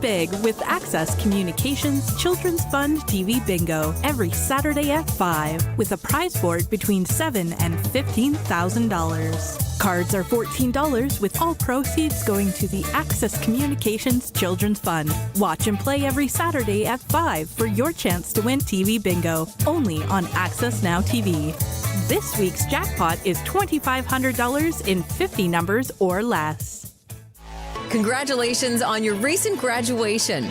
big with Access Communications Children's Fund TV Bingo every Saturday at 5 with a prize board between $7,000 and $15,000. Cards are $14 with all proceeds going to the Access Communications Children's Fund. Watch and play every Saturday at 5 for your chance to win TV Bingo, only on Access Now TV. This week's jackpot is $2,500 in 50 numbers or less. Congratulations on your recent graduation.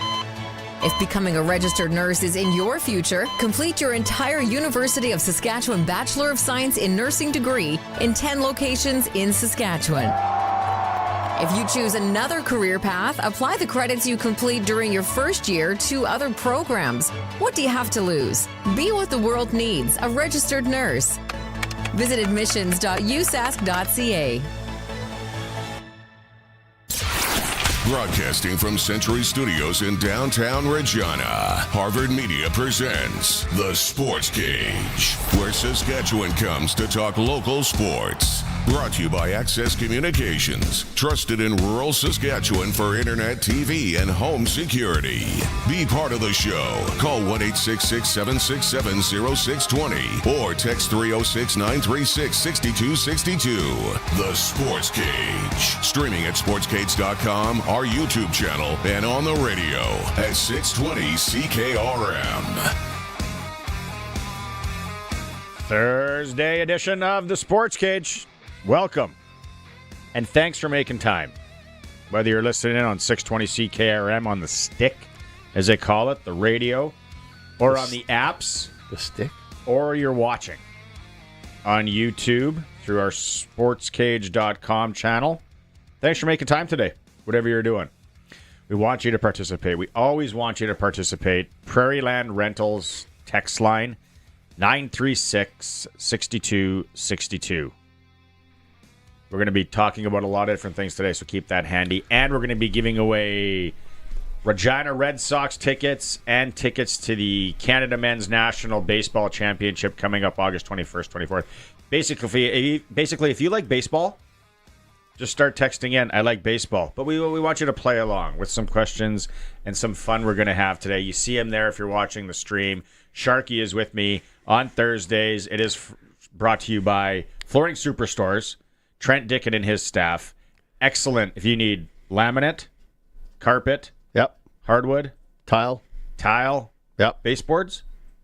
If becoming a registered nurse is in your future, complete your entire University of Saskatchewan Bachelor of Science in Nursing degree in 10 locations in Saskatchewan. If you choose another career path, apply the credits you complete during your first year to other programs. What do you have to lose? Be what the world needs, a registered nurse. Visit admissions.usask.ca. Broadcasting from Century Studios in downtown Regina, Harvard Media presents The Sportscage, where Saskatchewan comes to talk local sports. Brought to you by Access Communications, trusted in rural Saskatchewan for internet, TV, and home security. Be part of the show. Call 1-866-767-0620 or text 306-936-6262. The Sportscage. Streaming at sportscage.com, our YouTube channel, and on the radio at 620 CKRM. Thursday edition of The Sportscage. Welcome, and thanks for making time. Whether you're listening in on 620 CKRM on the stick, as they call it, the radio, or on the apps, the stick, or you're watching on YouTube through our sportscage.com channel. Thanks for making time today, whatever you're doing. We want you to participate. We always want you to participate. Prairie Land Rentals text line 936-6262. We're going to be talking about a lot of different things today, so keep that handy. And we're going to be giving away Regina Red Sox tickets and tickets to the Canada Men's National Baseball Championship coming up August 21st, 24th. Basically, if you like baseball, just start texting in, I like baseball. But we want you to play along with some questions and some fun we're going to have today. You see him there if you're watching the stream. Sharky is with me on Thursdays. It is brought to you by Flooring Superstores. Trent Dickett and his staff. Excellent if you need laminate, carpet, yep, hardwood, tile, yep, baseboards?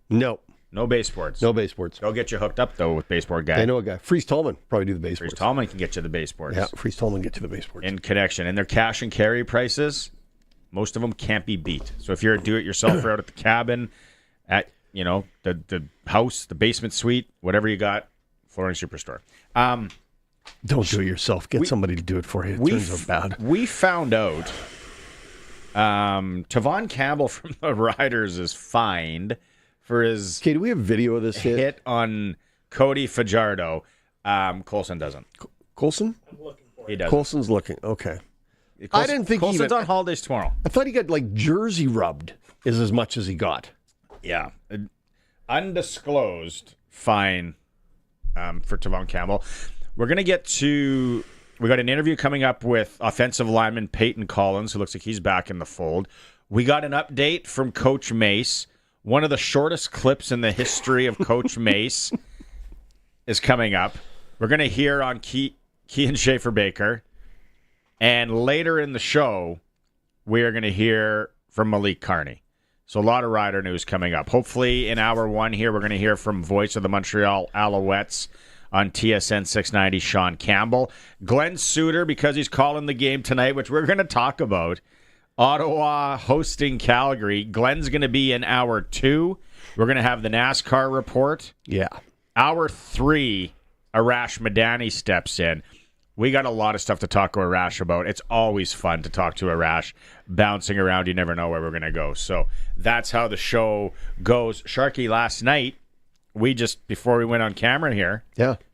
No baseboards. No baseboards. They'll get you hooked up, though, with baseboard guy. I know a guy. Freeze Tallman probably do the baseboards. Freeze Tallman can get you the baseboards. Yeah, Freeze Tallman get you the baseboards. In connection. And their cash and carry prices, most of them can't be beat. So if you're a do-it-yourselfer out at the cabin, at, the house, the basement suite, whatever you got, Flooring Superstore. Don't do it yourself. Get somebody to do it for you. It turns out bad. We found out Tavon Campbell from the Riders is fined for his do we have video of this hit on Cody Fajardo. Colson doesn't. Colson? I'm looking for it. He doesn't. Colson's looking. Okay. I didn't think Colson's on holidays tomorrow. I thought he got jersey rubbed is as much as he got. Yeah. Undisclosed fine for Tavon Campbell. We're going to get to... We got an interview coming up with offensive lineman Payton Collins, who looks like he's back in the fold. We got an update from Coach Mace. One of the shortest clips in the history of Coach Mace is coming up. We're going to hear on Kean Schaefer-Baker. And later in the show, we are going to hear from Malik Carney. So a lot of Rider news coming up. Hopefully in hour one here, we're going to hear from voice of the Montreal Alouettes on TSN 690, Sean Campbell. Glenn Sudter, because he's calling the game tonight, which we're going to talk about. Ottawa hosting Calgary. Glenn's going to be in hour 2. We're going to have the NASCAR report. Yeah. Hour 3, Arash Madani steps in. We got a lot of stuff to talk to Arash about. It's always fun to talk to Arash. Bouncing around, you never know where we're going to go. So that's how the show goes. Sharky, last night, we just, before we went on camera here,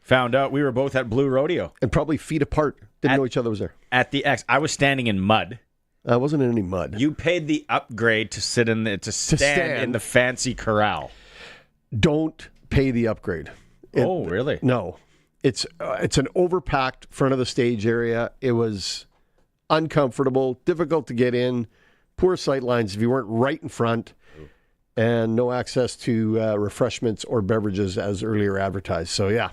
found out we were both at Blue Rodeo. And probably feet apart. Didn't know each other was there. At the X. I was standing in mud. I wasn't in any mud. You paid the upgrade to sit in to stand in the fancy corral. Don't pay the upgrade. Really? No. It's an overpacked front of the stage area. It was uncomfortable, difficult to get in. poor sight lines if you weren't right in front, and no access to refreshments or beverages as earlier advertised. So, yeah.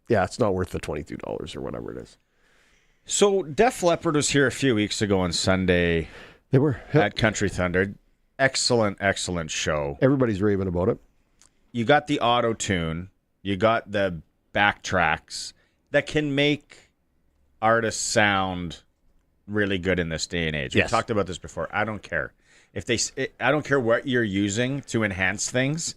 It's not worth the $22 or whatever it is. So, Def Leppard was here a few weeks ago on Sunday. They were. At Country Thunder. Excellent show. Everybody's raving about it. You got the auto-tune. You got the backtracks that can make artists sound really good in this day and age. Yes. We've talked about this before. I don't care. I don't care what you're using to enhance things.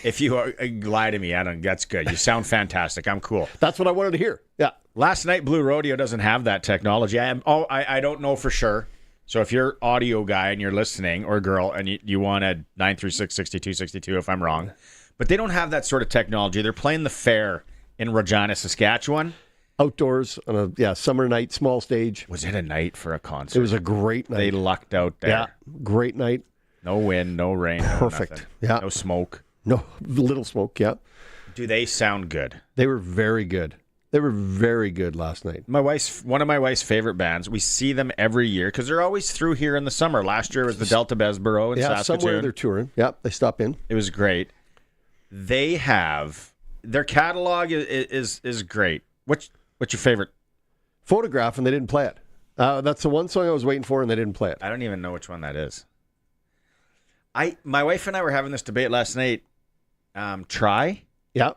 If you lie to me, that's good. You sound fantastic. I'm cool. That's what I wanted to hear. Yeah. Last night, Blue Rodeo doesn't have that technology. I don't know for sure. So if you're audio guy and you're listening, or girl, and you want a 936-6262 if I'm wrong, but they don't have that sort of technology. They're playing the fair in Regina, Saskatchewan. Outdoors on a summer night, small stage. Was it a night for a concert? It was a great night. They lucked out there. Yeah, great night. No wind, no rain. Perfect. No smoke. No little smoke, yeah. Do they sound good? They were very good. They were very good last night. One of my wife's favorite bands. We see them every year because they're always through here in the summer. Last year was the Delta Besborough in Saskatoon. Somewhere they're touring. Yeah, they stop in. It was great. They have their catalog is great. What's your favorite? Photograph, and they didn't play it. That's the one song I was waiting for, and they didn't play it. I don't even know which one that is. My wife and I were having this debate last night. Try? Yeah.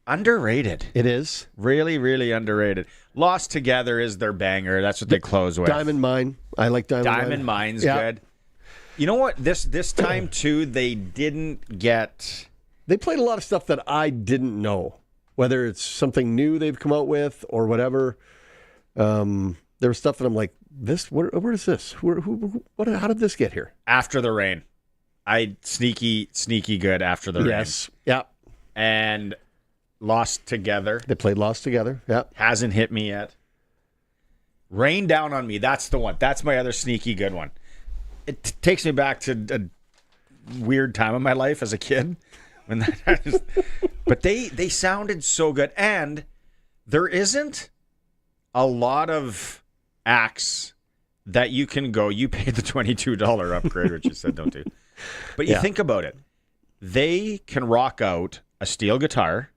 Underrated. It is. Really, really underrated. Lost Together is their banger. That's what they close with. Diamond Mine. I like Diamond Mine. Diamond Mine's good. You know what? This time, too, they didn't get... They played a lot of stuff that I didn't know. Whether it's something new they've come out with or whatever. There was stuff that I'm like, where is this? How did this get here? After the Rain. Sneaky good After the Rain. Yes. Yeah. And Lost Together. They played Lost Together. Yeah. Hasn't hit me yet. Rain Down on Me. That's the one. That's my other sneaky good one. It takes me back to a weird time of my life as a kid. But they sounded so good. And there isn't a lot of acts that you can go, you paid the $22 upgrade, which you said don't do. But you think about it. They can rock out a steel guitar,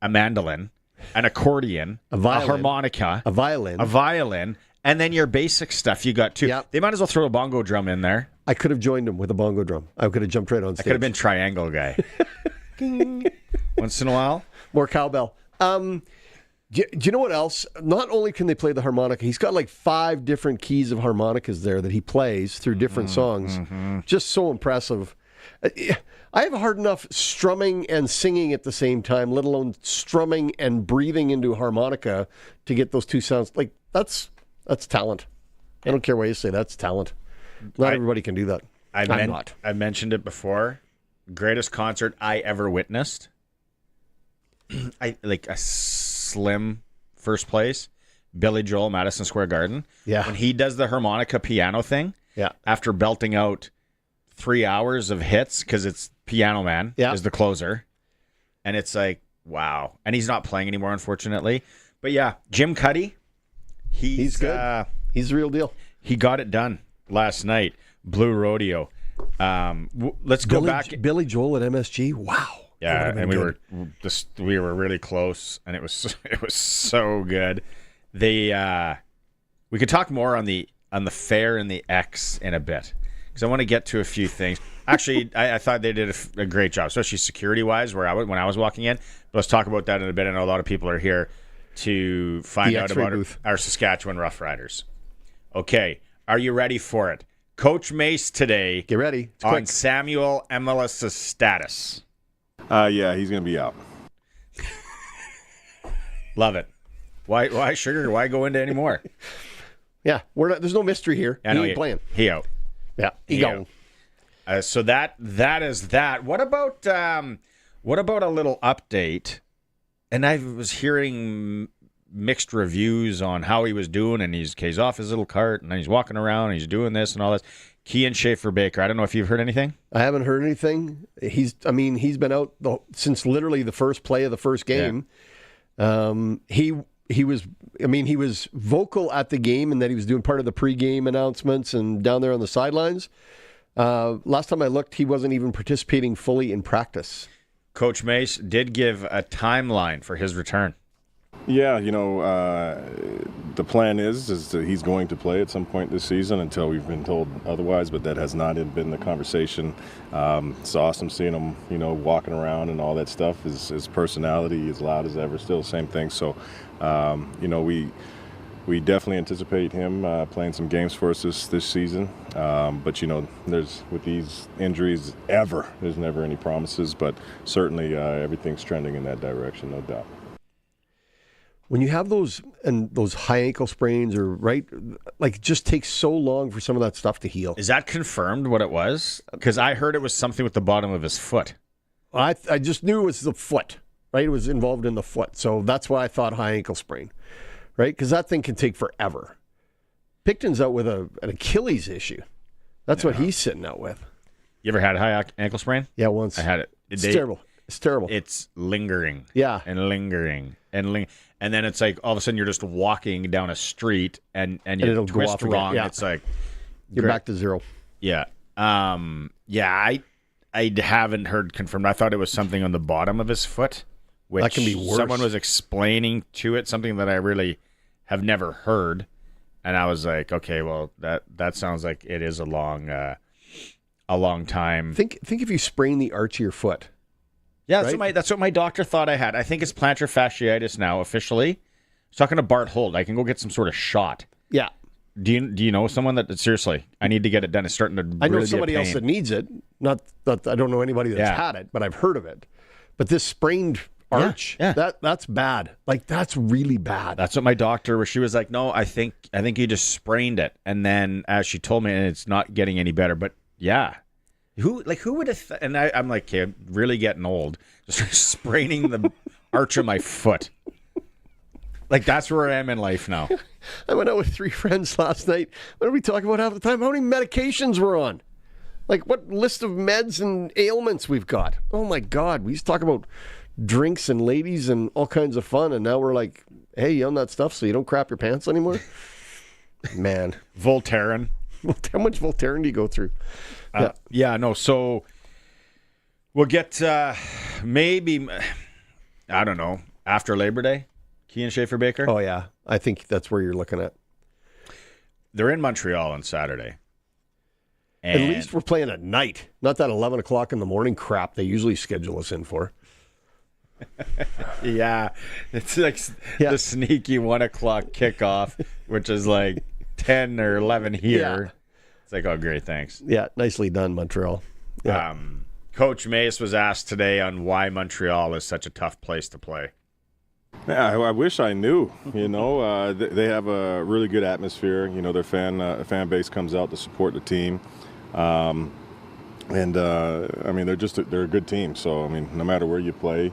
a mandolin, an accordion, a harmonica, a violin, and then your basic stuff you got too. Yep. They might as well throw a bongo drum in there. I could have joined them with a bongo drum. I could have jumped right on stage. I could have been triangle guy. Once in a while. More cowbell. Do you know what else? Not only can they play the harmonica, he's got like 5 different keys of harmonicas there that he plays through different songs. Mm-hmm. Just so impressive. I have hard enough strumming and singing at the same time, let alone strumming and breathing into harmonica to get those two sounds. Like, that's talent. I don't care what you say. That's talent. Not everybody can do that. I mentioned it before. Greatest concert I ever witnessed. Like a slim first place. Billy Joel, Madison Square Garden. Yeah. When he does the harmonica piano thing. Yeah. After belting out 3 hours of hits, because it's Piano Man is the closer. And it's like, wow. And he's not playing anymore, unfortunately. But yeah, Jim Cuddy. He's good. He's the real deal. He got it done last night. Blue Rodeo. Let's go back. Billy Joel at MSG. Wow. Yeah, and we were really close, and it was so good. We could talk more on the fair and the X in a bit, because I want to get to a few things. Actually, I thought they did a great job, especially security wise, when I was walking in. But let's talk about that in a bit. I know a lot of people are here to find out about our Saskatchewan Roughriders. Okay, are you ready for it? Coach Mace today. Get ready. It's on quick. Samuel Emilis' status. Yeah, he's going to be out. Love it. Why sugar? Why go into any more? Yeah, there's no mystery here. He ain't playing. He out. Yeah, he gone. So that is that. What about a little update? And I was hearing mixed reviews on how he was doing, and he's off his little cart, and he's walking around, and he's doing this and all this. Kian Schaefer-Baker, I don't know if you've heard anything. I haven't heard anything. He's been out since literally the first play of the first game. Yeah. He he was vocal at the game and that he was doing part of the pregame announcements and down there on the sidelines. Last time I looked, he wasn't even participating fully in practice. Coach Mace did give a timeline for his return. Yeah, the plan is that he's going to play at some point this season until we've been told otherwise, but that has not been the conversation. It's awesome seeing him, walking around and all that stuff. His personality is loud as ever, still the same thing. So, we definitely anticipate him playing some games for us this season. But, there's with these injuries, there's never any promises, but certainly everything's trending in that direction, no doubt. When you have those high ankle sprains it just takes so long for some of that stuff to heal. Is that confirmed what it was? Because I heard it was something with the bottom of his foot. I just knew it was the foot, right? It was involved in the foot. So that's why I thought high ankle sprain, right? Because that thing can take forever. Picton's out with an Achilles issue. That's what he's sitting out with. You ever had high ankle sprain? Yeah, once. I had it. It's terrible. It's terrible. It's lingering. Yeah. And lingering. And then it's like all of a sudden you're just walking down a street and you twist wrong. Yeah. It's like you're back to zero. Yeah. I haven't heard confirmed. I thought it was something on the bottom of his foot, which that can be worse. Someone was explaining to it, something that I really have never heard. And I was like, okay, well that sounds like it is a long time. Think if you sprain the arch of your foot. Yeah, right? that's what my doctor thought I had. I think it's plantar fasciitis now, officially. I was talking to Bart Holt. I can go get some sort of shot. Yeah. Do you know someone that, seriously, I need to get it done. It's starting to I know really somebody else that needs it. Not that I don't know anybody that's had it, but I've heard of it. But this sprained arch, that's bad. Like, that's really bad. That's what my doctor, she was like, no, I think you just sprained it. And then as she told me, and it's not getting any better. But yeah. Who would have? And I'm like, okay, I'm really getting old. Just spraining the arch of my foot. Like, that's where I am in life now. I went out with 3 friends last night. What did we talk about half the time? How many medications we're on? Like, what list of meds and ailments we've got? Oh my God! We used to talk about drinks and ladies and all kinds of fun, and now we're like, hey, you on that stuff so you don't crap your pants anymore? Man, Voltaren. How much Voltaren do you go through? So we'll get maybe, I don't know, after Labor Day, Kean Schaefer-Baker. Oh, yeah. I think that's where you're looking at. They're in Montreal on Saturday. At least we're playing at night, not that 11 o'clock in the morning crap they usually schedule us in for. Yeah. It's like the sneaky 1 o'clock kickoff, which is like 10 or 11 here. Yeah. It's like, oh, great, thanks. Yeah, nicely done, Montreal. Yeah. Coach Mace was asked today on why Montreal is such a tough place to play. Yeah, I wish I knew. They have a really good atmosphere. Their fan base comes out to support the team, they're a good team. So no matter where you play,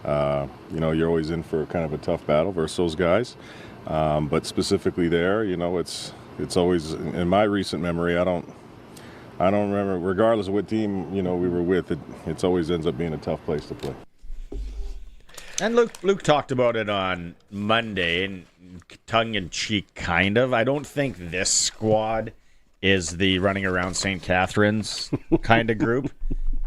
you're always in for kind of a tough battle versus those guys. But specifically there, it's always, in my recent memory, I don't remember, regardless of what team, we were with, it always ends up being a tough place to play. And Luke talked about it on Monday, and tongue-in-cheek, kind of. I don't think this squad is the running around St. Catharines kind of group,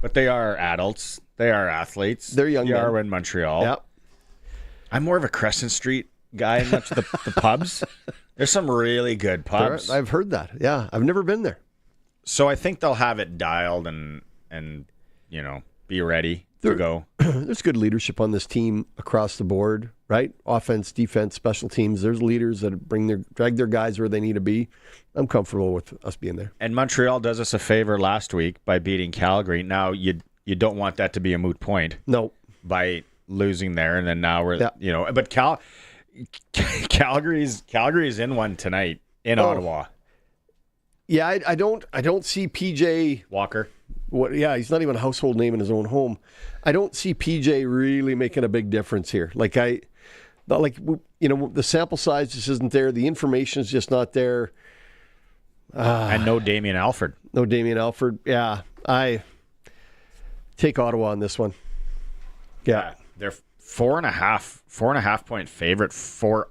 but they are adults. They are athletes. They're young men. They are in Montreal. Yep. I'm more of a Crescent Street guy, and that's the pubs. There's some really good pubs. I've heard that. Yeah, I've never been there. So I think they'll have it dialed and be ready to go. There's good leadership on this team across the board, right? Offense, defense, special teams. There's leaders that drag their guys where they need to be. I'm comfortable with us being there. And Montreal does us a favor last week by beating Calgary. Now you don't want that to be a moot point. No. By losing there, and then now we're but Calgary's in one tonight in Ottawa. Yeah, I don't see PJ Walker. He's not even a household name in his own home. I don't see PJ really making a big difference here. The sample size just isn't there. The information is just not there. And no Damien Alford. Yeah, I take Ottawa on this one. Yeah. They're 4.5 point favorite for.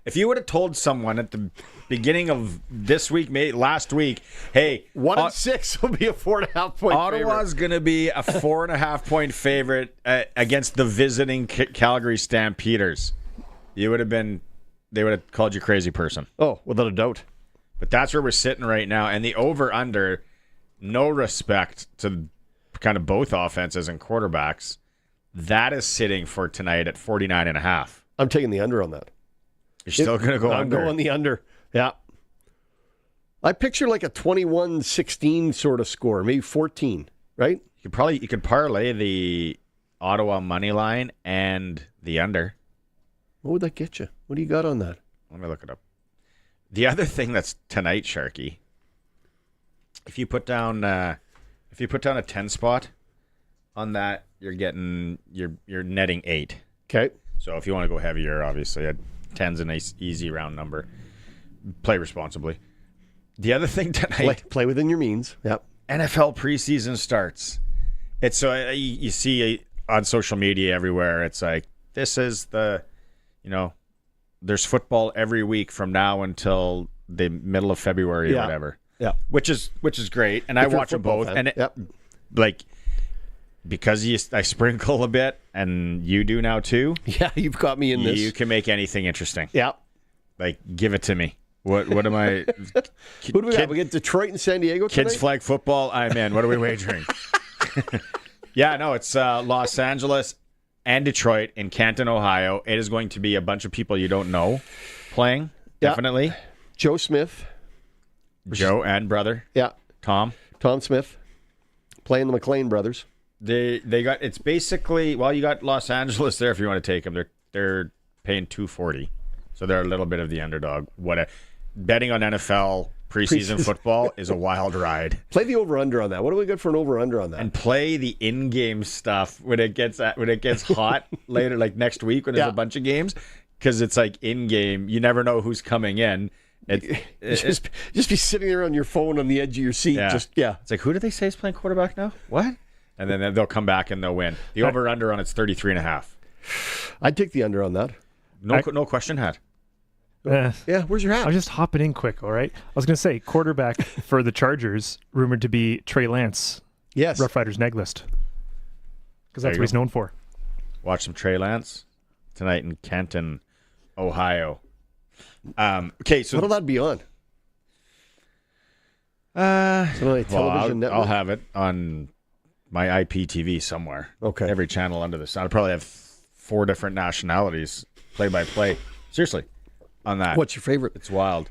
If you would have told someone at the beginning of this week, last week, hey, 1-6 will be a 4.5 point. Ottawa's going to be a 4.5 point favorite against the visiting Calgary Stampeders, they would have called you crazy person. Oh, without a doubt. But that's where we're sitting right now, and the over under, no respect to kind of both offenses and quarterbacks. That is sitting for tonight at 49.5. I'm taking the under on that. You're still going to go under? I'm going the under. Yeah. I picture like a 21-16 sort of score, maybe 14, right? You could parlay the Ottawa money line and the under. What would that get you? What do you got on that? Let me look it up. The other thing that's tonight, Sharky, if you put down a 10 spot on that, you're netting 8. Okay. So if you want to go heavier, obviously, 10's a nice, easy round number. Play responsibly. The other thing tonight, play within your means. Yep. NFL preseason starts. It's so you see on social media everywhere. It's like this is there's football every week from now until the middle of February or whatever. Yeah. Which is great, and I watch them both. Fan. And because I sprinkle a bit, and you do now too. Yeah, you've got me in this. You can make anything interesting. Yeah. Like, give it to me. What am I? Who do we have? We get Detroit and San Diego tonight? Kids flag football. I'm in. What are we wagering? Yeah, no, it's Los Angeles and Detroit in Canton, Ohio. It is going to be a bunch of people you don't know playing. Definitely. Joe Smith. Joe and brother. Yeah. Tom Smith. Playing the McLean brothers. They got, it's basically, you got Los Angeles there if you want to take them. They're paying $240. So they're a little bit of the underdog. Betting on NFL preseason football is a wild ride. Play the over-under on that. What do we get for an over-under on that? And play the in-game stuff when it gets hot later, like next week when there's a bunch of games, because it's like in-game. You never know who's coming in. Just be sitting there on your phone on the edge of your seat. Yeah. It's like, who do they say is playing quarterback now? What? And then they'll come back and they'll win. The over-under on it's 33.5. I'd take the under on that. No question hat. Yeah, where's your hat? I was just hopping in quick, all right? I was going to say, quarterback for the Chargers, rumored to be Trey Lance. Yes. Roughriders neg list. Because that's what he's known for. Watch some Trey Lance tonight in Canton, Ohio. Okay, so what'll that be on? Television network? I'll have it on my IPTV somewhere. Okay. Every channel under the sun. I'll probably have 4 different nationalities play-by-play. Seriously. On that. What's your favorite? It's wild.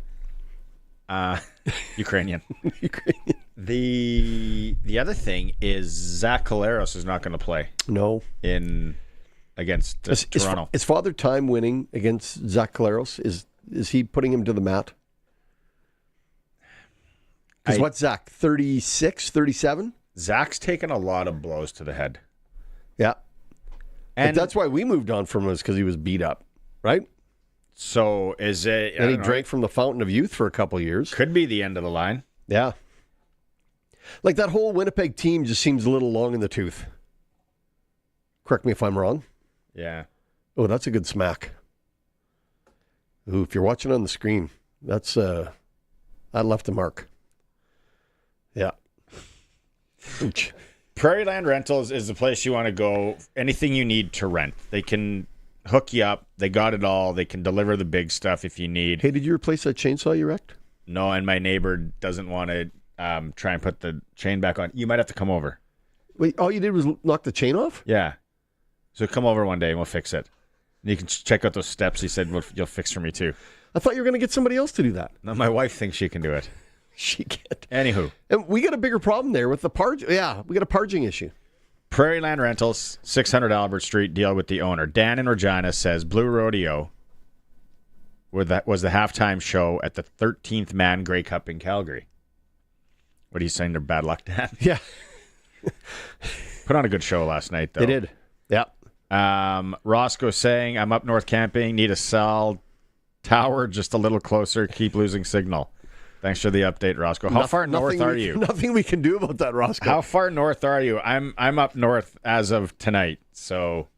Ukrainian. The other thing is Zach Collaros is not going to play. No. Against Toronto. Is Father Time winning against Zach Collaros? Is he putting him to the mat? Because what's Zach? 36, 37? Zach's taken a lot of blows to the head. Yeah. And but that's why we moved on from him, is because he was beat up, right? So is it... And he drank from the fountain of youth for a couple of years. Could be the end of the line. Yeah. Like that whole Winnipeg team just seems a little long in the tooth. Correct me if I'm wrong. Yeah. Oh, that's a good smack. Ooh, if you're watching on the screen, that left a mark. Yeah. Ouch. Prairie Land Rentals is the place you want to go. Anything you need to rent. They can hook you up. They got it all. They can deliver the big stuff if you need. Hey, did you replace that chainsaw you wrecked? No, and my neighbor doesn't want to try and put the chain back on. You might have to come over. Wait, all you did was knock the chain off? Yeah. So come over one day and we'll fix it. And you can check out those steps he said you'll fix for me too. I thought you were going to get somebody else to do that. No, my wife thinks she can do it. She can't. Anywho. And we got a bigger problem there with the parge. Yeah, we got a parging issue. Prairie Land Rentals, 600 Albert Street, deal with the owner. Dan in Regina says Blue Rodeo was the halftime show at the 13th Man Grey Cup in Calgary. What are you saying? They're bad luck, Dan? Yeah. Put on a good show last night, though. They did. Yeah. Roscoe saying, I'm up north camping, need a cell tower just a little closer, keep losing signal. Thanks for the update, Roscoe. How far north are you? Nothing we can do about that, Roscoe. How far north are you? I'm up north as of tonight. So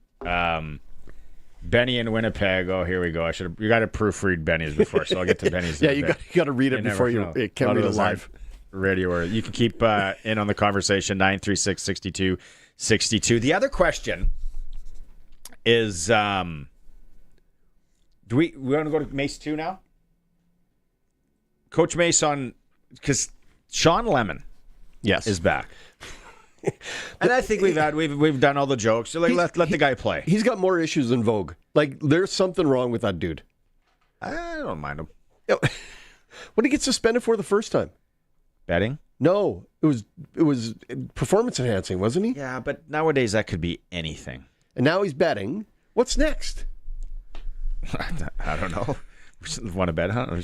Benny in Winnipeg. Oh, here we go. You got to proofread Benny's before, so I'll get to Benny's. Yeah, you got to read it before it can read it live. Radio, or you can keep in on the conversation. 936-6262. The other question is, do we want to go to Mace 2 now? Coach Mace because Sean Lemon, is back. And I think we've done all the jokes. So let the guy play. He's got more issues than Vogue. Like, there's something wrong with that dude. I don't mind him. What did he get suspended for the first time? Betting? No, it was performance enhancing, wasn't he? Yeah, but nowadays that could be anything. And now he's betting. What's next? I don't know. Want to bet, huh?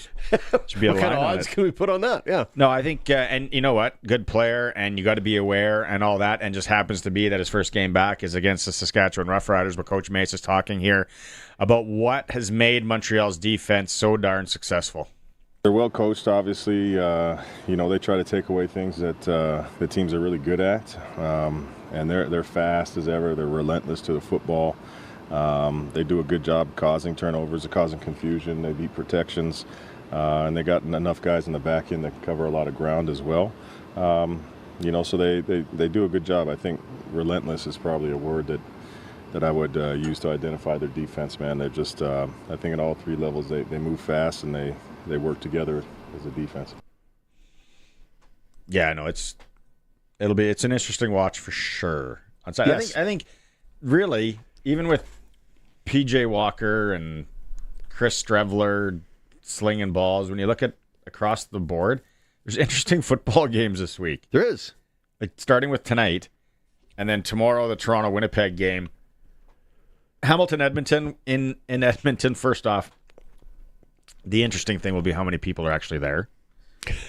Should be a what kind of odds can we put on that? Yeah. No, I think, and you know what? Good player, and you got to be aware and all that, and just happens to be that his first game back is against the Saskatchewan Roughriders, but Coach Mace is talking here about what has made Montreal's defense so darn successful. They're well coached, obviously. They try to take away things that the teams are really good at, and they're fast as ever. They're relentless to the football. They do a good job causing turnovers, causing confusion. They beat protections, and they got enough guys in the back end that cover a lot of ground as well. So they do a good job. I think relentless is probably a word that I would use to identify their defense, man. They're just, I think at all three levels, they move fast and they work together as a defense. Yeah, no, it's an interesting watch for sure. Yes. I think really, even with PJ Walker and Chris Strevler slinging balls, when you look at across the board, there's interesting football games this week. There is. Like starting with tonight, and then tomorrow the Toronto-Winnipeg game. Hamilton-Edmonton in Edmonton, first off, the interesting thing will be how many people are actually there.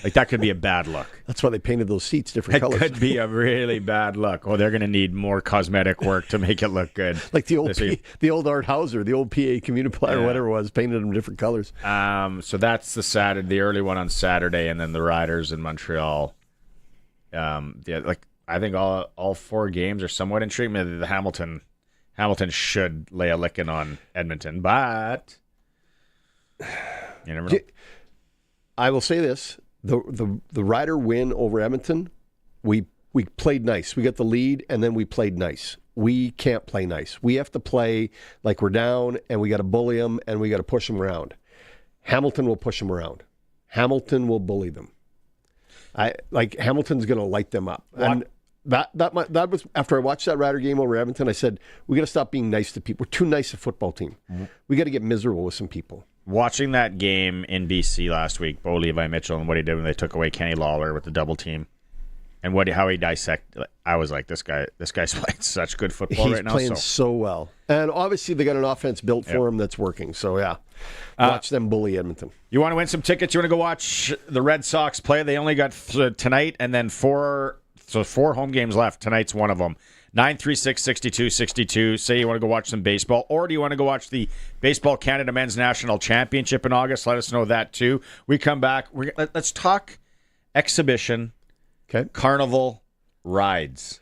Like, that could be a bad look. That's why they painted those seats different colors. That could be a really bad look. Oh, they're going to need more cosmetic work to make it look good. Like the old Art Hauser, the old PA Communiplier, or whatever it was, painted them different colors. So that's the early one on Saturday, and then the Riders in Montreal. I think all four games are somewhat intriguing. The Hamilton should lay a licking on Edmonton, but you never know. I will say this: the Rider win over Edmonton, we played nice. We got the lead, and then we played nice. We can't play nice. We have to play like we're down, and we got to bully them, and we got to push them around. Hamilton will push them around. Hamilton will bully them. Hamilton's going to light them up. And that was after I watched that Rider game over Edmonton. I said we got to stop being nice to people. We're too nice a football team. Mm-hmm. We got to get miserable with some people. Watching that game in BC last week, Bo Levi Mitchell and what he did when they took away Kenny Lawler with the double team, and how he dissected, I was like, this guy's playing such good football right now. He's playing so well, and obviously they got an offense built for him that's working. So yeah, watch them bully Edmonton. You want to win some tickets? You want to go watch the Red Sox play? They only got tonight and then four home games left. Tonight's one of them. 936-6262. Say you want to go watch some baseball, or do you want to go watch the Baseball Canada Men's National Championship in August? Let us know that too. We come back. Let's talk exhibition. Okay. Carnival rides.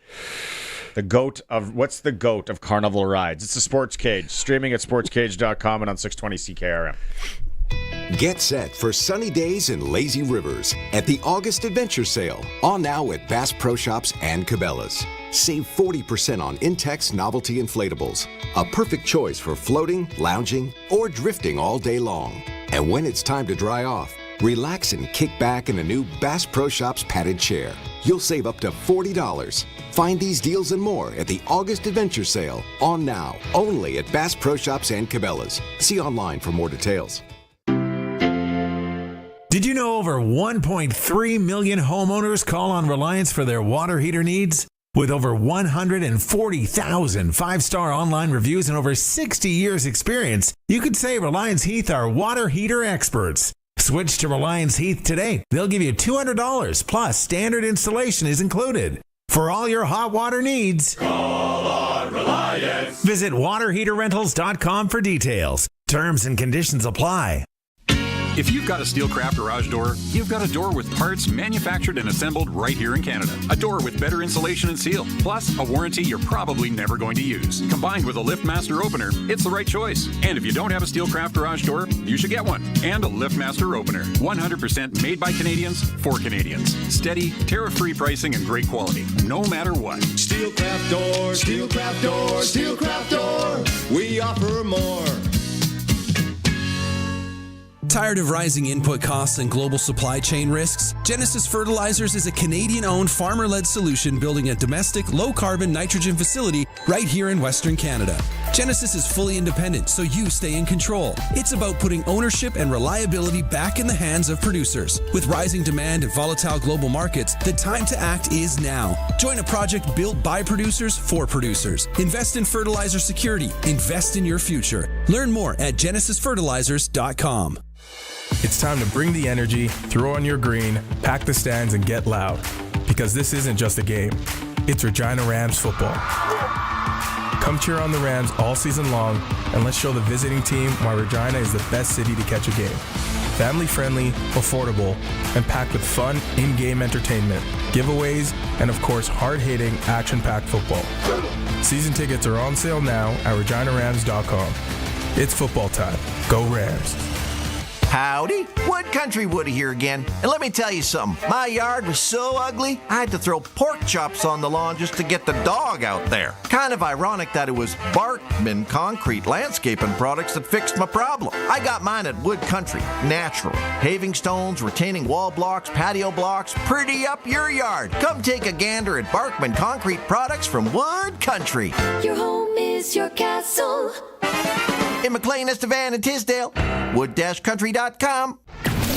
What's the GOAT of Carnival rides? It's the Sportscage. Streaming at sportscage.com and on 620 CKRM. Get set for sunny days in lazy rivers at the August Adventure Sale, on now at Bass Pro Shops and Cabela's. Save 40% on Intex novelty inflatables, a perfect choice for floating, lounging, or drifting all day long. And when it's time to dry off, relax and kick back in a new Bass Pro Shops padded chair. You'll save up to $40. Find these deals and more at the August Adventure Sale, on now, only at Bass Pro Shops and Cabela's. See online for more details. Did you know over 1.3 million homeowners call on Reliance for their water heater needs? With over 140,000 five-star online reviews and over 60 years experience, you could say Reliance Heath are water heater experts. Switch to Reliance Heath today. They'll give you $200 plus standard installation is included. For all your hot water needs, call on Reliance. Visit waterheaterrentals.com for details. Terms and conditions apply. If you've got a Steelcraft garage door, you've got a door with parts manufactured and assembled right here in Canada. A door with better insulation and seal, plus a warranty you're probably never going to use. Combined with a LiftMaster opener, it's the right choice. And if you don't have a Steelcraft garage door, you should get one. And a LiftMaster opener. 100% made by Canadians for Canadians. Steady, tariff-free pricing and great quality, no matter what. Steelcraft door, Steelcraft door, Steelcraft door. We offer more. Tired of rising input costs and global supply chain risks? Genesis Fertilizers is a Canadian-owned, farmer-led solution building a domestic, low-carbon nitrogen facility right here in Western Canada. Genesis is fully independent, so you stay in control. It's about putting ownership and reliability back in the hands of producers. With rising demand and volatile global markets, the time to act is now. Join a project built by producers for producers. Invest in fertilizer security. Invest in your future. Learn more at genesisfertilizers.com. It's time to bring the energy, throw on your green, pack the stands, and get loud. Because this isn't just a game. It's Regina Rams football. Come cheer on the Rams all season long, and let's show the visiting team why Regina is the best city to catch a game. Family-friendly, affordable, and packed with fun, in-game entertainment, giveaways, and of course, hard-hitting, action-packed football. Season tickets are on sale now at reginarams.com. It's football time. Go Rams. Howdy, Wood Country Woody here again. And let me tell you something, my yard was so ugly, I had to throw pork chops on the lawn just to get the dog out there. Kind of ironic that it was Barkman Concrete Landscaping Products that fixed my problem. I got mine at Wood Country, natural. Paving stones, retaining wall blocks, patio blocks, pretty up your yard. Come take a gander at Barkman Concrete Products from Wood Country. Your home is your castle. In McLean, Estevan, and Tisdale, wood-country.com.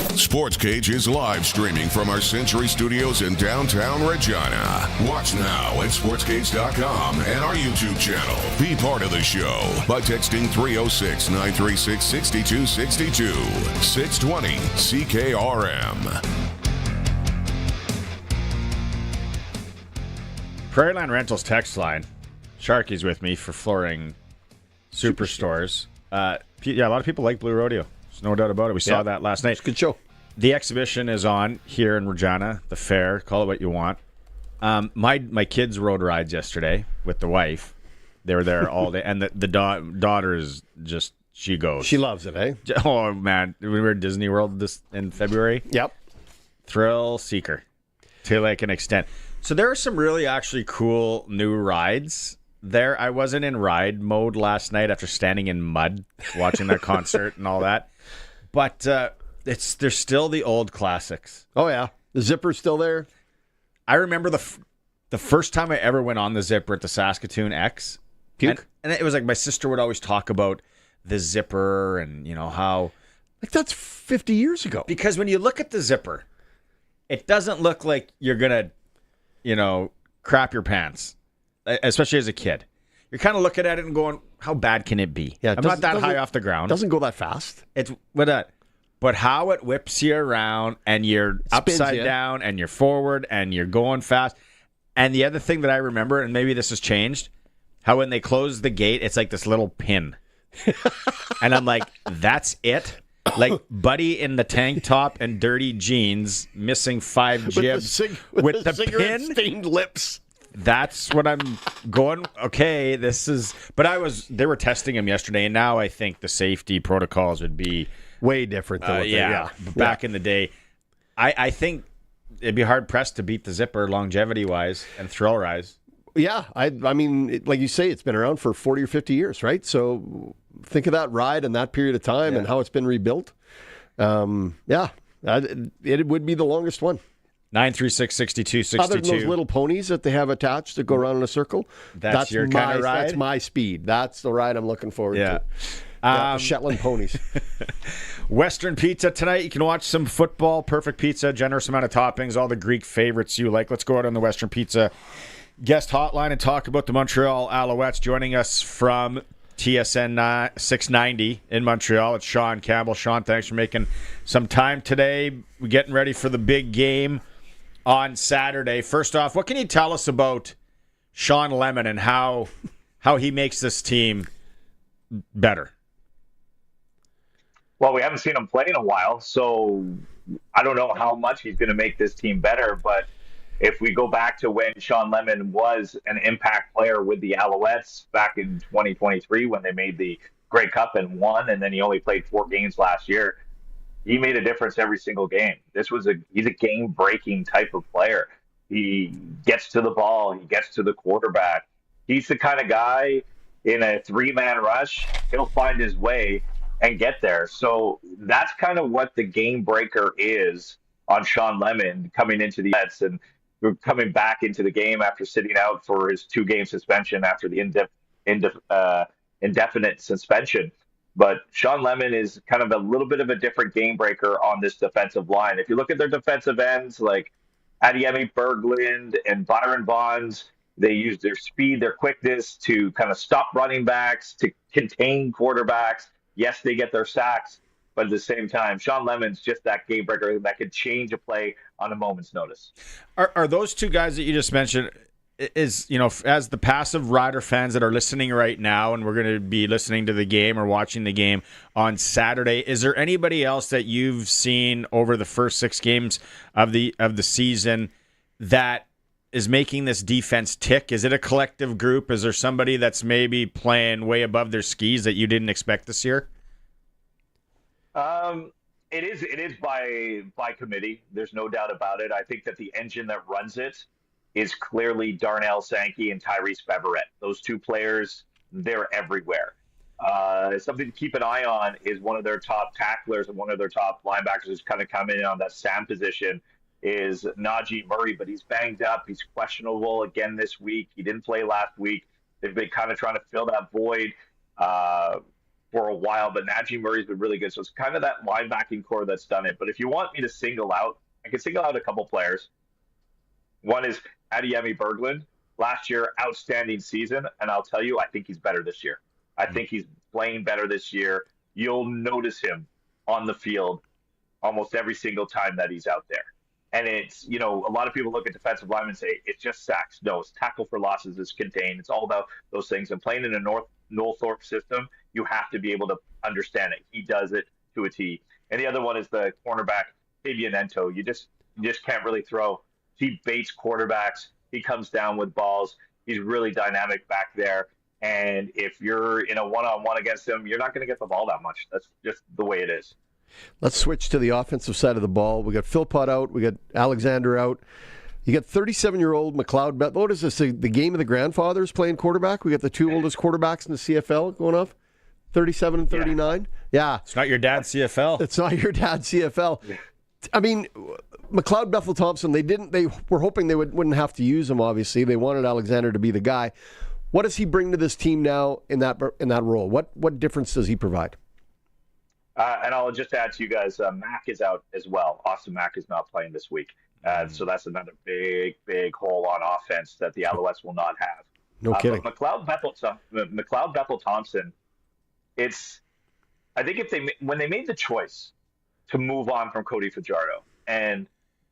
Sportscage is live streaming from our Century Studios in downtown Regina. Watch now at sportscage.com and our YouTube channel. Be part of the show by texting 306-936-6262. 620 CKRM. Prairieland Rentals text line. Sharky's with me for flooring superstores. Yeah, a lot of people like Blue Rodeo. There's no doubt about it. We saw that last night. It's a good show. The exhibition is on here in Regina, the fair. Call it what you want. My kids rode rides yesterday with the wife. They were there all day. And the daughter is just, she goes. She loves it, eh? Oh, man. We were at Disney World in February. Yep. Thrill seeker to like an extent. So there are some really actually cool new rides there. I wasn't in ride mode last night after standing in mud watching that concert and all that, but there's still the old classics. Oh yeah, the zipper's still there. I remember the first time I ever went on the zipper at the Saskatoon X. Puke? And it was like my sister would always talk about the zipper and you know how like that's 50 years ago. Because when you look at the zipper, it doesn't look like you're gonna crap your pants. Especially as a kid. You're kind of looking at it and going, how bad can it be? Yeah, I'm not that high off the ground. Doesn't go that fast. But how it whips you around and you're upside down and you're forward and you're going fast. And the other thing that I remember, and maybe this has changed, how when they close the gate, it's like this little pin. And I'm like, that's it? Like Buddy in the tank top and dirty jeans, missing 5 jibs with the cigarette-stained lips. That's what I'm going. Okay, this is. But they were testing him yesterday, and now I think the safety protocols would be way different. Than back in the day, I think it'd be hard pressed to beat the zipper longevity wise and thrill rise. Yeah, I mean, like you say, it's been around for 40 or 50 years, right? So think of that ride and that period of time and how it's been rebuilt. It would be the longest one. 936-6262. Other than those little ponies that they have attached that go around in a circle. That's your kind of ride? That's my speed. That's the ride I'm looking forward to. Shetland ponies. Western Pizza tonight. You can watch some football. Perfect pizza, generous amount of toppings, all the Greek favorites you like. Let's go out on the Western Pizza guest hotline and talk about the Montreal Alouettes. Joining us from TSN 690 in Montreal, it's Sean Campbell. Sean, thanks for making some time today. We're getting ready for the big game on Saturday. First off, what can you tell us about Sean Lemon and how he makes this team better? Well, we haven't seen him play in a while, so I don't know how much he's going to make this team better. But if we go back to when Sean Lemon was an impact player with the Alouettes back in 2023 when they made the Grey Cup and won, and then he only played 4 games last year, he made a difference every single game. He's a game-breaking type of player. He gets to the ball. He gets to the quarterback. He's the kind of guy in a 3-man rush, he'll find his way and get there. So that's kind of what the game breaker is on Sean Lemon coming into the Mets and coming back into the game after sitting out for his 2-game suspension after the indefinite suspension. But Sean Lemon is kind of a little bit of a different game breaker on this defensive line. If you look at their defensive ends like Adiemi Berglund and Byron Bonds, they use their speed, their quickness to kind of stop running backs, to contain quarterbacks. Yes, they get their sacks, but at the same time, Sean Lemon's just that game breaker that could change a play on a moment's notice. Are those two guys that you just mentioned, as the passive Rider fans that are listening right now, and we're going to be listening to the game or watching the game on Saturday, is there anybody else that you've seen over the first 6 games of the season that is making this defense tick? Is it a collective group? Is there somebody that's maybe playing way above their skis that you didn't expect this year? It is by committee. There's no doubt about it. I think that the engine that runs it is clearly Darnell Sankey and Tyrese Beverett. Those two players, they're everywhere. Something to keep an eye on is one of their top tacklers and one of their top linebackers who's kind of coming in on that Sam position is Najee Murray, but he's banged up. He's questionable again this week. He didn't play last week. They've been kind of trying to fill that void for a while, but Najee Murray's been really good. So it's kind of that linebacking core that's done it. But if you want me to single out, I can single out a couple players. One is Adiemi Berglund. Last year, outstanding season, and I'll tell you, I think he's better this year. I think he's playing better this year. You'll notice him on the field almost every single time that he's out there. And it's, a lot of people look at defensive linemen and say, it's just sacks. No, it's tackle for losses, it's contained. It's all about those things. And playing in a Noel Thorpe system, you have to be able to understand it. He does it to a T. And the other one is the cornerback, Fabianento. You just can't really throw. He baits quarterbacks. He comes down with balls. He's really dynamic back there. And if you're in a one-on-one against him, you're not going to get the ball that much. That's just the way it is. Let's switch to the offensive side of the ball. We got Philpott out. We got Alexander out. You got 37-year-old McLeod. What is this, the game of the grandfathers playing quarterback? We got the 2 oldest quarterbacks in the CFL going off, 37 and 39. Yeah. It's not your dad's CFL. It's not your dad's CFL. Yeah. I mean, McLeod, Bethel, Thompson, they were hoping they wouldn't have to use him, obviously. They wanted Alexander to be the guy. What does he bring to this team now in that role? What difference does he provide? And I'll just add to you guys, Mack is out as well. Austin Mack is not playing this week. So that's another big hole on offense that the Alouettes will not have. No kidding. But McLeod, Bethel, Thompson, I think when they made the choice to move on from Cody Fajardo, and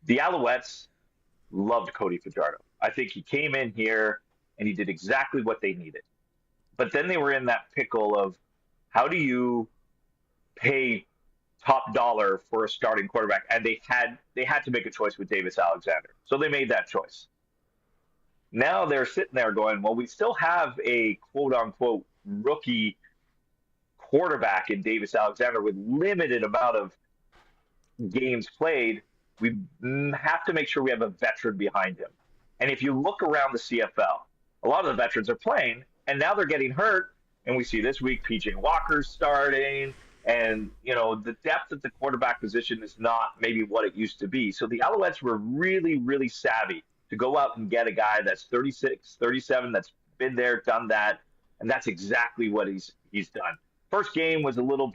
the Alouettes loved Cody Fajardo. I think he came in here and he did exactly what they needed. But then they were in that pickle of how do you pay top dollar for a starting quarterback, and they had to make a choice with Davis Alexander. So they made that choice. Now they're sitting there going, well, we still have a quote-unquote rookie quarterback in Davis Alexander with limited amount of games played. We have to make sure we have a veteran behind him. And if you look around the CFL, a lot of the veterans are playing, and now they're getting hurt. And we see this week PJ Walker's starting. And, the depth at the quarterback position is not maybe what it used to be. So the Alouettes were really, really savvy to go out and get a guy that's 36, 37, that's been there, done that. And that's exactly what he's done. First game was a little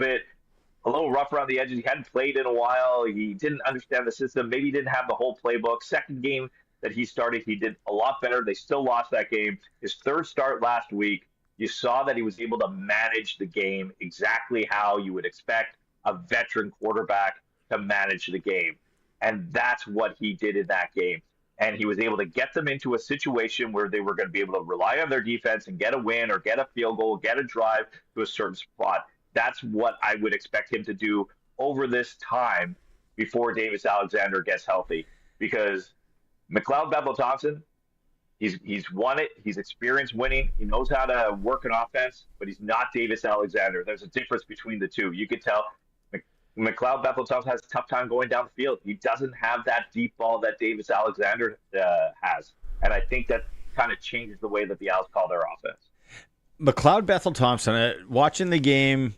rough around the edges. He hadn't played in a while. He didn't understand the system. Maybe he didn't have the whole playbook. Second game that he started, he did a lot better. They still lost that game. His third start last week, you saw that he was able to manage the game exactly how you would expect a veteran quarterback to manage the game. And that's what he did in that game. And he was able to get them into a situation where they were going to be able to rely on their defense and get a win or get a field goal, get a drive to a certain spot. That's what I would expect him to do over this time before Davis Alexander gets healthy. Because McLeod Bethel-Thompson, he's won it. He's experienced winning. He knows how to work an offense, but he's not Davis Alexander. There's a difference between the two. You could tell McLeod Bethel-Thompson has a tough time going down the field. He doesn't have that deep ball that Davis Alexander has. And I think that kind of changes the way that the Owls call their offense. McLeod Bethel-Thompson, watching the game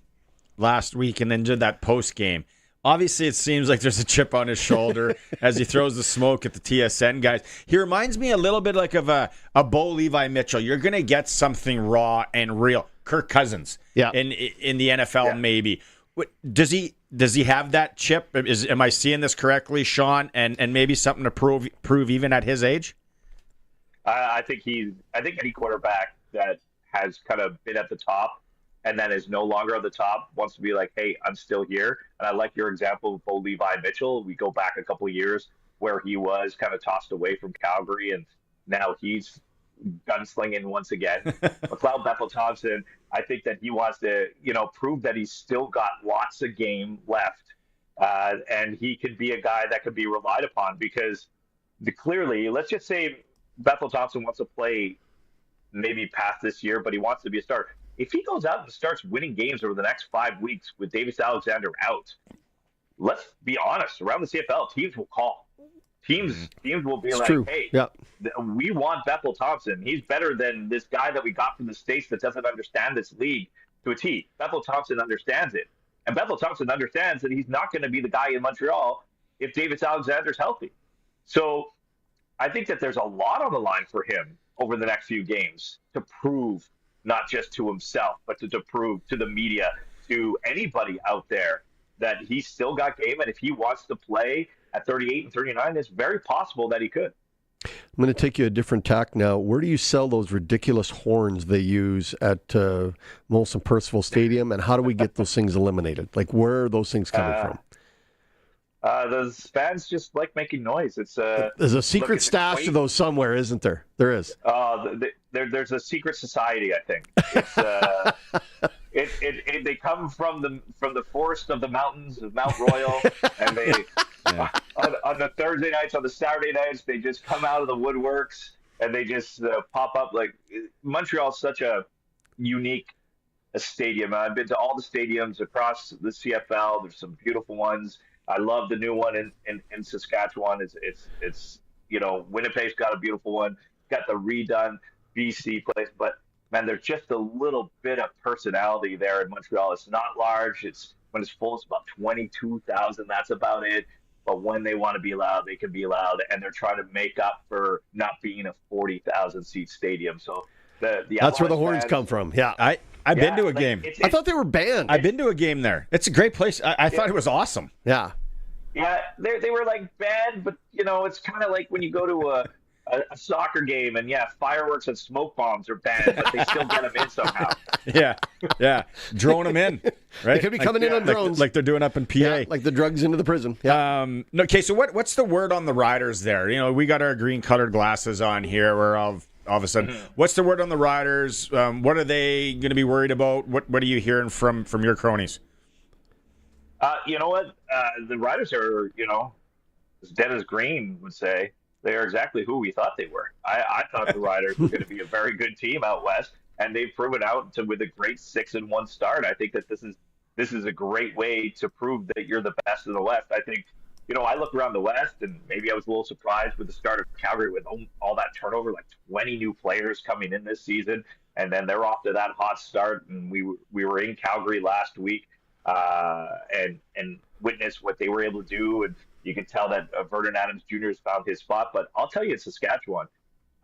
last week and then did that post game. Obviously, it seems like there's a chip on his shoulder as he throws the smoke at the TSN guys. He reminds me a little bit like of a Bo Levi Mitchell. You're going to get something raw and real. Kirk Cousins in the NFL, maybe. Does he have that chip? Am I seeing this correctly, Sean? And maybe something to prove even at his age? I think any quarterback that has kind of been at the top and then is no longer at the top wants to be like, hey, I'm still here. And I like your example of Bo Levi Mitchell. We go back a couple of years where he was kind of tossed away from Calgary, and now he's gunslinging once again. McLeod Bethel-Thompson, I think that he wants to, prove that he's still got lots of game left, and he could be a guy that could be relied upon because clearly, let's just say Bethel-Thompson wants to play maybe past this year, but he wants to be a starter. If he goes out and starts winning games over the next 5 weeks with Davis Alexander out, let's be honest, around the CFL, teams will call. Teams will be true. Hey, we want Bethel-Thompson. He's better than this guy that we got from the States that doesn't understand this league to a T. Bethel-Thompson understands it. And Bethel-Thompson understands that he's not going to be the guy in Montreal if Davis Alexander's healthy. So I think that there's a lot on the line for him over the next few games to prove not just to himself, but to prove to the media, to anybody out there, that he's still got game. And if he wants to play at 38 and 39, it's very possible that he could. I'm going to take you a different tack now. Where do you sell those ridiculous horns they use at Molson Percival Stadium, and how do we get those things eliminated? Like, where are those things coming from? Those fans just like making noise. There's a secret stash of those somewhere, isn't there? There is. There's a secret society, I think. It's, they come from the forest of the mountains of Mount Royal, and they on the Thursday nights, on the Saturday nights, they just come out of the woodworks and they just pop up. Like, Montreal's such a unique stadium. I've been to all the stadiums across the CFL. There's some beautiful ones. I love the new one in Saskatchewan. It's Winnipeg's got a beautiful one. Got the redone BC place, but man, there's just a little bit of personality there in Montreal. It's not large. When it's full, it's about 22,000. That's about it. But when they want to be loud, they can be loud, and they're trying to make up for not being a 40,000 seat stadium. So that's where the horns come from. Yeah, I've been to a game. I thought they were banned. I've been to a game there. It's a great place. I thought it was awesome. Yeah. Yeah, they were like banned, but it's kind of like when you go to a soccer game and fireworks and smoke bombs are banned, but they still get them in somehow. Yeah, drone them in. Right? They could be coming in on drones, like they're doing up in PA, like the drugs into the prison. Yeah. Okay, so what's the word on the Riders there? We got our green colored glasses on here. We're all of a sudden. What's the word on the Riders? What are they going to be worried about? What are you hearing from your cronies? You know what? The Riders are, as dead as green would say. They are exactly who we thought they were. I thought the Riders were going to be a very good team out west, and they've proven out with a great 6-1 start. I think that this is a great way to prove that you're the best in the West. I think, I look around the West, and maybe I was a little surprised with the start of Calgary with all that turnover, like 20 new players coming in this season, and then they're off to that hot start. And we were in Calgary last week. And witness what they were able to do, and you can tell that Vernon Adams Jr. has found his spot. But I'll tell you, in Saskatchewan,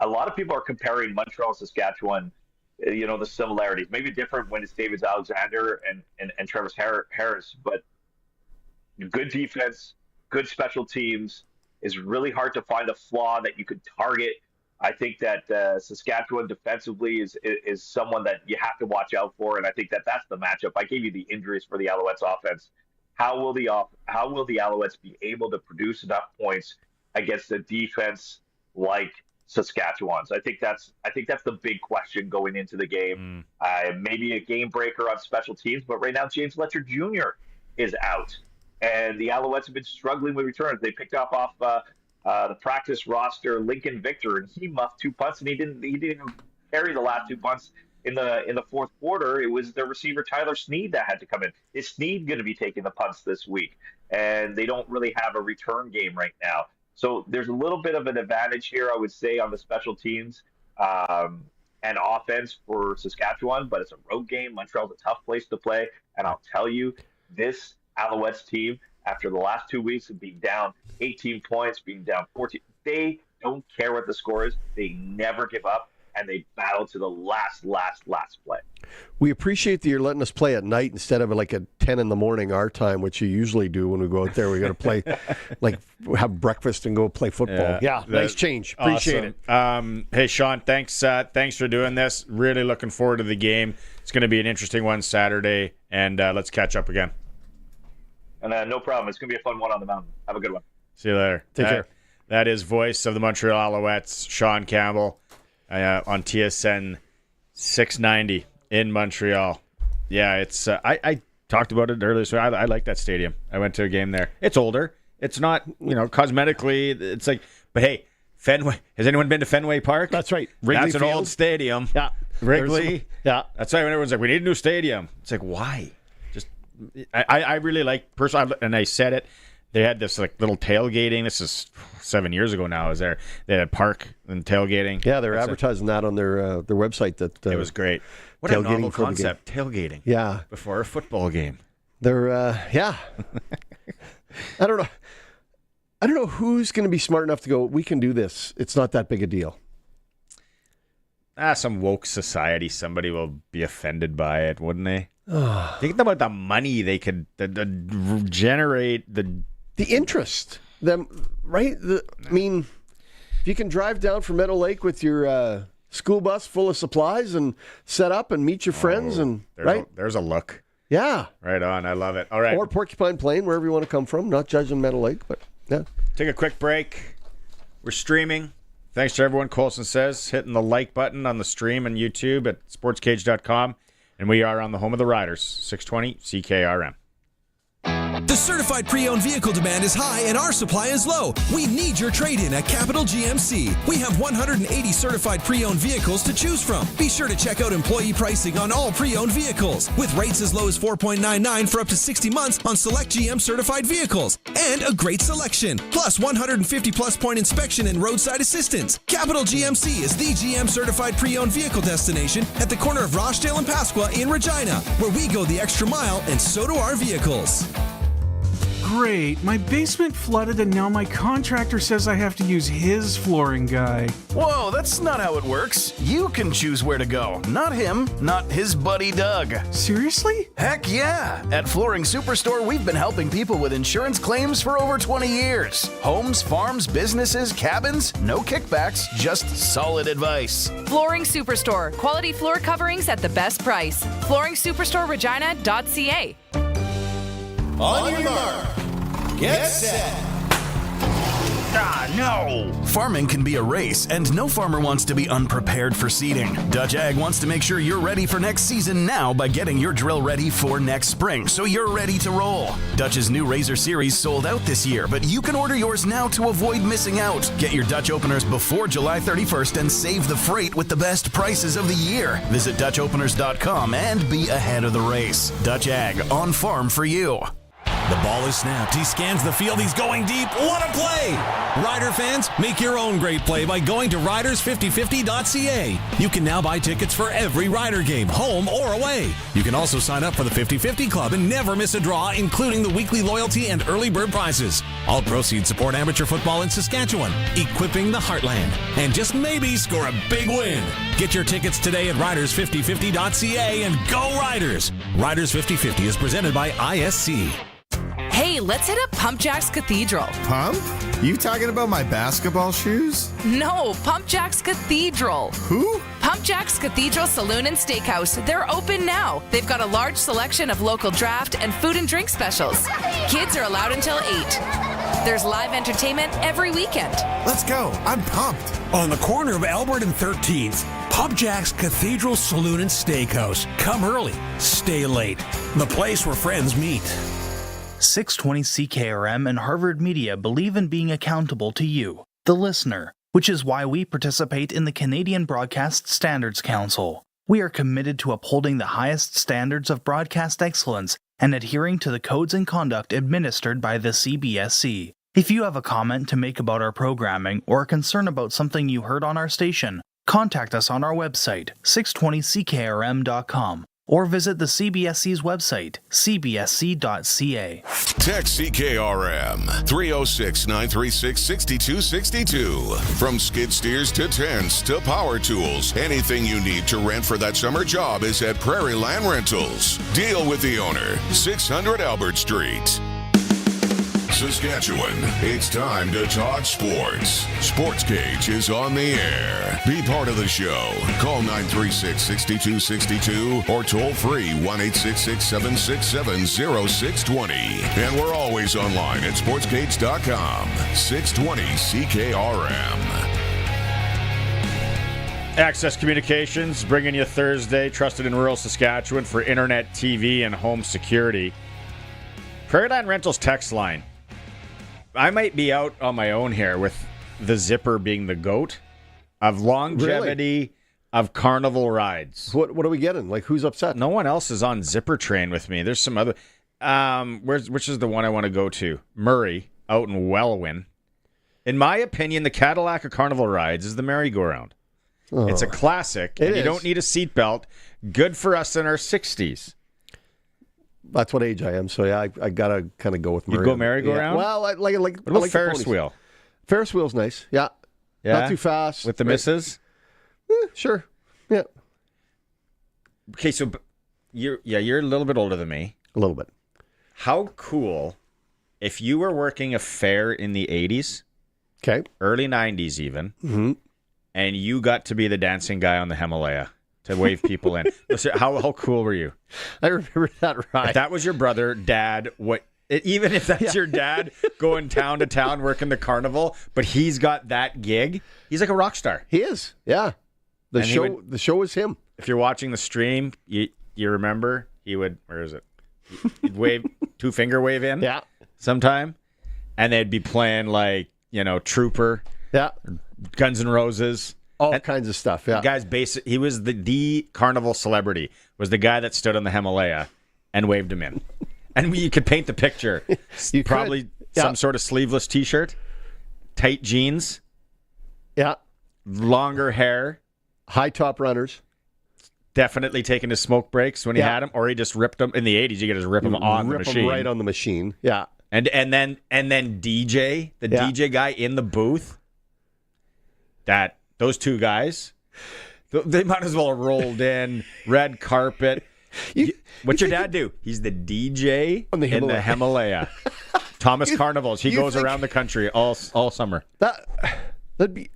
a lot of people are comparing Montreal and Saskatchewan, the similarities. Maybe different when it's David Alexander and Travis Harris, but good defense, good special teams is really hard to find a flaw that you could target. I think that Saskatchewan defensively is someone that you have to watch out for, and I think that's the matchup. I gave you the injuries for the Alouettes offense. How will the Alouettes be able to produce enough points against a defense like Saskatchewan. So I think that's the big question going into the game. Maybe a game breaker on special teams, but right now James Letcher Jr. is out, and the Alouettes have been struggling with returns. They picked off the practice roster Lincoln Victor, and he muffed 2 punts, and he didn't even carry the last 2 punts in the fourth quarter. It was the receiver Tyler Snead that had to come in. Is Snead going to be taking the punts this week? And they don't really have a return game right now. So there's a little bit of an advantage here, I would say, on the special teams and offense for Saskatchewan, but it's a road game. Montreal's a tough place to play. And I'll tell you, this Alouettes team, after the last 2 weeks of being down 18 points, being down 14, they don't care what the score is. They never give up, and they battle to the last play. We appreciate that you're letting us play at night instead of like at 10 in the morning our time, which you usually do when we go out there. We got to play, like have breakfast and go play football. Yeah, nice change. Appreciate it. Hey, Sean, thanks for doing this. Really looking forward to the game. It's going to be an interesting one Saturday, and let's catch up again. And no problem. It's going to be a fun one on the mountain. Have a good one. See you later. Take care. That is voice of the Montreal Alouettes, Sean Campbell, on TSN 690 in Montreal. Yeah, it's I talked about it earlier, so I like that stadium. I went to a game there. It's older. It's not, cosmetically, it's like, but hey, Fenway. Has anyone been to Fenway Park? That's right. Wrigley That's an old stadium. Yeah. Wrigley. Yeah. That's why when everyone's like, we need a new stadium. It's like, why? Just, I really like, personally, and I said it, they had this like little tailgating. This is 7 years ago now. Is there? They had park and tailgating. Yeah, they're advertising that on their website. That it was great. What a novel concept, tailgating. Yeah, before a football game. They're yeah. I don't know who's going to be smart enough to go, we can do this. It's not that big a deal. Some woke society, somebody will be offended by it, wouldn't they? Think about the money they could generate, the interest. Right? I mean, if you can drive down from Meadow Lake with your school bus full of supplies and set up and meet your friends, and there's a look. Yeah. Right on. I love it. All right. Or Porcupine Plain, wherever you want to come from. Not judging Meadow Lake, but yeah. Take a quick break. We're streaming. Thanks to everyone, Colson says, hitting the like button on the stream on YouTube at sportscage.com. And we are on the home of the Riders, 620 CKRM. The certified pre-owned vehicle demand is high and our supply is low. We need your trade-in at Capital GMC. We have 180 certified pre-owned vehicles to choose from. Be sure to check out employee pricing on all pre-owned vehicles, with rates as low as 4.99 for up to 60 months on select GM certified vehicles. And a great selection, plus 150 plus point inspection and roadside assistance. Capital GMC is the GM certified pre-owned vehicle destination at the corner of Rochdale and Pasqua in Regina, where we go the extra mile and so do our vehicles. Great, my basement flooded and now my contractor says I have to use his flooring guy. Whoa, that's not how it works. You can choose where to go, not him, not his buddy Doug. Seriously? Heck yeah! At Flooring Superstore, we've been helping people with insurance claims for over 20 years. Homes, farms, businesses, cabins, no kickbacks, just solid advice. Flooring Superstore, quality floor coverings at the best price. FlooringSuperstoreRegina.ca. On your mark, get set. No! Farming can be a race, and no farmer wants to be unprepared for seeding. Dutch Ag wants to make sure you're ready for next season now by getting your drill ready for next spring, so you're ready to roll. Dutch's new Razor Series sold out this year, but you can order yours now to avoid missing out. Get your Dutch openers before July 31st and save the freight with the best prices of the year. Visit DutchOpeners.com and be ahead of the race. Dutch Ag, on farm for you. The ball is snapped. He scans the field. He's going deep. What a play! Rider fans, make your own great play by going to riders5050.ca. You can now buy tickets for every Rider game, home or away. You can also sign up for the 50-50 Club and never miss a draw, including the weekly loyalty and early bird prizes. All proceeds support amateur football in Saskatchewan, equipping the heartland, and just maybe score a big win. Get your tickets today at riders5050.ca and go Riders! Riders 50-50 is presented by ISC. Hey, let's hit up Pump Jack's Cathedral. Pump? You talking about my basketball shoes? No, Pump Jack's Cathedral. Who? Pump Jack's Cathedral Saloon and Steakhouse. They're open now. They've got a large selection of local draft and food and drink specials. Kids are allowed until 8. There's live entertainment every weekend. Let's go. I'm pumped. On the corner of Albert and 13th, Pub Jack's Cathedral Saloon and Steakhouse. Come early, stay late. The place where friends meet. 620 CKRM and Harvard Media believe in being accountable to you, the listener, which is why we participate in the Canadian Broadcast Standards Council. We are committed to upholding the highest standards of broadcast excellence and adhering to the codes and conduct administered by the CBSC. If you have a comment to make about our programming or a concern about something you heard on our station, contact us on our website, 620ckrm.com, or visit the CBSC's website, cbsc.ca. Text CKRM 306-936-6262. From skid steers to tents to power tools, anything you need to rent for that summer job is at Prairie Land Rentals. Deal with the owner, 600 Albert Street. Saskatchewan, it's time to talk sports. Sportscage is on the air. Be part of the show. Call 936-6262 or toll free 1-866-767-0620. And we're always online at sportscage.com. 620 CKRM. Access Communications bringing you Thursday, trusted in rural Saskatchewan for internet, TV, and home security. Prairie Land Rentals text line. I might be out on my own here with the zipper being the GOAT of longevity of Carnival rides. What are we getting? Like, who's upset? No one else is on zipper train with me. There's some other... which is the one I want to go to? Murray, out in Welwyn. In my opinion, the Cadillac of Carnival rides is the merry-go-round. Oh, it's a classic, and you don't need a seatbelt. Good for us in our 60s. That's what age I am, so yeah, I gotta kind of go with Murray. You go merry-go-round? Yeah. Well, I like. What about Ferris wheel? Ferris wheel's nice. Yeah, not too fast. With the missus? Sure. Yeah. Okay, so you're a little bit older than me. A little bit. How cool if you were working a fair in the 80s, okay, early 90s even, and you got to be the dancing guy on the Himalaya to wave people in. Listen, how cool were you? I remember that ride. If that was your brother, dad, even if that's your dad going town to town working the carnival, but he's got that gig, he's like a rock star. He is, yeah. The show is him. If you're watching the stream, you remember he would, where is it? He'd wave, two-finger wave in sometime, and they'd be playing like, Trooper, Guns N' Roses. All kinds of stuff, yeah. The guy's he was the carnival celebrity, was the guy that stood on the Himalaya and waved him in. And you could paint the picture. Probably some sort of sleeveless T-shirt, tight jeans, longer hair. High top runners. Definitely taking his smoke breaks when he had them, or he just ripped them. In the 80s, you could just rip them on the machine. Rip them right on the machine, yeah. And then DJ, the DJ guy in the booth, those two guys, they might as well have rolled in, red carpet. What's your dad do? He's the DJ in the Himalaya. Thomas Carnivals. He goes around the country all summer. That'd be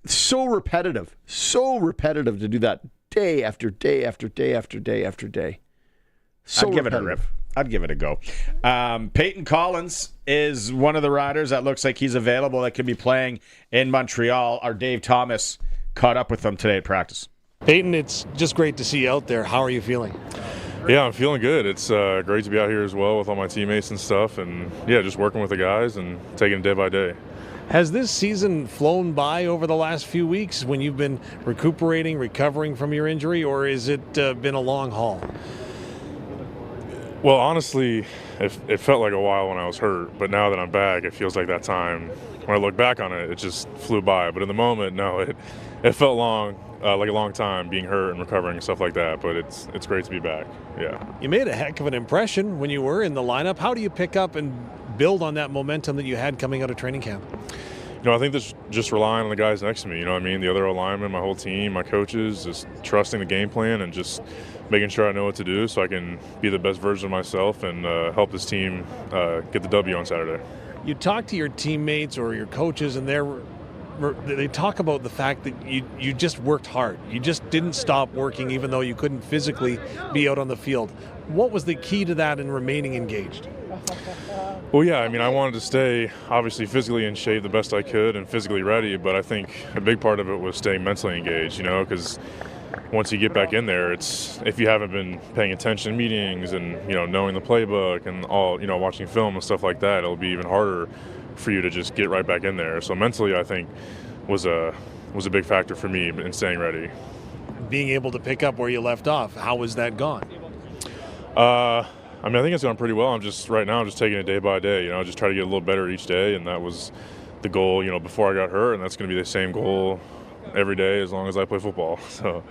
so repetitive to do that day after day after day after day after day. So I'd give it a rip. I'd give it a go. Payton Collins is one of the riders that looks like he's available that could be playing in Montreal. Our Dave Thomas caught up with them today at practice. Payton, it's just great to see you out there. How are you feeling? Yeah, I'm feeling good. It's great to be out here as well with all my teammates and stuff. And, just working with the guys and taking it day by day. Has this season flown by over the last few weeks when you've been recovering from your injury, or has it been a long haul? Well, honestly, it felt like a while when I was hurt, but now that I'm back, it feels like that time. When I look back on it, it just flew by. But in the moment, no, it felt long, like a long time being hurt and recovering and stuff like that. But it's great to be back. Yeah. You made a heck of an impression when you were in the lineup. How do you pick up and build on that momentum that you had coming out of training camp? I think that's just relying on the guys next to me. The other linemen, my whole team, my coaches, just trusting the game plan and just making sure I know what to do so I can be the best version of myself and help this team get the W on Saturday. You talk to your teammates or your coaches, and they talk about the fact that you just worked hard. You just didn't stop working even though you couldn't physically be out on the field. What was the key to that in remaining engaged? Well, yeah, I mean, I wanted to stay obviously physically in shape the best I could and physically ready, but I think a big part of it was staying mentally engaged, because once you get back in there, it's, if you haven't been paying attention to meetings and, knowing the playbook and all, watching film and stuff like that, it'll be even harder for you to just get right back in there. So mentally, I think was a big factor for me in staying ready. Being able to pick up where you left off, how has that gone? I think it's gone pretty well. I'm just taking it day by day, just try to get a little better each day. And that was the goal, before I got hurt. And that's going to be the same goal every day as long as I play football. So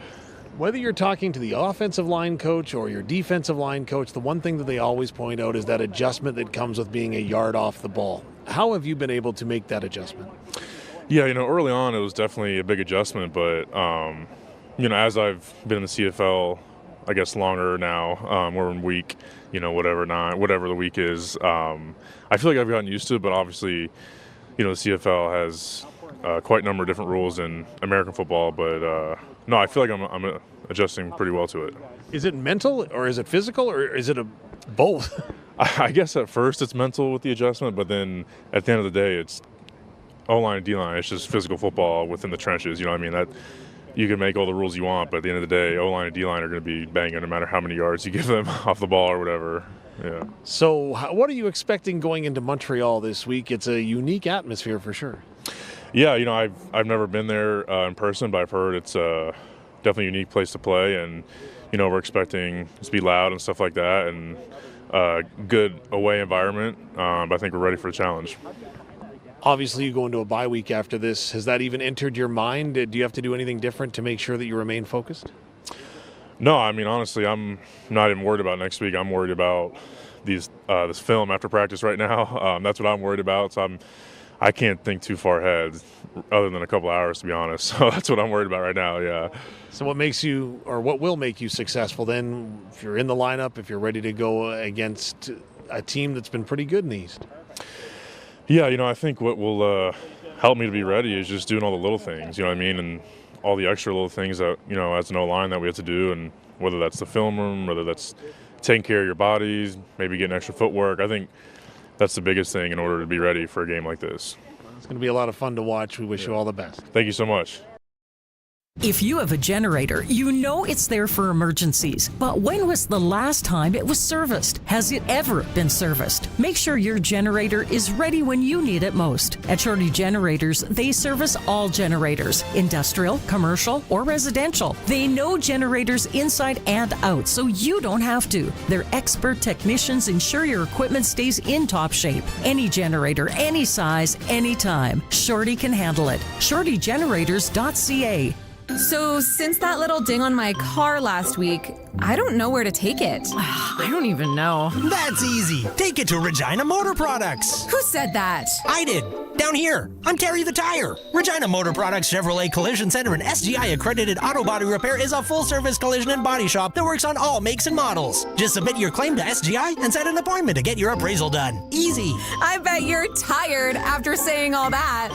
whether you're talking to the offensive line coach or your defensive line coach, the one thing that they always point out is that adjustment that comes with being a yard off the ball. How have you been able to make that adjustment? Yeah, early on it was definitely a big adjustment, but, as I've been in the CFL, I guess longer now, we're in week, whatever the week is. I feel like I've gotten used to it, but obviously, the CFL has quite a number of different rules in American football. But no, I feel like I'm adjusting pretty well to it. Is it mental or is it physical or is it both? I guess at first it's mental with the adjustment, but then at the end of the day, it's O-line and D-line. It's just physical football within the trenches. That you can make all the rules you want, but at the end of the day, O-line and D-line are going to be banging no matter how many yards you give them off the ball or whatever. Yeah. So what are you expecting going into Montreal this week? It's a unique atmosphere for sure. Yeah, I've never been there in person, but I've heard it's definitely a unique place to play, and we're expecting it to be loud and stuff like that, and good away environment. But I think we're ready for the challenge. Obviously, you go into a bye week after this. Has that even entered your mind? Do you have to do anything different to make sure that you remain focused? No, honestly, I'm not even worried about next week. I'm worried about this film after practice right now. That's what I'm worried about. So I can't think too far ahead, other than a couple hours, to be honest. So that's what I'm worried about right now. Yeah. So what will make you successful then, if you're in the lineup, if you're ready to go against a team that's been pretty good in the East? Yeah, I think what will help me to be ready is just doing all the little things, and all the extra little things that, as an O-line that we have to do, and whether that's the film room, whether that's taking care of your bodies, maybe getting extra footwork. I think that's the biggest thing in order to be ready for a game like this. It's going to be a lot of fun to watch. We wish you all the best. Thank you so much. If you have a generator, you know it's there for emergencies. But when was the last time it was serviced? Has it ever been serviced? Make sure your generator is ready when you need it most. At Shorty Generators, they service all generators, industrial, commercial, or residential. They know generators inside and out, so you don't have to. Their expert technicians ensure your equipment stays in top shape. Any generator, any size, anytime. Shorty can handle it. ShortyGenerators.ca. So since that little ding on my car last week, I don't know where to take it. I don't even know. That's easy. Take it to Regina Motor Products. Who said that? I did. Down here. I'm Terry the Tire. Regina Motor Products Chevrolet Collision Center and SGI accredited auto body repair is a full-service collision and body shop that works on all makes and models. Just submit your claim to SGI and set an appointment to get your appraisal done. Easy. I bet you're tired after saying all that.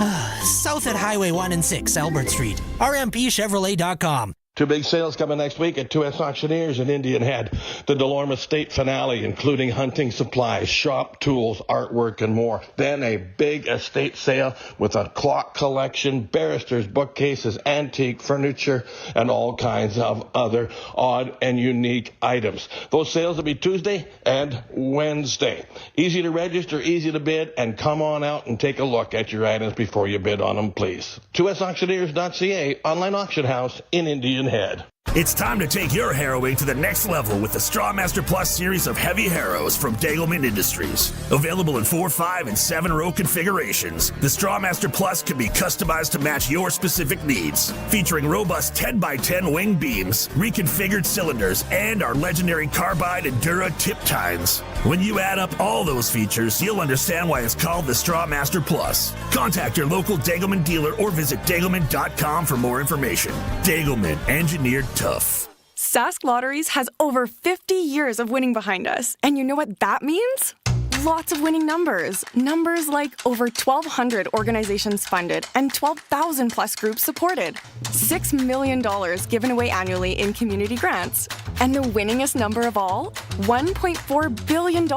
South at Highway 1 and 6, Albert Street. RMPChevrolet.com. Two big sales coming next week at 2S Auctioneers in Indian Head. The Delorme Estate finale, including hunting supplies, shop tools, artwork, and more. Then a big estate sale with a clock collection, barristers, bookcases, antique furniture, and all kinds of other odd and unique items. Those sales will be Tuesday and Wednesday. Easy to register, easy to bid, and come on out and take a look at your items before you bid on them, please. 2SAuctioneers.ca, online auction house in Indian Head. It's time to take your harrowing to the next level with the Strawmaster Plus series of heavy harrows from Degelman Industries. Available in 4, 5, and 7-row configurations, the Strawmaster Plus can be customized to match your specific needs. Featuring robust 10x10 wing beams, reconfigured cylinders, and our legendary carbide Endura tip tines. When you add up all those features, you'll understand why it's called the Strawmaster Plus. Contact your local Degelman dealer or visit Degelman.com for more information. Degelman, engineered tough. Sask Lotteries has over 50 years of winning behind us. And you know what that means? Lots of winning numbers. Numbers like over 1,200 organizations funded and 12,000 plus groups supported. $6 million given away annually in community grants. And the winningest number of all? $1.4 billion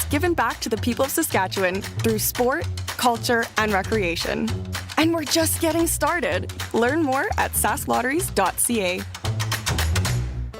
given back to the people of Saskatchewan through sport, culture, and recreation. And we're just getting started. Learn more at sasklotteries.ca.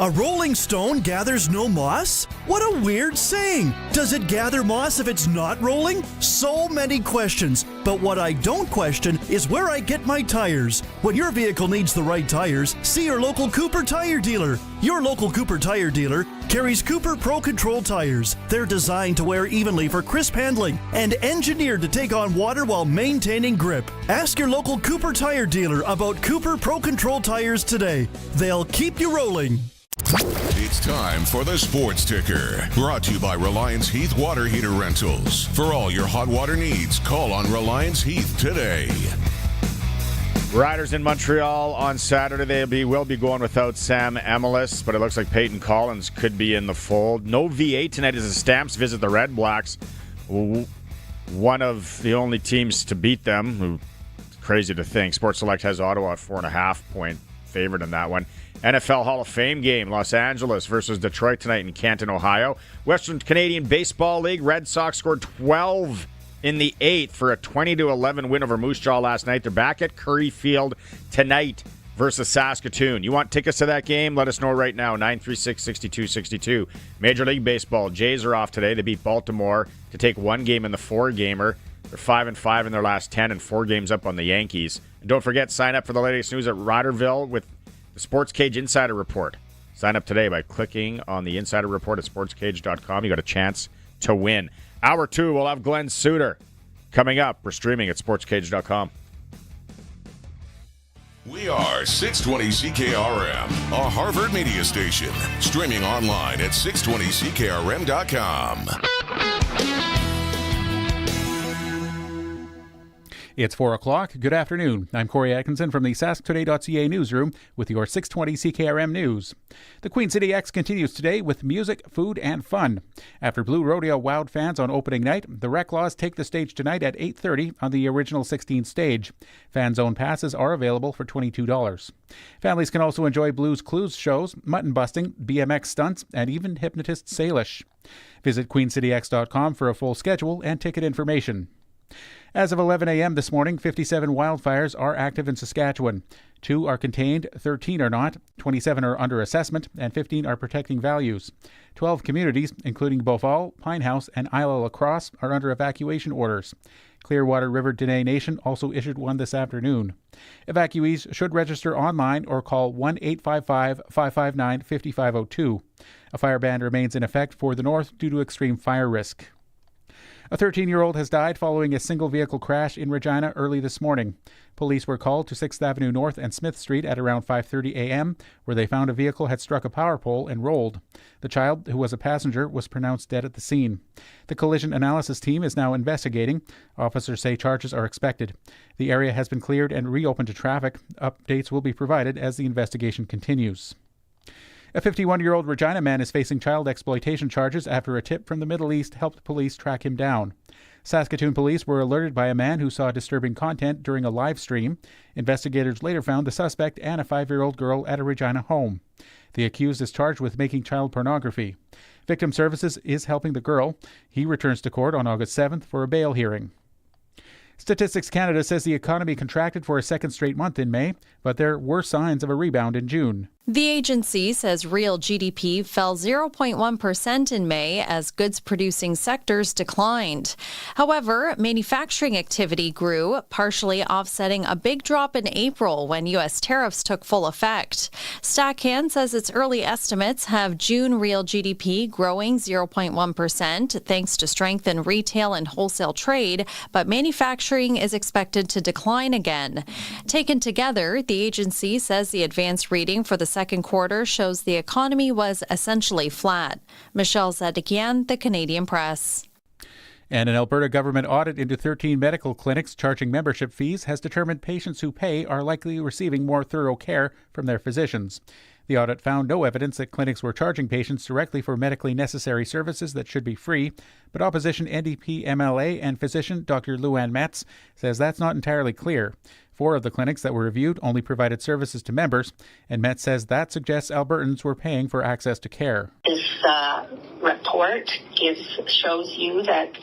A rolling stone gathers no moss? What a weird saying! Does it gather moss if it's not rolling? So many questions, but what I don't question is where I get my tires. When your vehicle needs the right tires, see your local Cooper tire dealer. Your local Cooper tire dealer carries Cooper Pro Control tires. They're designed to wear evenly for crisp handling and engineered to take on water while maintaining grip. Ask your local Cooper tire dealer about Cooper Pro Control tires today. They'll keep you rolling. It's time for the Sports Ticker, brought to you by Reliance Heath Water Heater Rentals. For all your hot water needs, call on Reliance Heath today. Riders in Montreal on Saturday. They will be going without Sam Emilus, but it looks like Payton Collins could be in the fold. No VA tonight as the Stamps visit the Red Blacks, one of the only teams to beat them. Crazy to think. Sports Select has Ottawa at 4.5-point favorite in that one. NFL Hall of Fame game, Los Angeles versus Detroit tonight in Canton, Ohio. Western Canadian Baseball League, Red Sox scored 12 in the 8th for a 20-11 win over Moose Jaw last night. They're back at Curry Field tonight versus Saskatoon. You want tickets to that game? Let us know right now, 936-6262. Major League Baseball, Jays are off today. They beat Baltimore to take one game in the 4-gamer. They're 5-5 in their last 10 and 4 games up on the Yankees. And don't forget, sign up for the latest news at Riderville with the Sportscage Insider Report. Sign up today by clicking on the Insider Report at sportscage.com. You got a chance to win. Hour 2, we'll have Glenn Sudter coming up. We're streaming at sportscage.com. We are 620 CKRM, a Harvard media station. Streaming online at 620CKRM.com. It's 4 o'clock. Good afternoon. I'm Corey Atkinson from the sasktoday.ca newsroom with your 620 CKRM news. The Queen City X continues today with music, food, and fun. After Blue Rodeo wowed fans on opening night, the Reclaws take the stage tonight at 8:30 on the original 16 stage. Fan-zone passes are available for $22. Families can also enjoy Blues Clues shows, mutton busting, BMX stunts, and even hypnotist Salish. Visit queencityx.com for a full schedule and ticket information. As of 11 a.m. this morning, 57 wildfires are active in Saskatchewan. 2 are contained, 13 are not, 27 are under assessment, and 15 are protecting values. 12 communities, including Beauval, Pinehouse, and Isle La Crosse, are under evacuation orders. Clearwater River Dene Nation also issued one this afternoon. Evacuees should register online or call 1-855-559-5502. A fire ban remains in effect for the north due to extreme fire risk. A 13-year-old has died following a single-vehicle crash in Regina early this morning. Police were called to 6th Avenue North and Smith Street at around 5:30 a.m., where they found a vehicle had struck a power pole and rolled. The child, who was a passenger, was pronounced dead at the scene. The collision analysis team is now investigating. Officers say charges are expected. The area has been cleared and reopened to traffic. Updates will be provided as the investigation continues. A 51-year-old Regina man is facing child exploitation charges after a tip from the Middle East helped police track him down. Saskatoon police were alerted by a man who saw disturbing content during a live stream. Investigators later found the suspect and a 5-year-old girl at a Regina home. The accused is charged with making child pornography. Victim Services is helping the girl. He returns to court on August 7th for a bail hearing. Statistics Canada says the economy contracted for a second straight month in May, but there were signs of a rebound in June. The agency says real GDP fell 0.1% in May as goods-producing sectors declined. However, manufacturing activity grew, partially offsetting a big drop in April when U.S. tariffs took full effect. StatCan says its early estimates have June real GDP growing 0.1% thanks to strength in retail and wholesale trade, but manufacturing is expected to decline again. Taken together, the agency says the advanced reading for the second quarter shows the economy was essentially flat. Michelle Zedekian, The Canadian Press. And an Alberta government audit into 13 medical clinics charging membership fees has determined patients who pay are likely receiving more thorough care from their physicians. The audit found no evidence that clinics were charging patients directly for medically necessary services that should be free, but opposition NDP MLA and physician Dr. Luann Metz says that's not entirely clear. 4 of the clinics that were reviewed only provided services to members, and Met says that suggests Albertans were paying for access to care. This report shows you that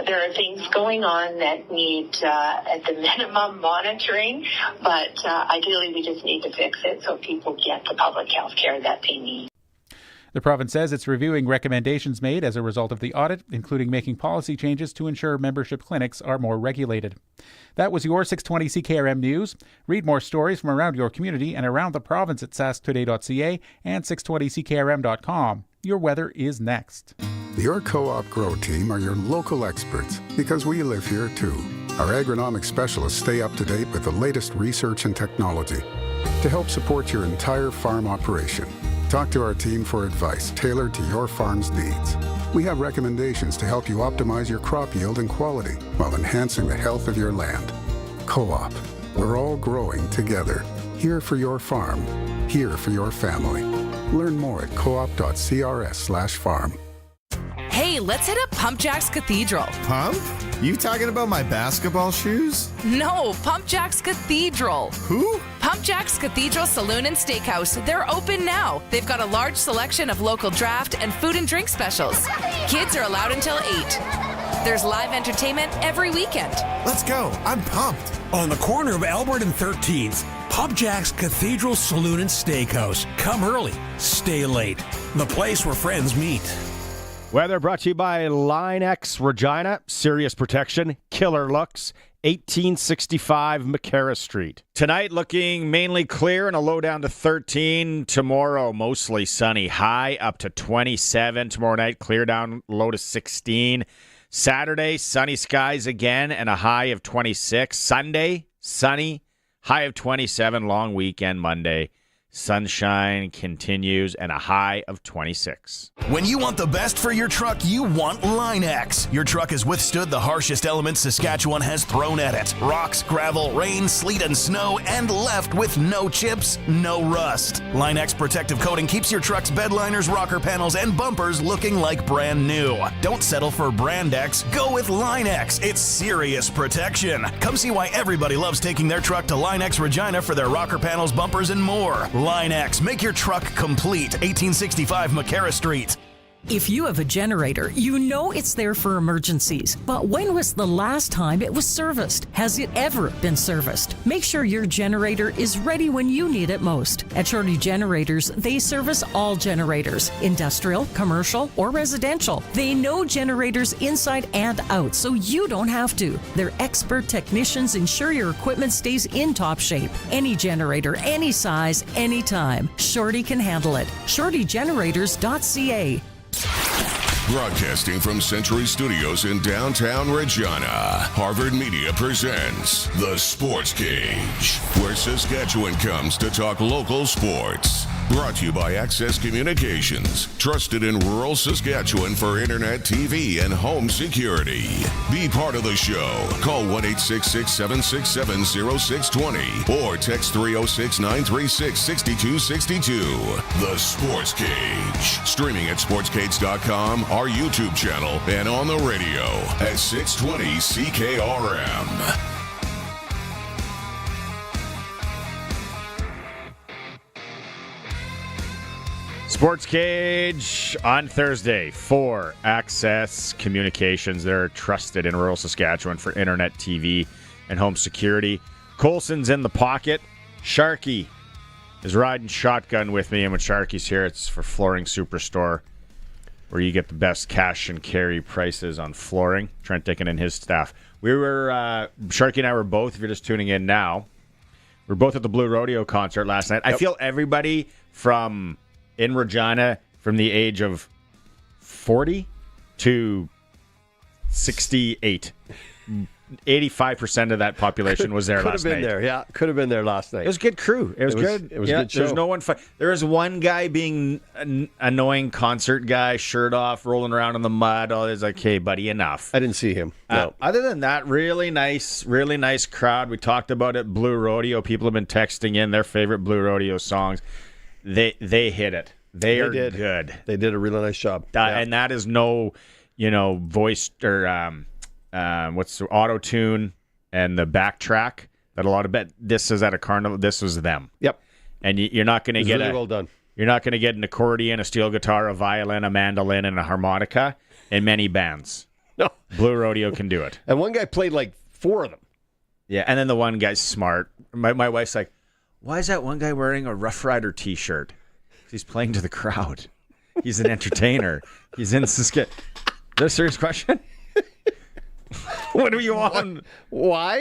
there are things going on that need, at the minimum, monitoring, but ideally we just need to fix it so people get the public health care that they need. The province says it's reviewing recommendations made as a result of the audit, including making policy changes to ensure membership clinics are more regulated. That was your 620 CKRM News. Read more stories from around your community and around the province at sasktoday.ca and 620ckrm.com. Your weather is next. Your Co-op Grow team are your local experts because we live here too. Our agronomic specialists stay up to date with the latest research and technology to help support your entire farm operation. Talk to our team for advice tailored to your farm's needs. We have recommendations to help you optimize your crop yield and quality while enhancing the health of your land. Co-op, we're all growing together. Here for your farm, here for your family. Learn more at coop.crs/farm. Hey, let's hit up Pump Jack's Cathedral. Pump? You talking about my basketball shoes? No, Pump Jack's Cathedral. Who? Pump Jack's Cathedral Saloon and Steakhouse. They're open now. They've got a large selection of local draft and food and drink specials. Kids are allowed until 8. There's live entertainment every weekend. Let's go. I'm pumped. On the corner of Albert and 13th, Pump Jack's Cathedral Saloon and Steakhouse. Come early, stay late. The place where friends meet. Weather brought to you by Line X Regina, Serious Protection, Killer Looks, 1865 McCarra Street. Tonight looking mainly clear and a low down to 13. Tomorrow mostly sunny, high up to 27. Tomorrow night clear down, low to 16. Saturday sunny skies again and a high of 26. Sunday sunny, high of 27. Long weekend Monday. Sunshine continues and a high of 26. When you want the best for your truck, you want Line X. Your truck has withstood the harshest elements Saskatchewan has thrown at it. Rocks, gravel, rain, sleet, and snow, and left with no chips, no rust. Line X protective coating keeps your truck's bed liners, rocker panels, and bumpers looking like brand new. Don't settle for Brand X. Go with Line X. It's serious protection. Come see why everybody loves taking their truck to Line X Regina for their rocker panels, bumpers, and more. Line X. Make your truck complete. 1865 McCarra Street. If you have a generator, you know it's there for emergencies. But when was the last time it was serviced? Has it ever been serviced? Make sure your generator is ready when you need it most. At Shorty Generators, they service all generators, industrial, commercial, or residential. They know generators inside and out, so you don't have to. Their expert technicians ensure your equipment stays in top shape. Any generator, any size, anytime. Shorty can handle it. ShortyGenerators.ca. Broadcasting from Century Studios in downtown Regina, Harvard Media presents The Sportscage, where Saskatchewan comes to talk local sports. Brought to you by Access Communications, trusted in rural Saskatchewan for internet, TV, and home security. Be part of the show. Call 1-866-767-0620 or text 306-936-6262. The Sportscage. Streaming at sportscage.com, our YouTube channel, and on the radio at 620 CKRM. Sportscage on Thursday for Access Communications. They're trusted in rural Saskatchewan for internet, TV, and home security. Colson's in the pocket. Sharky is riding shotgun with me, and when Sharky's here, it's for Flooring Superstore, where you get the best cash and carry prices on flooring. Trent Dickin and his staff. Sharky and I were both, if you're just tuning in now, we were both at the Blue Rodeo concert last night. Yep. I feel everybody in Regina from the age of 40 to 68. 85% of that population was there last night. Could have been there, yeah. Could have been there last night. It was a good crew. It was good. It was a good show. There's no one fun. There was one guy being an annoying concert guy, shirt off, rolling around in the mud. All is like, hey, buddy, enough. I didn't see him. No. Other than that, really nice crowd. We talked about it. Blue Rodeo. People have been texting in their favorite Blue Rodeo songs. They hit it. They are good. They did a really nice job. And that is no, voice or what's the auto-tune and the backtrack that a lot of this is at a carnival. This was them. Yep. And you're not going to get really well done. You're not going to get an accordion, a steel guitar, a violin, a mandolin, and a harmonica in many bands. No. Blue Rodeo can do it. And one guy played like 4 of them. Yeah, and then the one guy's smart. My wife's like, why is that one guy wearing a Rough Rider t-shirt? He's playing to the crowd. He's an entertainer. He's in Saskatchewan. Is that a serious question? What do you want? Why?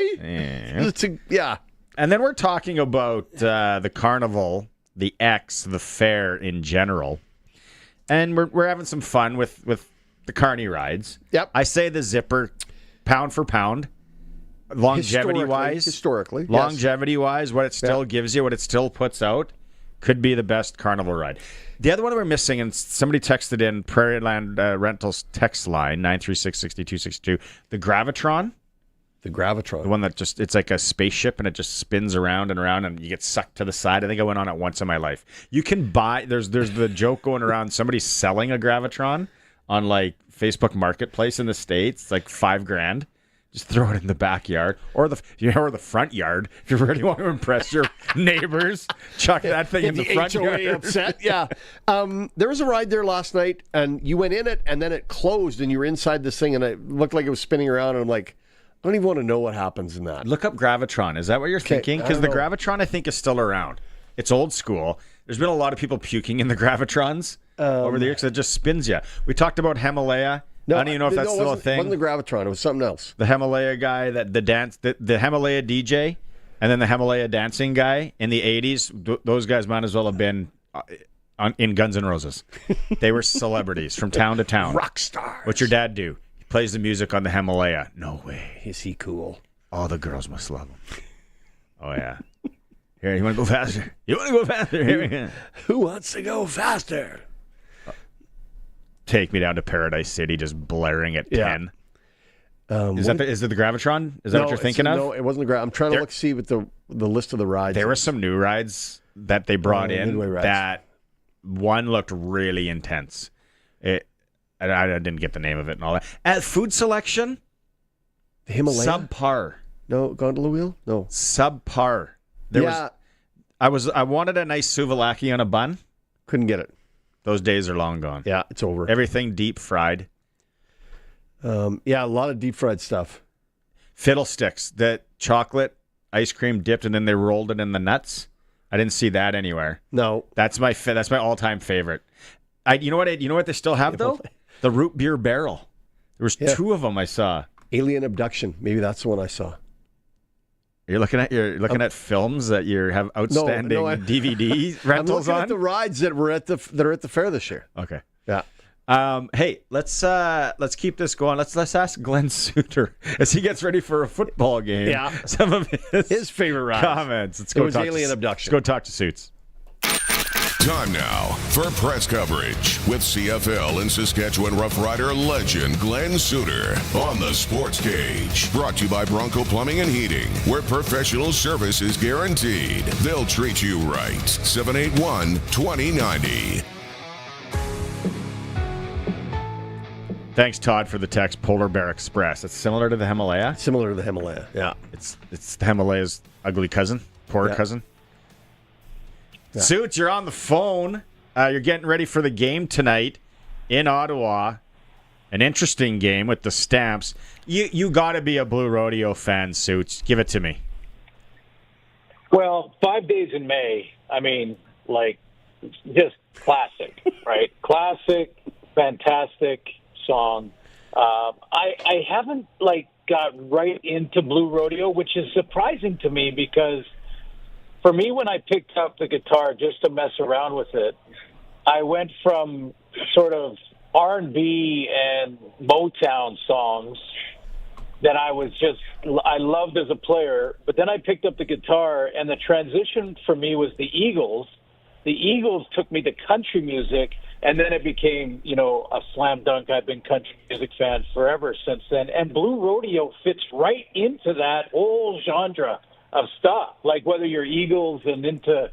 Yeah. And then we're talking about the carnival, the the fair in general. And we're having some fun with the carny rides. Yep. I say the zipper, pound for pound, longevity-wise. Historically. Longevity-wise, what it still gives you, what it still puts out, could be the best carnival ride. The other one that we're missing, and somebody texted in Prairie Land Rentals text line, 936-6262, the Gravitron. The Gravitron. The one that just, it's like a spaceship and it just spins around and around and you get sucked to the side. I think I went on it once in my life. You can buy, there's the joke going around, somebody's selling a Gravitron on like Facebook Marketplace in the States. It's like $5,000. Just throw it in the backyard or the front yard. If you really want to impress your neighbors, chuck that thing in the front HOA yard. upset. Yeah. There was a ride there last night and you went in it and then it closed and you were inside this thing and it looked like it was spinning around and I'm like, I don't even want to know what happens in that. Look up Gravitron. Is that what you're thinking? Because the Gravitron, I think, is still around. It's old school. There's been a lot of people puking in the Gravitrons over the years because it just spins you. We talked about Himalaya. I don't even know if that's still a thing. It wasn't the Gravitron. It was something else. The Himalaya guy, the Himalaya DJ, and then the Himalaya dancing guy in the 80s, those guys might as well have been in Guns N' Roses. They were celebrities from town to town. Rock stars. What's your dad do? He plays the music on the Himalaya. No way. Is he cool? All the girls must love him. Oh, yeah. Here, you want to go faster? You want to go faster? Here we go. Who wants to go faster? Take Me Down to Paradise City, just blaring at 10. Is it the Gravitron? Is that what you're thinking of? No, it wasn't the Gravitron. I'm trying to see with the list of the rides. There were some new rides that they brought in that one looked really intense. I didn't get the name of it and all that. At food selection, the Himalaya? Subpar. No, gondola wheel? No. Subpar. I wanted a nice souvlaki on a bun. Couldn't get it. Those days are long gone. Yeah, it's over. Everything deep fried. Yeah, a lot of deep fried stuff. Fiddlesticks, that chocolate ice cream dipped and then they rolled it in the nuts. I didn't see that anywhere. No, that's my all-time favorite. You know what they still have though? The root beer barrel. There was 2 of them I saw. Alien Abduction. Maybe that's the one I saw. You're looking at films that you have outstanding DVD rentals I'm looking on. at the rides that are at the fair this year. Okay. Yeah. Hey, let's keep this going. Let's ask Glenn Sudter as he gets ready for a football game. Yeah. Some of his favorite rides. Comments. Let's go. It was Alien Abduction. Let's go talk to Suits. Time now for press coverage with CFL and Saskatchewan Roughrider legend Glenn Sudter on the Sportscage. Brought to you by Bronco Plumbing and Heating, where professional service is guaranteed. They'll treat you right. 781-2090. Thanks, Todd, for the text. Polar Bear Express. It's similar to the Himalaya. Similar to the Himalaya. Yeah. It's the Himalaya's ugly cousin, poor cousin. Yeah. Suits, you're on the phone. You're getting ready for the game tonight in Ottawa. An interesting game with the Stamps. You got to be a Blue Rodeo fan, Suits. Give it to me. Well, 5 days in May. I mean, like, just classic, right? Classic, fantastic song. I haven't got right into Blue Rodeo, which is surprising to me because for me, when I picked up the guitar just to mess around with it, I went from sort of R&B and Motown songs that I loved as a player. But then I picked up the guitar, and the transition for me was the Eagles. The Eagles took me to country music, and then it became, a slam dunk. I've been country music fan forever since then. And Blue Rodeo fits right into that whole genre of stuff, like whether you're Eagles and into,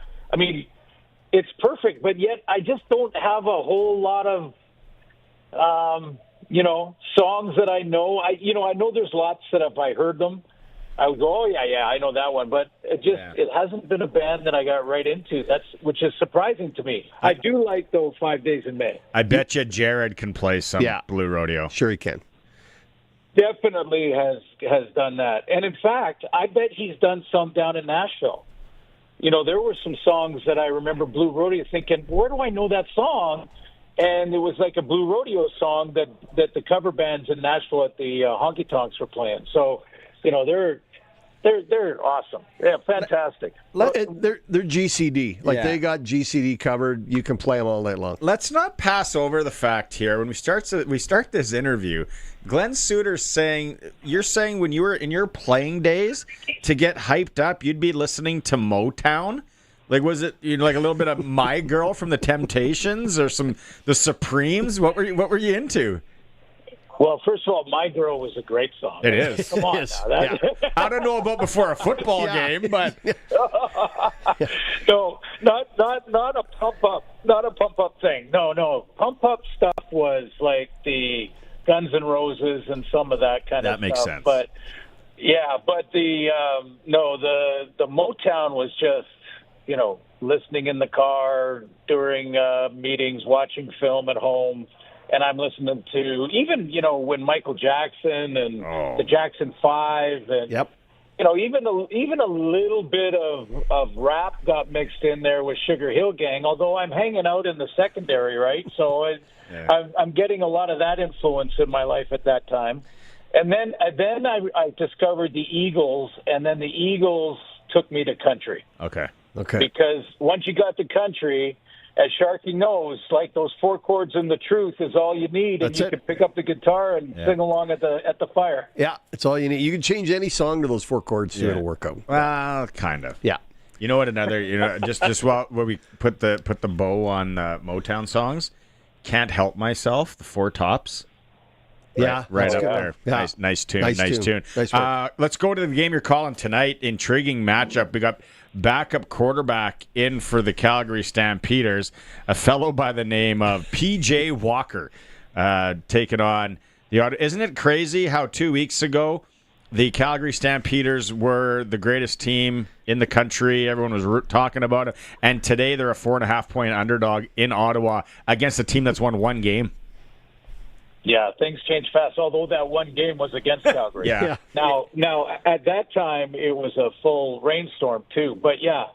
it's perfect, but yet I just don't have a whole lot of, songs that I know. I know there's lots that if I heard them, I would go, oh, yeah, I know that one. But it hasn't been a band that I got right into, which is surprising to me. I do like, though, 5 Days in May. I bet you Jared can play some Blue Rodeo. Sure he can. Definitely has done that. And, in fact, I bet he's done some down in Nashville. You know, there were some songs that I remember Blue Rodeo thinking, where do I know that song? And it was like a Blue Rodeo song that the cover bands in Nashville at the Honky Tonks were playing. So, you know, they're awesome. Yeah, fantastic. They're GCD. They got GCD covered. You can play them all night long. Let's not pass over the fact here. When we start this interview, Glenn Sudter you're saying when you were in your playing days, to get hyped up, you'd be listening to Motown? Like, was it like a little bit of My Girl from the Temptations or the Supremes? What were you into? Well, first of all, My Girl was a great song. It is. Come on now. I don't know about before a football game, but no, not a pump up thing. No. Pump up stuff was like the Guns N' Roses and some of that kind of stuff. That makes sense. But the Motown was just, you know, listening in the car during meetings, watching film at home. And I'm listening to even, you know, when Michael Jackson and the Jackson 5 and, you know, even a little bit of rap got mixed in there with Sugar Hill Gang, although I'm hanging out in the secondary, right? So I'm getting a lot of that influence in my life at that time. And then I discovered the Eagles, and then the Eagles took me to country. Okay. Because once you got to country, as Sharky knows, like those 4 chords in The Truth is all you need, and you can pick up the guitar and sing along at the fire. Yeah, it's all you need. You can change any song to those 4 chords, so it'll work out. Well, kind of. Yeah. You know what? Just while we put the bow on Motown songs, Can't Help Myself, the 4 Tops. Right up there. Yeah. Nice tune. Nice tune. Nice work. Let's go to the game you're calling tonight. Intriguing matchup. We got backup quarterback in for the Calgary Stampeders, a fellow by the name of P.J. Walker, taking on the. Isn't it crazy how 2 weeks ago the Calgary Stampeders were the greatest team in the country? Everyone was talking about it, and today they're a 4.5-point underdog in Ottawa against a team that's won 1 game. Yeah, things change fast, although that 1 game was against Calgary. Yeah. Now, at that time, it was a full rainstorm, too. But, yeah,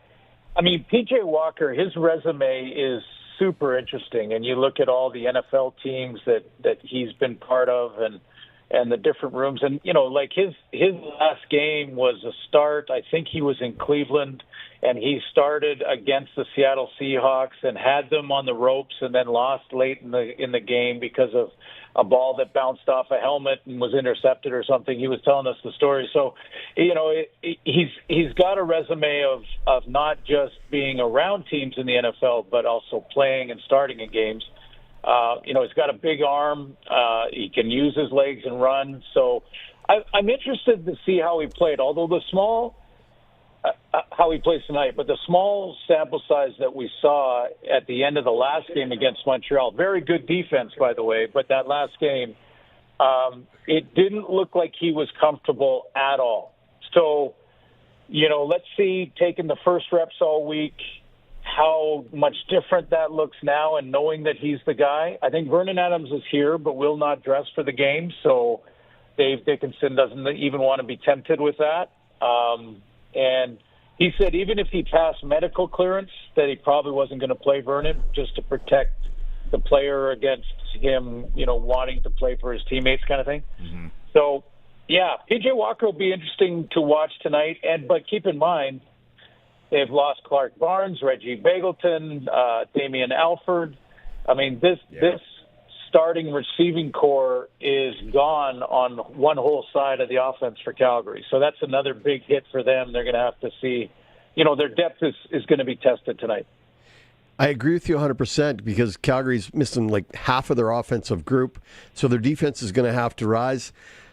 I mean, P.J. Walker, his resume is super interesting. And you look at all the NFL teams that he's been part of and the different rooms. And, you know, like his last game was a start. I think he was in Cleveland, and he started against the Seattle Seahawks and had them on the ropes and then lost late in the game because of a ball that bounced off a helmet and was intercepted or something. He was telling us the story. So, you know, he's got a resume of not just being around teams in the NFL, but also playing and starting in games. You know, he's got a big arm. He can use his legs and run. So I'm interested to see how he played, although how he plays tonight, but the small sample size that we saw at the end of the last game against Montreal, very good defense, by the way, but that last game, it didn't look like he was comfortable at all. So, you know, let's see, taking the first reps all week, how much different that looks now and knowing that he's the guy. I think Vernon Adams is here but will not dress for the game, so Dave Dickinson doesn't even want to be tempted with that. And he said even if he passed medical clearance, that he probably wasn't going to play Vernon just to protect the player against him, you know, wanting to play for his teammates kind of thing. Mm-hmm. So, yeah, P.J. Walker will be interesting to watch tonight. But keep in mind, they've lost Clark Barnes, Reggie Bagleton, Damian Alford. I mean, this starting receiving core is gone on one whole side of the offense for Calgary. So that's another big hit for them. They're going to have to see, you know, their depth is going to be tested tonight. I agree with you 100% because Calgary's missing like half of their offensive group, so their defense is going to have to rise.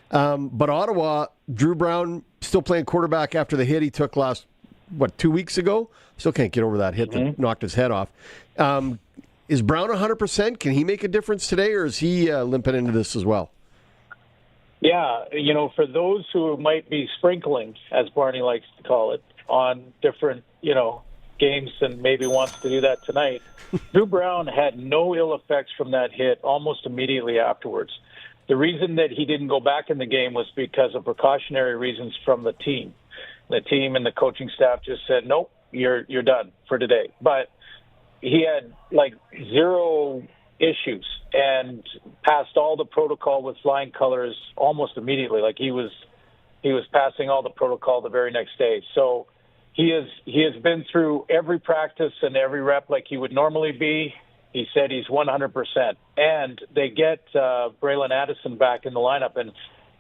But Ottawa, Drew Brown still playing quarterback after the hit he took 2 weeks ago? Still can't get over that hit that knocked his head off. Is Brown 100%? Can he make a difference today, or is he limping into this as well? Yeah, for those who might be sprinkling, as Barney likes to call it, on different, games and maybe wants to do that tonight, Drew Brown had no ill effects from that hit almost immediately afterwards. The reason that he didn't go back in the game was because of precautionary reasons from the team. The team and the coaching staff just said, nope, you're done for today. But he had zero issues and passed all the protocol with flying colors almost immediately. He was passing all the protocol the very next day. So he has been through every practice and every rep like he would normally be. He said he's 100%. And they get Braylon Addison back in the lineup. And,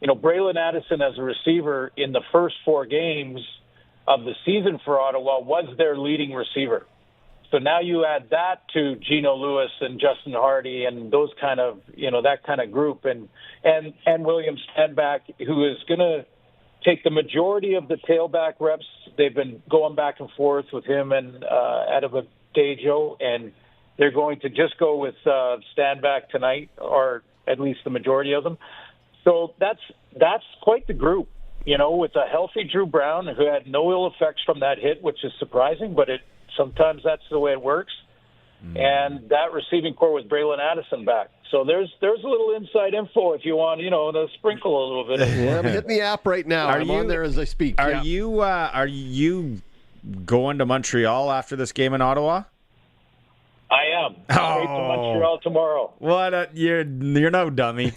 Braylon Addison as a receiver in the first 4 games of the season for Ottawa was their leading receiver. So now you add that to Geno Lewis and Justin Hardy and those kind of, that kind of group, and William Stanback, who is going to take the majority of the tailback reps. They've been going back and forth with him and Adebayo, and they're going to just go with Stanback tonight, or at least the majority of them. So that's quite the group, with a healthy Drew Brown who had no ill effects from that hit, which is surprising, but sometimes that's the way it works. And that receiving core with Braylon Addison back. So there's a little inside info if you want, to sprinkle a little bit. Yeah, I'm hitting the app right now. I'm on there as I speak. Are you going to Montreal after this game in Ottawa? I am. Straight to Montreal tomorrow. You're no dummy.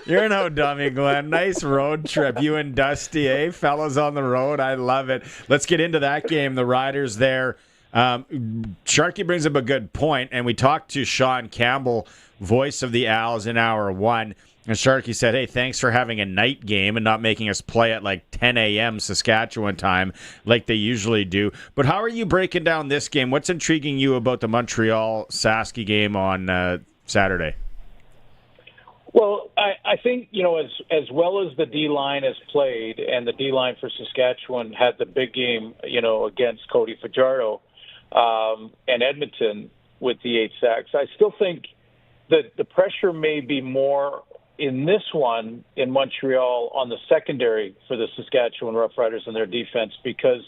You're no dummy, Glenn. Nice road trip. You and Dusty, fellas on the road. I love it. Let's get into that game. The Riders there. Sharky brings up a good point, and we talked to Sean Campbell, voice of the Owls, in hour 1. And Sharky said, hey, thanks for having a night game and not making us play at 10 a.m. Saskatchewan time like they usually do. But how are you breaking down this game? What's intriguing you about the Montreal-Sasky game on Saturday? Well, I think, as well as the D-line has played, and the D-line for Saskatchewan had the big game, against Cody Fajardo and Edmonton with the 8 sacks, I still think that the pressure may be more in this one in Montreal on the secondary for the Saskatchewan Roughriders and their defense, because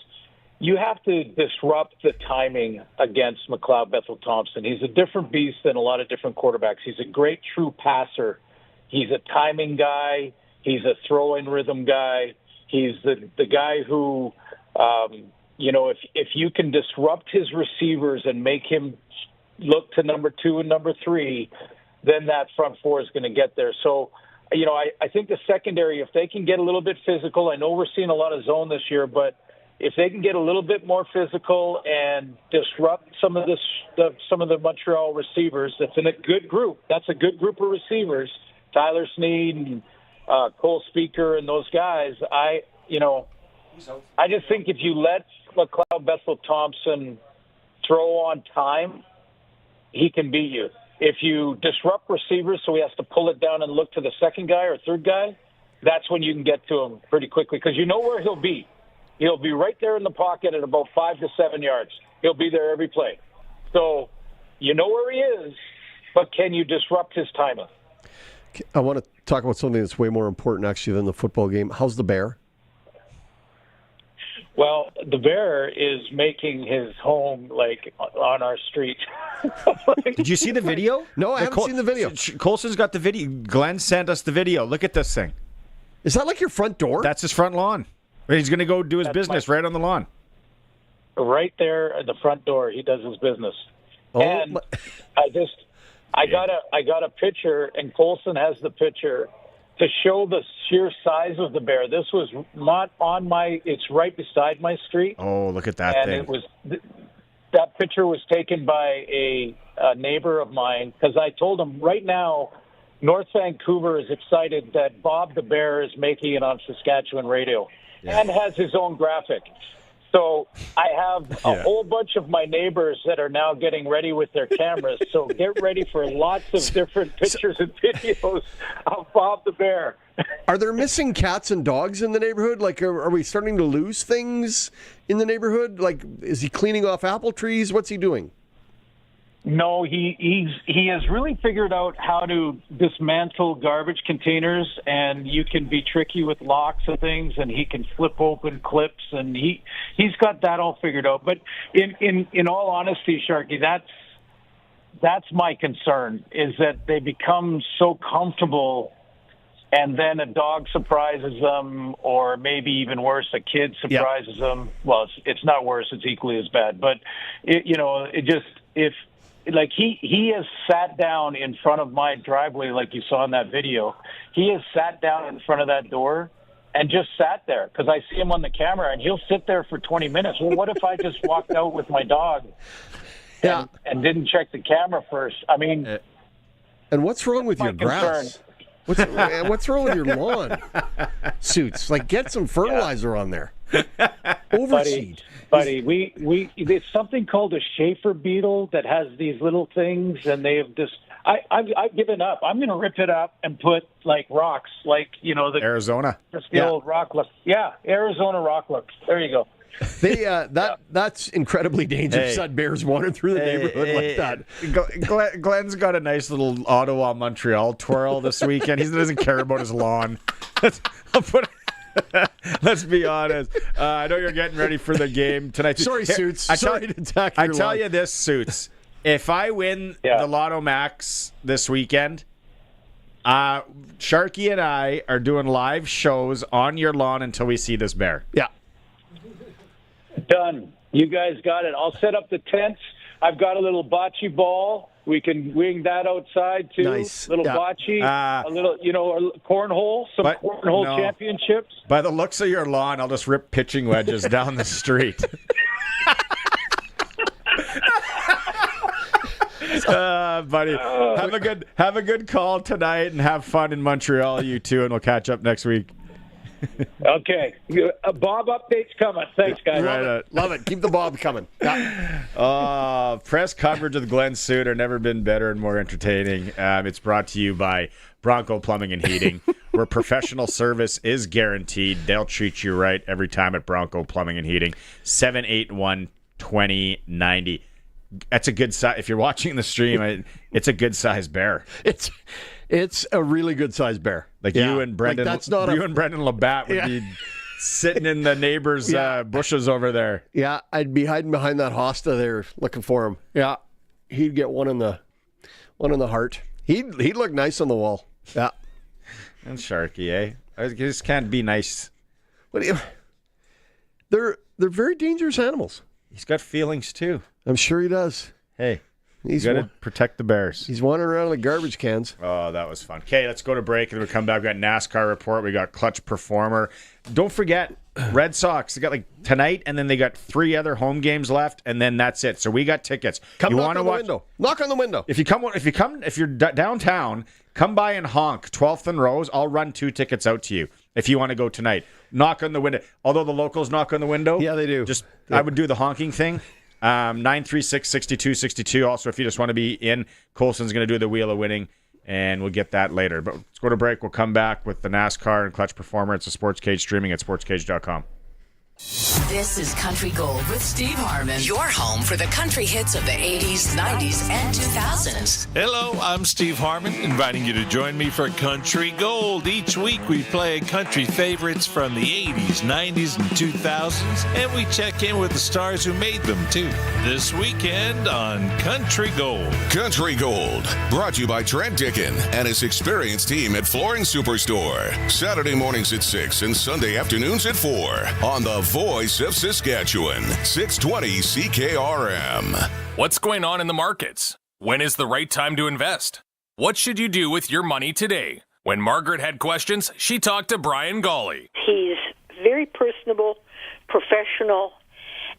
you have to disrupt the timing against McLeod Bethel-Thompson. He's a different beast than a lot of different quarterbacks. He's a great true passer. He's a timing guy. He's a throw-in rhythm guy. He's the guy who, if you can disrupt his receivers and make him look to number 2 and number 3, then that front 4 is going to get there. So, I think the secondary, if they can get a little bit physical, I know we're seeing a lot of zone this year, but if they can get a little bit more physical and disrupt some of the Montreal receivers, that's in a good group. That's a good group of receivers. Tyler Snead and Cole Speaker and those guys. I just think if you let McLeod Bethel-Thompson throw on time, he can beat you. If you disrupt receivers so he has to pull it down and look to the second guy or third guy, that's when you can get to him pretty quickly, because you know where he'll be. He'll be right there in the pocket at about 5 to 7 yards. He'll be there every play. So you know where he is, but can you disrupt his timing? I want to talk about something that's way more important, actually, than the football game. How's the Bear? Well, the Bear is making his home on our street. Did you see the video? No, I haven't seen the video. Colson's got the video. Glenn sent us the video. Look at this thing. Is that like your front door? That's his front lawn. He's going to go do his business right on the lawn. Right there at the front door, he does his business. And I got a picture, and Colson has the picture to show the sheer size of the Bear. This was not on it's right beside my street. Oh, look at that thing. And that picture was taken by a neighbor of mine, because I told him right now North Vancouver is excited that Bob the Bear is making it on Saskatchewan radio and has his own graphic. So I have a whole bunch of my neighbors that are now getting ready with their cameras. So get ready for lots of different pictures and videos of Bob the Bear. Are there missing cats and dogs in the neighborhood? Like, are we starting to lose things in the neighborhood? Like, is he cleaning off apple trees? What's he doing? No, he has really figured out how to dismantle garbage containers, and you can be tricky with locks and things, and he can flip open clips, and he's got that all figured out. But in all honesty, Sharky, that's my concern, is that they become so comfortable, and then a dog surprises them, or maybe even worse, a kid surprises them. Well, it's not worse; it's equally as bad. But he has sat down in front of my driveway, like you saw in that video. He has sat down in front of that door and just sat there, because I see him on the camera, and he'll sit there for 20 minutes. Well, what if I just walked out with my dog and didn't check the camera first? I mean, and what's wrong with your grass? What's wrong with your lawn? Suits, like, get some fertilizer on there. Overseed. Buddy, there's something called a Schaefer beetle that has these little things, and they have just. I've given up. I'm going to rip it up and put like rocks, like the Arizona. Just the old rock look. Yeah, Arizona rock look. There you go. That's incredibly dangerous. That bears wandering through the neighborhood like that. Glenn's got a nice little Ottawa Montreal twirl this weekend. He doesn't care about his lawn. Let's be honest. I know you're getting ready for the game tonight. Sorry, Suits. Sorry to attack I your tell lawn. you this, Suits. If I win the Lotto Max this weekend, Sharky and I are doing live shows on your lawn until we see this bear. Yeah. Done. You guys got it. I'll set up the tents. I've got a little bocce ball. We can wing that outside too. Nice. Little bocce, a little, a cornhole, cornhole championships. By the looks of your lawn, I'll just rip pitching wedges down the street. Buddy, have a good call tonight, and have fun in Montreal, you two, and we'll catch up next week. Okay. Bob updates coming. Thanks, guys. Love it. Keep the Bob coming. Yeah. Press coverage with Glenn Sudter, never been better and more entertaining. It's brought to you by Bronco Plumbing and Heating, where professional service is guaranteed. They'll treat you right every time at Bronco Plumbing and Heating. 781-2090. That's a good size. If you're watching the stream, it's a good size bear. It's a really good sized bear. Like you and Brendan, and Brendan Labatt would be sitting in the neighbor's bushes over there. Yeah, I'd be hiding behind that hosta there, looking for him. Yeah, he'd get one in the heart. He'd look nice on the wall. Yeah, and Sharky, eh? I just can't be nice. They're very dangerous animals. He's got feelings too. I'm sure he does. Hey. He's got to protect the Bears. He's wandering around with garbage cans. Oh, that was fun. Okay, let's go to break, and then we come back. We got NASCAR report. We got Clutch Performer. Don't forget, Red Sox. They got tonight, and then they got 3 other home games left, and then that's it. So we got tickets. Come knock on the window. Knock on the window. If you're downtown, come by and honk 12th and Rose. I'll run 2 tickets out to you if you want to go tonight. Knock on the window. Although the locals knock on the window. Yeah, they do. I would do the honking thing. 936-6262. Also, if you just want to be in, Colson's going to do the Wheel of Winning, and we'll get that later. But let's go to break. We'll come back with the NASCAR and Clutch Performer. It's a Sportscage, streaming at sportscage.com. This is Country Gold with Steve Harmon, your home for the country hits of the 80s, 90s, and 2000s. Hello, I'm Steve Harmon, inviting you to join me for Country Gold. Each week we play country favorites from the 80s, 90s, and 2000s, and we check in with the stars who made them, too. This weekend on Country Gold. Country Gold, brought to you by Trent Dickin and his experienced team at Flooring Superstore. Saturday mornings at 6 and Sunday afternoons at 4 on the Voice of Saskatchewan, 620 CKRM. What's going on in the markets? When is the right time to invest? What should you do with your money today? When Margaret had questions, she talked to Brian Golly. He's very personable, professional,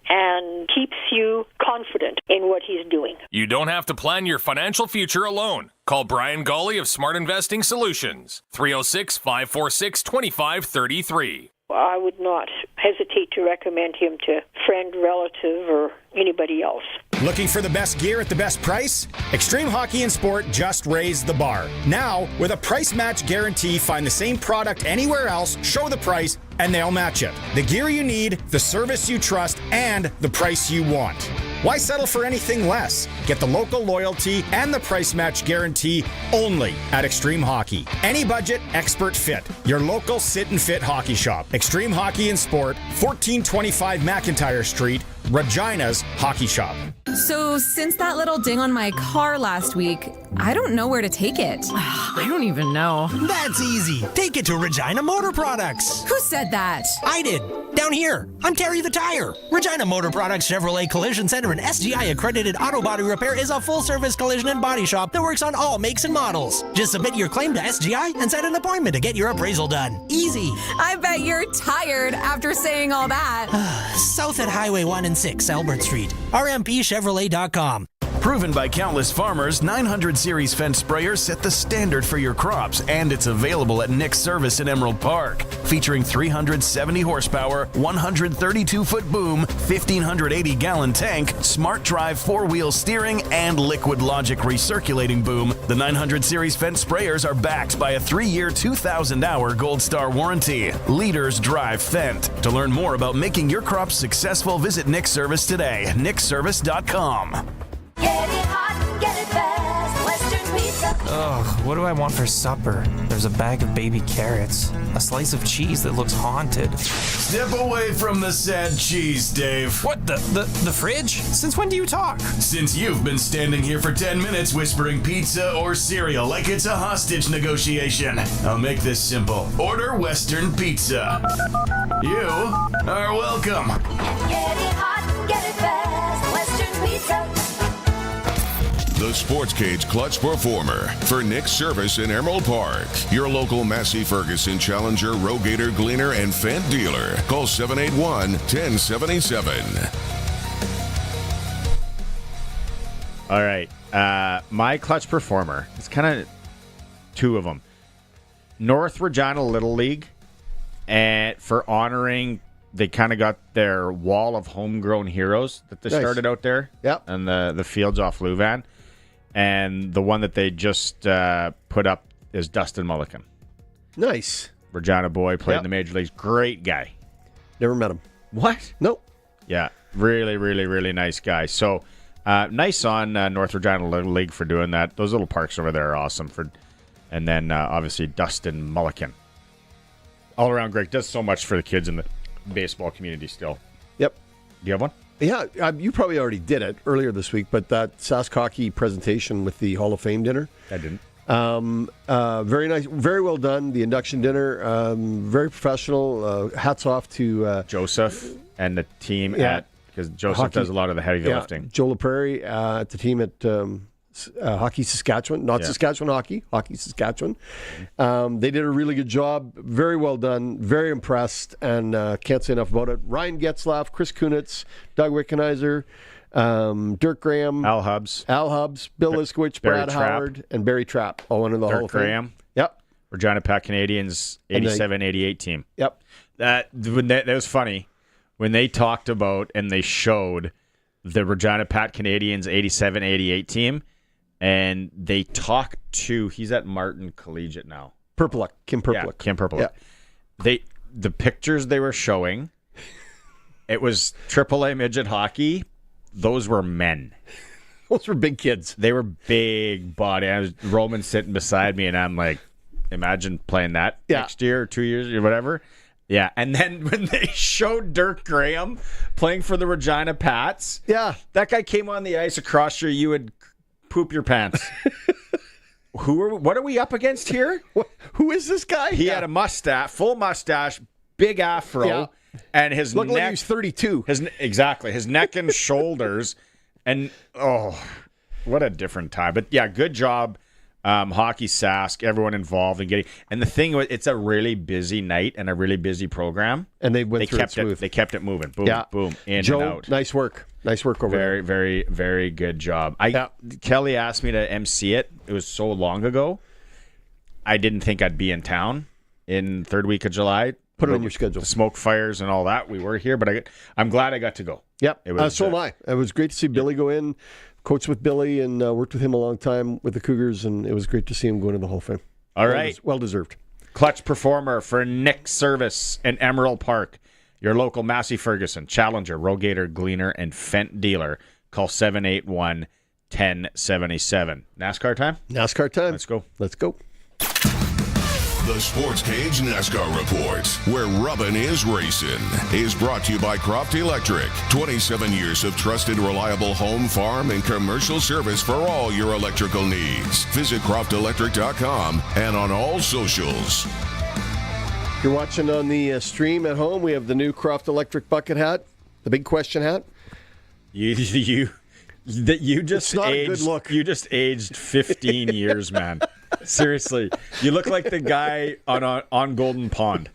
and keeps you confident in what he's doing. You don't have to plan your financial future alone. Call Brian Golly of Smart Investing Solutions, 306-546-2533. I would not hesitate to recommend him to friend, relative, or anybody else. Looking for the best gear at the best price? Extreme Hockey and Sport just raised the bar. Now, with a price match guarantee, find the same product anywhere else, show the price, and they'll match it. The gear you need, the service you trust, and the price you want. Why settle for anything less? Get the local loyalty and the price match guarantee only at Extreme Hockey. Any budget, expert fit. Your local sit and fit hockey shop. Extreme Hockey and Sport, 1425 McIntyre Street, Regina's hockey shop. So, since that little ding on my car last week, I don't know where to take it. I don't even know. That's easy. Take it to Regina Motor Products. Who said that? I did. Down here. I'm Terry the Tire. Regina Motor Products Chevrolet Collision Center and SGI accredited auto body repair is a full-service collision and body shop that works on all makes and models. Just submit your claim to SGI and set an appointment to get your appraisal done. Easy. I bet you're tired after saying all that. South at Highway 1 and 6, Albert Street. RMPChevrolet.com. Proven by countless farmers, 900 Series fence sprayers set the standard for your crops, and it's available at Nick's Service in Emerald Park. Featuring 370 horsepower, 132-foot boom, 1,580-gallon tank, smart drive 4-wheel steering, and Liquid Logic recirculating boom, the 900 Series fence sprayers are backed by a 3-year, 2,000-hour Gold Star warranty. Leaders drive Fendt. To learn more about making your crops successful, visit Nick's Service today. nicksservice.com. Get it hot, get it fast, Western Pizza. Ugh, what do I want for supper? There's a bag of baby carrots, a slice of cheese that looks haunted. Step away from the sad cheese, Dave. What, the fridge? Since when do you talk? Since you've been standing here for 10 minutes whispering pizza or cereal like it's a hostage negotiation. I'll make this simple. Order Western Pizza. You are welcome. Get it hot, get it fast, Western Pizza. The Sportscage Clutch Performer for Nick's Service in Emerald Park. Your local Massey Ferguson Challenger, Rogator, Gleaner, and Fendt dealer. Call 781-1077. All right. My Clutch Performer. It's kind of two of them. North Regina Little League. And for honoring, they kind of got their wall of homegrown heroes that they started out there. Yep. And the fields off Louvain. And the one that they just put up is Dustin Mulliken. Nice. Regina boy, played in the major leagues. Great guy. Never met him. What? Nope. Yeah. Really, really, really nice guy. So nice on North Regina Little League for doing that. Those little parks over there are awesome. And then obviously Dustin Mulliken. All around great. Does so much for the kids in the baseball community still. Yep. Do you have one? Yeah, you probably already did it earlier this week, but that Sask Hockey presentation with the Hall of Fame dinner. I didn't. Very nice, very well done. The induction dinner, very professional. Hats off to Joseph and the team because Joseph Hockey, does a lot of the heavy lifting. Joe LaPrairie at the team at Hockey Saskatchewan, not Saskatchewan Hockey Saskatchewan. They did a really good job. Very well done. Very impressed, and can't say enough about it. Ryan Getzlaff, Chris Kunitz, Doug Wickenheiser, Dirk Graham, Al Hubbs, Bill Liskowicz, Brad Trapp. Howard, and Barry Trapp, all under the Hall of Fame. Graham. Yep. Regina Pat Canadians 87-88 team. Yep. That was funny when they talked about and they showed the Regina Pat Canadians 87-88 team. And they talked to, he's at Martin Collegiate now. Kim Perpluck. Yeah, Kim Perpluck. Yeah. The pictures they were showing, it was AAA midget hockey. Those were men. Those were big kids. They were big body. I was Roman sitting beside me, and I'm like, imagine playing that next year or 2 years or whatever. Yeah, and then when they showed Dirk Graham playing for the Regina Pats, that guy came on the ice across you would poop your pants. What are we up against here? Who is this guy? He had a mustache, full mustache, big afro, and his looked neck. Like he was 32. His neck and shoulders, and what a different time. But yeah, good job, Hockey Sask, everyone involved in getting. And the thing was, it's a really busy night and a really busy program, and they kept it. They kept it moving. Boom, boom, in Joe, and out. Nice work. Nice work over there. Very, very, very good job. Kelly asked me to MC it. It was so long ago. I didn't think I'd be in town in third week of July. Put it on your schedule. The smoke fires and all that. We were here, but I'm glad I got to go. Yep. So am I. It was great to see Billy go in, coached with Billy, and worked with him a long time with the Cougars, and it was great to see him go into the Hall of Fame. All right. Well deserved. Clutch Performer for Nick's Service in Emerald Park. Your local Massey Ferguson, Challenger, Rogator, Gleaner, and Fendt dealer. Call 781-1077. NASCAR time? NASCAR time. Let's go. Let's go. The Sportscage NASCAR Report, where rubbin' is racing, is brought to you by Croft Electric. 27 years of trusted, reliable home, farm, and commercial service for all your electrical needs. Visit croftelectric.com and on all socials. If you're watching on the stream at home, we have the new Croft Electric bucket hat, the big question hat. You just not aged, a good look. You just aged 15 years, man. Seriously, you look like the guy on Golden Pond.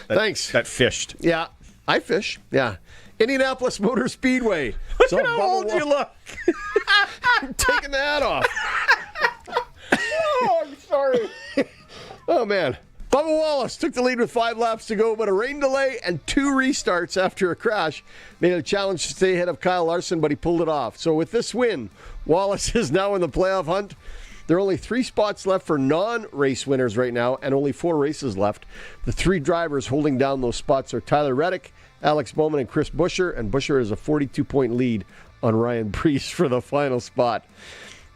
Thanks. That fished. Yeah, I fish. Yeah, Indianapolis Motor Speedway. Look at how old you look. I'm taking the hat off. Oh, I'm sorry. Oh man. Bubba Wallace took the lead with 5 laps to go, but a rain delay and 2 restarts after a crash made it a challenge to stay ahead of Kyle Larson, but he pulled it off. So with this win, Wallace is now in the playoff hunt. There are only 3 spots left for non-race winners right now, and only 4 races left. The 3 drivers holding down those spots are Tyler Reddick, Alex Bowman, and Chris Buescher, and Buescher has a 42-point lead on Ryan Preece for the final spot.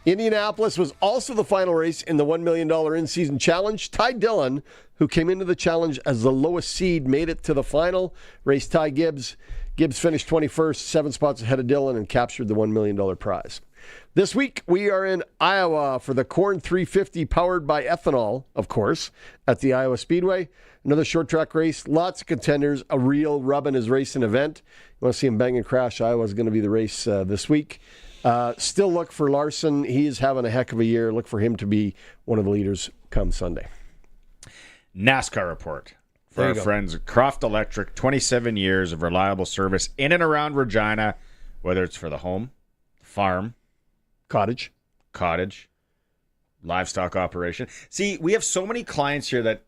Indianapolis was also the final race in the $1 million in-season challenge. Ty Dillon, who came into the challenge as the lowest seed, made it to the final. Raced Ty Gibbs. Gibbs finished 21st, 7 spots ahead of Dillon, and captured the $1 million prize. This week, we are in Iowa for the Corn 350, powered by ethanol, of course, at the Iowa Speedway. Another short track race, lots of contenders, a real rubbin' is racing event. You want to see him bang and crash, Iowa's going to be the race this week. Still look for Larson. He is having a heck of a year. Look for him to be one of the leaders come Sunday. NASCAR report for our friends at Croft Electric. 27 years of reliable service in and around Regina, whether it's for the home, farm, cottage, livestock operation. See, we have so many clients here that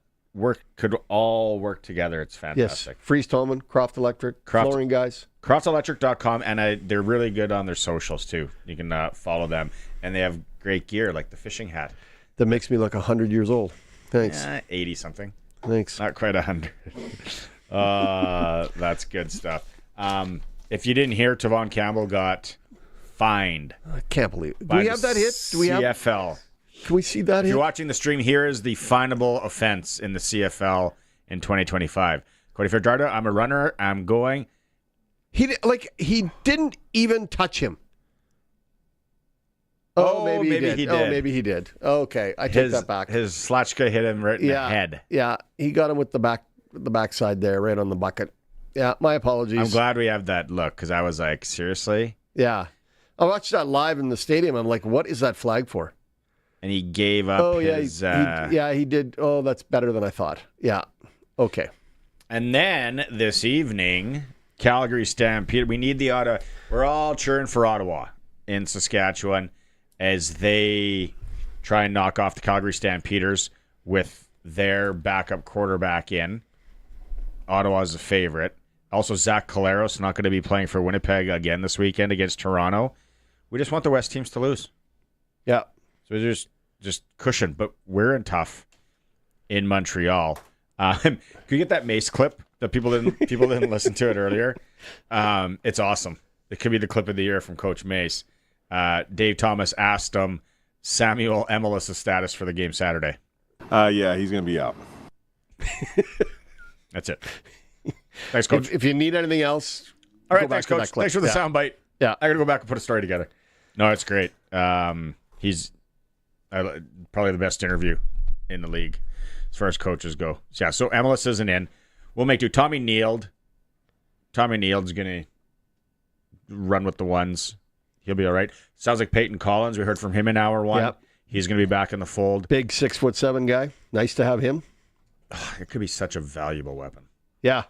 could all work together. It's fantastic. Yes, Freeze Tolman, Croft Electric, flooring guys. CroftElectric.com, and they're really good on their socials too. You can follow them, and they have great gear like the fishing hat. That makes me look 100 years old. Thanks. 80-something. Thanks. Not quite 100. That's good stuff. If you didn't hear, Tavon Campbell got fined. I can't believe it. Do we have that hit? Do we CFL. Can we see that hit? If you're watching the stream, here is the finable offense in the CFL in 2025. Cody Fajardo, I'm a runner. I'm going. He didn't even touch him. Maybe he did. Maybe he did. Okay, I take that back. His Slachka hit him right in the head. Yeah, he got him with the backside there, right on the bucket. Yeah, my apologies. I'm glad we have that look, because I was like, seriously? Yeah. I watched that live in the stadium. I'm like, what is that flag for? And he gave up his... he did. Oh, that's better than I thought. Yeah. Okay. And then this evening, Calgary Stampede. We need the Ottawa. We're all cheering for Ottawa in Saskatchewan as they try and knock off the Calgary Stampeders with their backup quarterback in. Ottawa's a favorite. Also, Zach Collaros not going to be playing for Winnipeg again this weekend against Toronto. We just want the West teams to lose. Yeah. So just cushion, but we're in tough in Montreal. Could you get that Mace clip that people didn't listen to it earlier? It's awesome. It could be the clip of the year from Coach Mace. Dave Thomas asked him Samuel Emelis' status for the game Saturday. Yeah, he's going to be out. That's it. Thanks, Coach. If you need anything else, all right, thanks, Coach. Thanks for the soundbite. Yeah, I got to go back and put a story together. No, it's great. He's probably the best interview in the league as far as coaches go. Yeah, so Emelis isn't in. We'll make do. Tommy Neald. Tommy Neald's going to run with the ones. He'll be all right. Sounds like Payton Collins. We heard from him in hour 1. Yep. He's going to be back in the fold. Big 6'7" guy. Nice to have him. It could be such a valuable weapon. Yeah.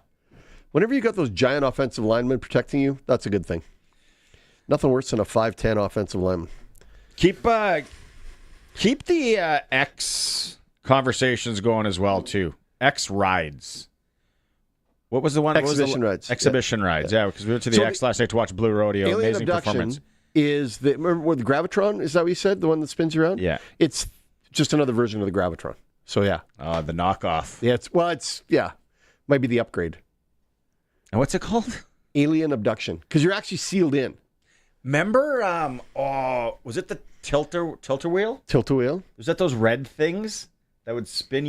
Whenever you got those giant offensive linemen protecting you, that's a good thing. Nothing worse than a 5'10" offensive lineman. Keep the X conversations going as well, too. X rides. What was the one? Exhibition rides. Exhibition rides, yeah, because we went to the X last night to watch Blue Rodeo. Alien Amazing Abduction performance. Is remember what the Gravitron? Is that what you said? The one that spins around? Yeah. It's just another version of the Gravitron. So, yeah. The knockoff. Yeah, might be the upgrade. And what's it called? Alien Abduction. Because you're actually sealed in. Remember, was it the tilter wheel? Tilter wheel? Was that those red things that would spin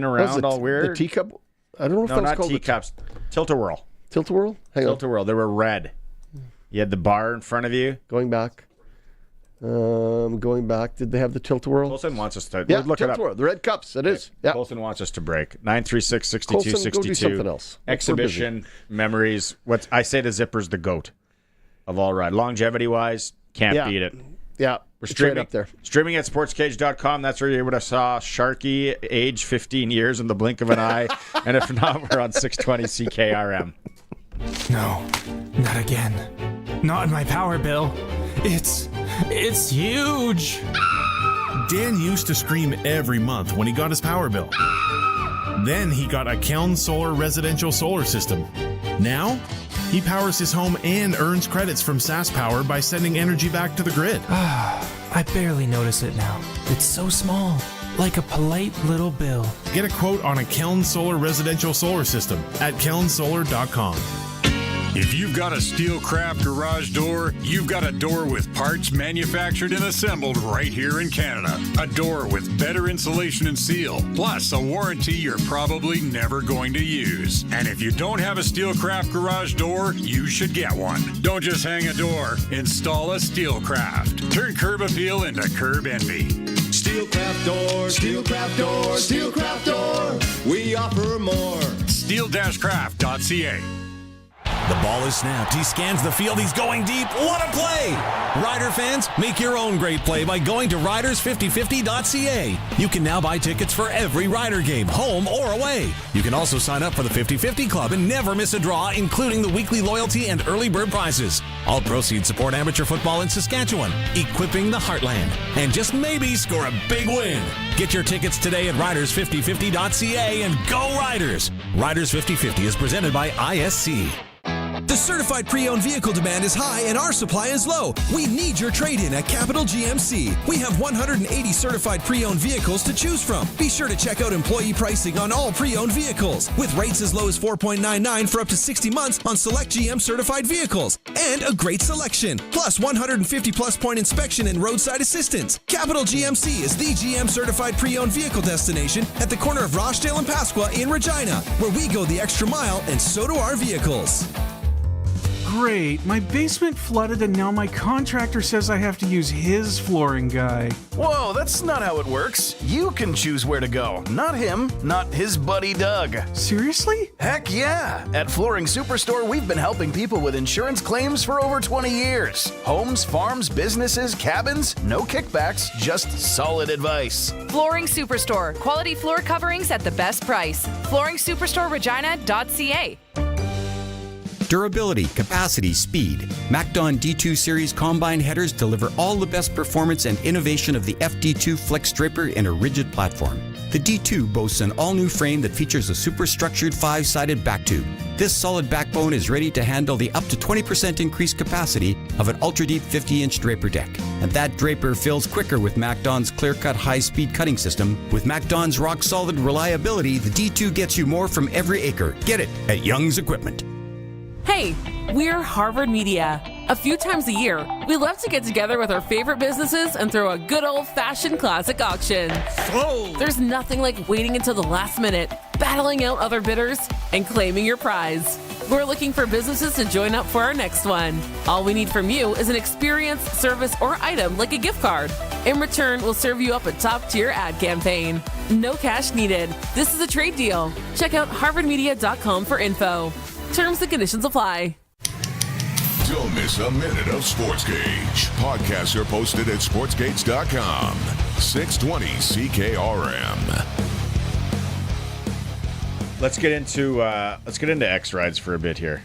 around all weird? The teacup? I don't know if no, that was not called teacups. Tilt-a-whirl. Tilt-a-whirl? Hang on. Tilt-a-whirl. They were red. You had the bar in front of you. Going back. Did they have the tilt-a-whirl? Colson wants us to look it up. The red cups. It is. Yeah. Colson wants us to break. 936-6262. Colson, go do something else. Exhibition memories. I say the zipper's the GOAT of all ride. Longevity-wise, can't beat it. Yeah. We're streaming right up there. Streaming at sportscage.com. That's where you would have saw Sharky age 15 years in the blink of an eye. And if not, we're on 620 CKRM. No, not again. Not in my power bill. It's huge. Dan used to scream every month when he got his power bill. Then he got a Keln Solar residential solar system. Now, he powers his home and earns credits from SaskPower by sending energy back to the grid. I barely notice it now. It's so small, like a polite little bill. Get a quote on a Keln Solar residential solar system at kelnsolar.com. If you've got a Steelcraft garage door, you've got a door with parts manufactured and assembled right here in Canada. A door with better insulation and seal, plus a warranty you're probably never going to use. And if you don't have a Steelcraft garage door, you should get one. Don't just hang a door, install a Steelcraft. Turn curb appeal into curb envy. Steelcraft door, Steelcraft door, Steelcraft door. We offer more. Steel-craft.ca. The ball is snapped. He scans the field. He's going deep. What a play! Rider fans, make your own great play by going to riders5050.ca. You can now buy tickets for every Rider game, home or away. You can also sign up for the 50-50 Club and never miss a draw, including the weekly loyalty and early bird prizes. All proceeds support amateur football in Saskatchewan, equipping the heartland, and just maybe score a big win. Get your tickets today at riders5050.ca and go Riders! Riders 5050 is presented by ISC. The certified pre-owned vehicle demand is high and our supply is low. We need your trade-in at Capital GMC. We have 180 certified pre-owned vehicles to choose from. Be sure to check out employee pricing on all pre-owned vehicles, with rates as low as 4.99 for up to 60 months on select GM certified vehicles. And a great selection, plus 150 plus point inspection and roadside assistance. Capital GMC is the GM certified pre-owned vehicle destination at the corner of Rochdale and Pasqua in Regina, where we go the extra mile and so do our vehicles. Great, my basement flooded and now my contractor says I have to use his flooring guy. Whoa, that's not how it works. You can choose where to go, not him, not his buddy Doug. Seriously? Heck yeah! At Flooring Superstore, we've been helping people with insurance claims for over 20 years. Homes, farms, businesses, cabins, no kickbacks, just solid advice. Flooring Superstore. Quality floor coverings at the best price. FlooringSuperstoreRegina.ca. Durability, capacity, speed. MacDon D2 Series Combine headers deliver all the best performance and innovation of the FD2 Flex Draper in a rigid platform. The D2 boasts an all-new frame that features a superstructured 5-sided back tube. This solid backbone is ready to handle the up to 20% increased capacity of an ultra-deep 50-inch draper deck. And that draper fills quicker with MacDon's clear-cut high-speed cutting system. With MacDon's rock-solid reliability, the D2 gets you more from every acre. Get it at Young's Equipment. Hey, we're Harvard Media. A few times a year, we love to get together with our favorite businesses and throw a good old-fashioned classic auction. Whoa! There's nothing like waiting until the last minute, battling out other bidders, and claiming your prize. We're looking for businesses to join up for our next one. All we need from you is an experience, service, or item like a gift card. In return, we'll serve you up a top-tier ad campaign. No cash needed. This is a trade deal. Check out harvardmedia.com for info. Terms and conditions apply. Don't miss a minute of Sportscage. Podcasts are posted at sportscage.com. 620 CKRM. Let's get into X rides for a bit here.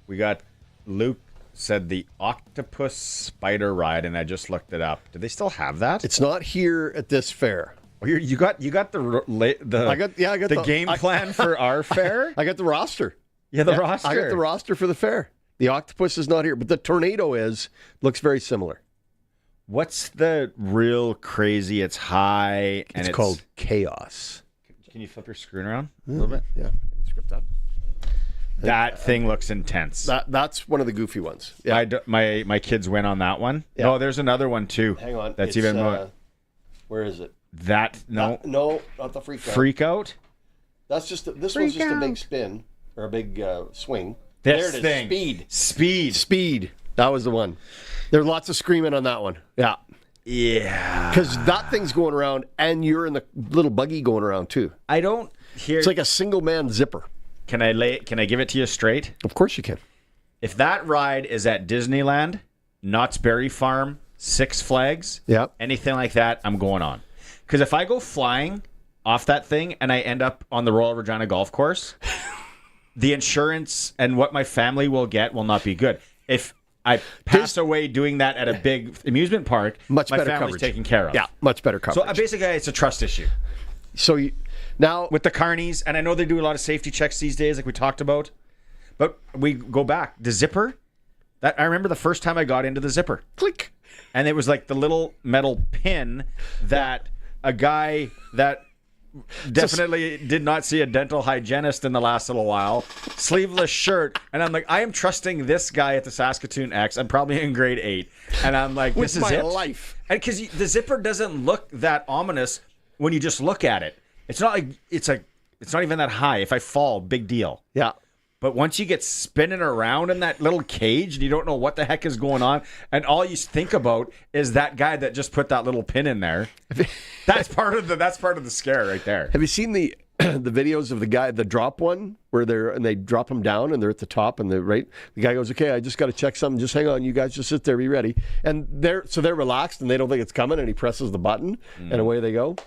We got Luke said the octopus spider ride, and I just looked it up. Do they still have that? It's not here at this fair. You got the game plan for our fair. I got the roster. Yeah, the roster. I got the roster for the fair. The octopus is not here, but the tornado looks very similar. What's the real crazy? It's high and it's called Chaos. Can you flip your screen around a little bit? Yeah. Script up. That thing looks intense. That's one of the goofy ones. Yeah. My kids went on that one. Yeah. No, there's another one too. Hang on. That's even more. Where is it? No, not the freak out. Freak out. That's just this one's just a big spin or a big swing. This there it thing. is. Speed. That was the one. There's lots of screaming on that one. Yeah. Yeah. Because that thing's going around, and you're in the little buggy going around too. I don't hear. It's like a single man zipper. Can I give it to you straight? Of course you can. If that ride is at Disneyland, Knott's Berry Farm, Six Flags, anything like that, I'm going on. Because if I go flying off that thing and I end up on the Royal Regina Golf Course, the insurance and what my family will get will not be good. If I pass away doing that at a big amusement park, much my better family's coverage. taken care of. Yeah, much better coverage. So basically, it's a trust issue. So now with the carnies, and I know they do a lot of safety checks these days, like we talked about. But we go back the zipper. That I remember the first time I got into the zipper. Click, and it was like the little metal pin that a guy that definitely did not see a dental hygienist in the last little while, sleeveless shirt, and I'm like, I am trusting this guy at the Saskatoon X. I'm probably in grade 8, and I'm like, this is it. Life. And because the zipper doesn't look that ominous when you just look at it. It's not like it's not even that high. If I fall, big deal. Yeah. But once you get spinning around in that little cage and you don't know what the heck is going on, and all you think about is that guy that just put that little pin in there, that's part of the scare right there. Have you seen the videos of the drop one where they drop them down and they're at the top and the guy goes, okay, I just got to check something. Just hang on, you guys just sit there, be ready. And they're relaxed and they don't think it's coming, and he presses the button and away they go.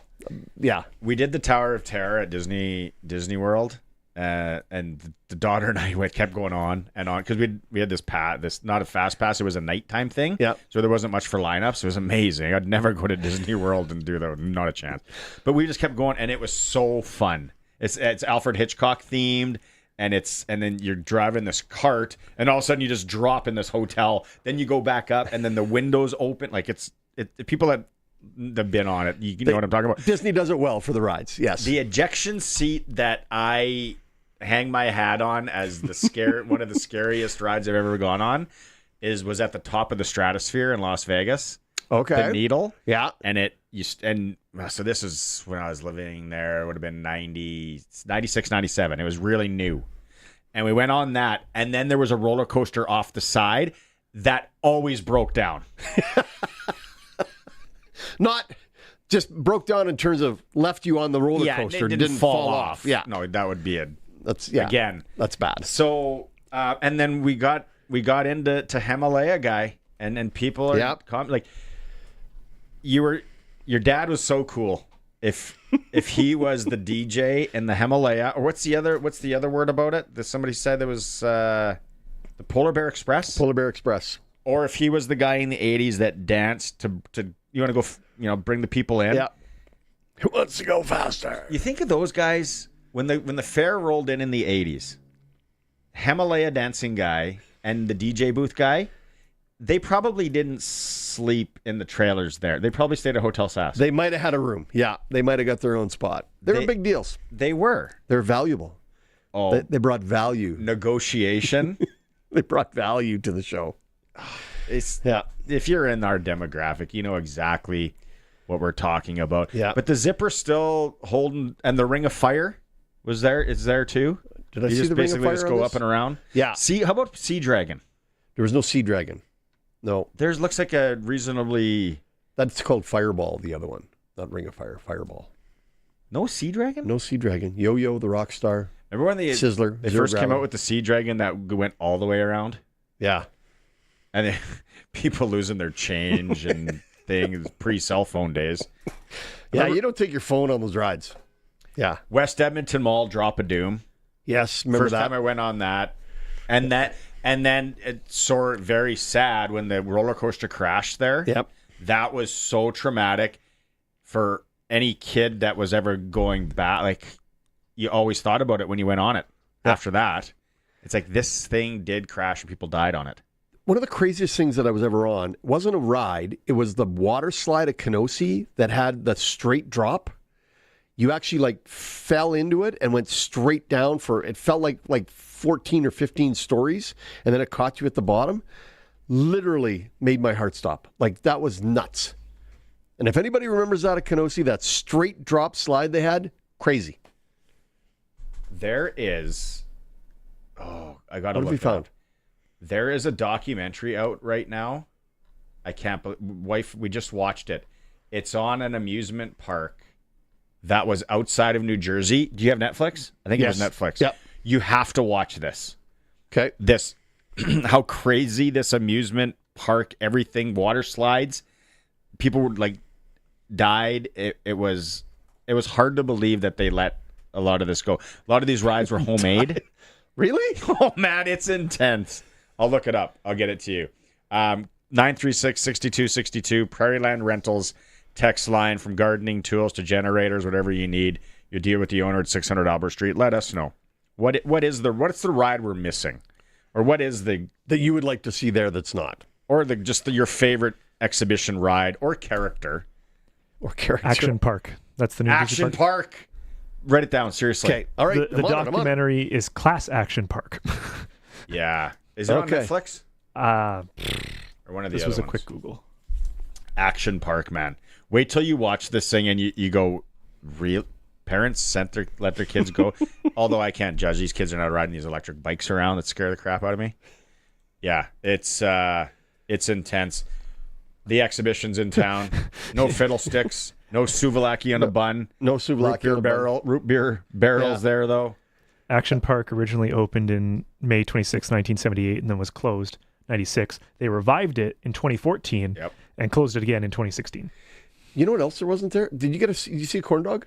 Yeah, we did the Tower of Terror at Disney World. And the daughter and I kept going on and on because we had this not a fast pass, it was a nighttime thing. Yeah. So there wasn't much for lineups. It was amazing. I'd never go to Disney World and do that. Not a chance. But we just kept going, and it was so fun. It's Alfred Hitchcock themed, and then you're driving this cart, and all of a sudden you just drop in this hotel. Then you go back up, and then the windows open. Like people that have been on it, you know what I'm talking about. Disney does it well for the rides. Yes. The ejection seat that I hang my hat on as one of the scariest rides I've ever gone on was at the top of the Stratosphere in Las Vegas. Okay. The Needle. Yeah. And so this is when I was living there. It would have been 96, 97. It was really new. And we went on that, and then there was a roller coaster off the side that always broke down. Not just broke down in terms of left you on the roller coaster. It didn't fall off. Yeah. No, that would be again. That's bad. So and then we got into Himalaya guy, and people are like, your dad was so cool. If he was the DJ in the Himalaya, or what's the other word about it? Somebody said there was the Polar Bear Express. Polar Bear Express. Or if he was the guy in the 80s that danced to you want to go, bring the people in. Yeah. Who wants to go faster? You think of those guys when the fair rolled in the 80s, Himalaya dancing guy and the DJ booth guy, they probably didn't sleep in the trailers there. They probably stayed at Hotel Sask. They might have had a room. Yeah, they might have got their own spot. They were big deals. They were. They're valuable. Oh, they brought value. Negotiation. They brought value to the show. If you're in our demographic, you know exactly what we're talking about. Yeah. But the zipper's still holding, and the Ring of Fire was there. It's there too. Did I see the Ring of Fire? Just go up and around. Yeah. How about Sea Dragon? There was no Sea Dragon. No. There's looks like a reasonably. That's called Fireball. The other one, not Ring of Fire. Fireball. No Sea Dragon. No Sea Dragon. Yo-Yo, the rock star. Remember when Sizzler? They first came out with the Sea Dragon that went all the way around. Yeah. And then people losing their change and things pre-cell phone days. Yeah, you don't take your phone on those rides. Yeah. West Edmonton Mall, Drop of Doom. Yes, remember First time I went on that. And then it's sort of very sad when the roller coaster crashed there. Yep. That was so traumatic for any kid that was ever going back. Like, you always thought about it when you went on it. After that, it's like this thing did crash and people died on it. One of the craziest things that I was ever on wasn't a ride. It was the water slide at Kenosee that had the straight drop. you actually like fell into it and went straight down it felt like 14 or 15 stories, and then it caught you at the bottom. Literally made my heart stop. Like, that was nuts. And if anybody remembers that at Kenosee, that straight drop slide they had, crazy. There is, I got to look. What have we found? There is a documentary out right now. I can't believe, wife, we just watched it. It's on an amusement park that was outside of New Jersey. Do you have Netflix? I think it was Netflix. Yep. You have to watch this. Okay. This, how crazy this amusement park, everything, water slides. People were like, died. It was hard to believe that they let a lot of this go. A lot of these rides were homemade. Really? Oh, man, it's intense. I'll look it up. I'll get it to you. 936-6262, Prairie Land Rentals text line, from gardening tools to generators, whatever you need. You deal with the owner at 600 Albert Street. Let us know. What's the ride we're missing? Or what is the... that you would like to see there that's not? Or your favorite exhibition ride or character. Action Park. That's the new Action Park. Write it down, seriously. Okay, all right. The documentary is Class Action Park. Yeah. Is it on Netflix? Or one of the this other was a ones? quick Google. Action Park, man. Wait till you watch this thing and you go, real parents let their kids go. Although I can't judge. These kids are not riding these electric bikes around that scare the crap out of me. Yeah, it's intense. The exhibition's in town. No fiddlesticks. No souvlaki on a bun. No souvlaki on a bun. Root beer barrels there, though. Action Park originally opened in May 26, 1978, and then was closed 96. They revived it in 2014 and closed it again in 2016. You know what else there wasn't there? Did you see a corn dog?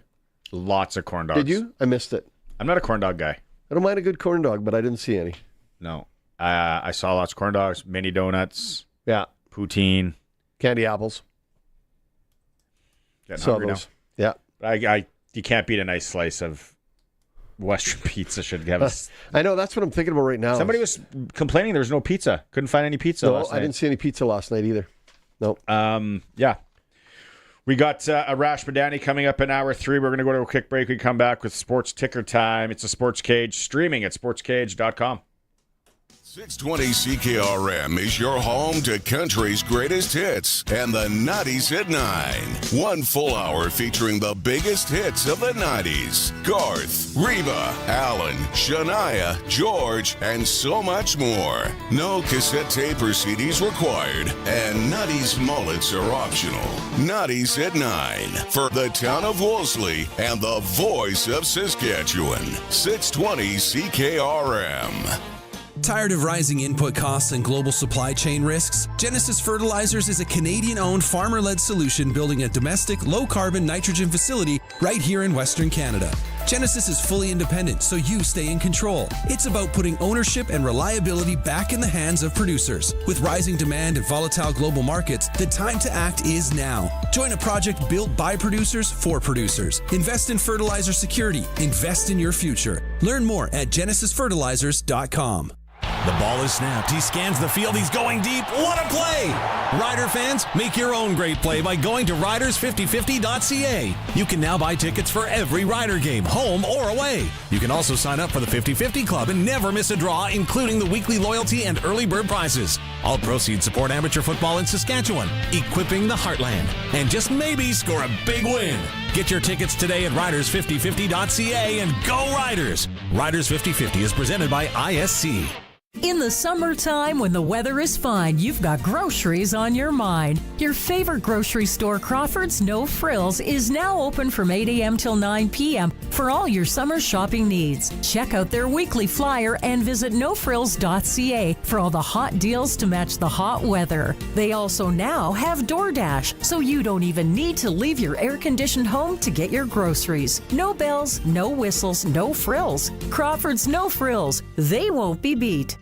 Lots of corn dogs. Did you? I missed it. I'm not a corn dog guy. I don't mind a good corn dog, but I didn't see any. No. I saw lots of corn dogs, mini donuts. Yeah. Poutine. Candy apples. Getting hungry now. Yeah. You can't beat a nice slice of Western pizza. Should have a... I know, that's what I'm thinking about right now. Somebody was complaining there was no pizza. Couldn't find any pizza last night. I didn't see any pizza last night either. No. Yeah. We got Arash Madani coming up in hour 3. We're going to go to a quick break. We come back with Sports Ticker Time. It's a Sports Cage, streaming at sportscage.com. 620 CKRM is your home to country's greatest hits and the 90s at 9. 1 full hour featuring the biggest hits of the 90s. Garth, Reba, Alan, Shania, George, and so much more. No cassette tape or CDs required, and 90s mullets are optional. 90s at 9 for the town of Wolseley and the voice of Saskatchewan. 620 CKRM. Tired of rising input costs and global supply chain risks? Genesis Fertilizers is a Canadian-owned, farmer-led solution building a domestic, low-carbon nitrogen facility right here in Western Canada. Genesis is fully independent, so you stay in control. It's about putting ownership and reliability back in the hands of producers. With rising demand and volatile global markets, the time to act is now. Join a project built by producers for producers. Invest in fertilizer security. Invest in your future. Learn more at genesisfertilizers.com. The ball is snapped. He scans the field. He's going deep. What a play! Rider fans, make your own great play by going to riders5050.ca. You can now buy tickets for every Rider game, home or away. You can also sign up for the 50/50 Club and never miss a draw, including the weekly loyalty and early bird prizes. All proceeds support amateur football in Saskatchewan, equipping the heartland, and just maybe score a big win. Get your tickets today at riders5050.ca and go Riders! Riders 50/50 is presented by ISC. In the summertime, when the weather is fine, you've got groceries on your mind. Your favorite grocery store, Crawford's No Frills, is now open from 8 a.m. till 9 p.m. for all your summer shopping needs. Check out their weekly flyer and visit nofrills.ca for all the hot deals to match the hot weather. They also now have DoorDash, so you don't even need to leave your air-conditioned home to get your groceries. No bells, no whistles, no frills. Crawford's No Frills. They won't be beat.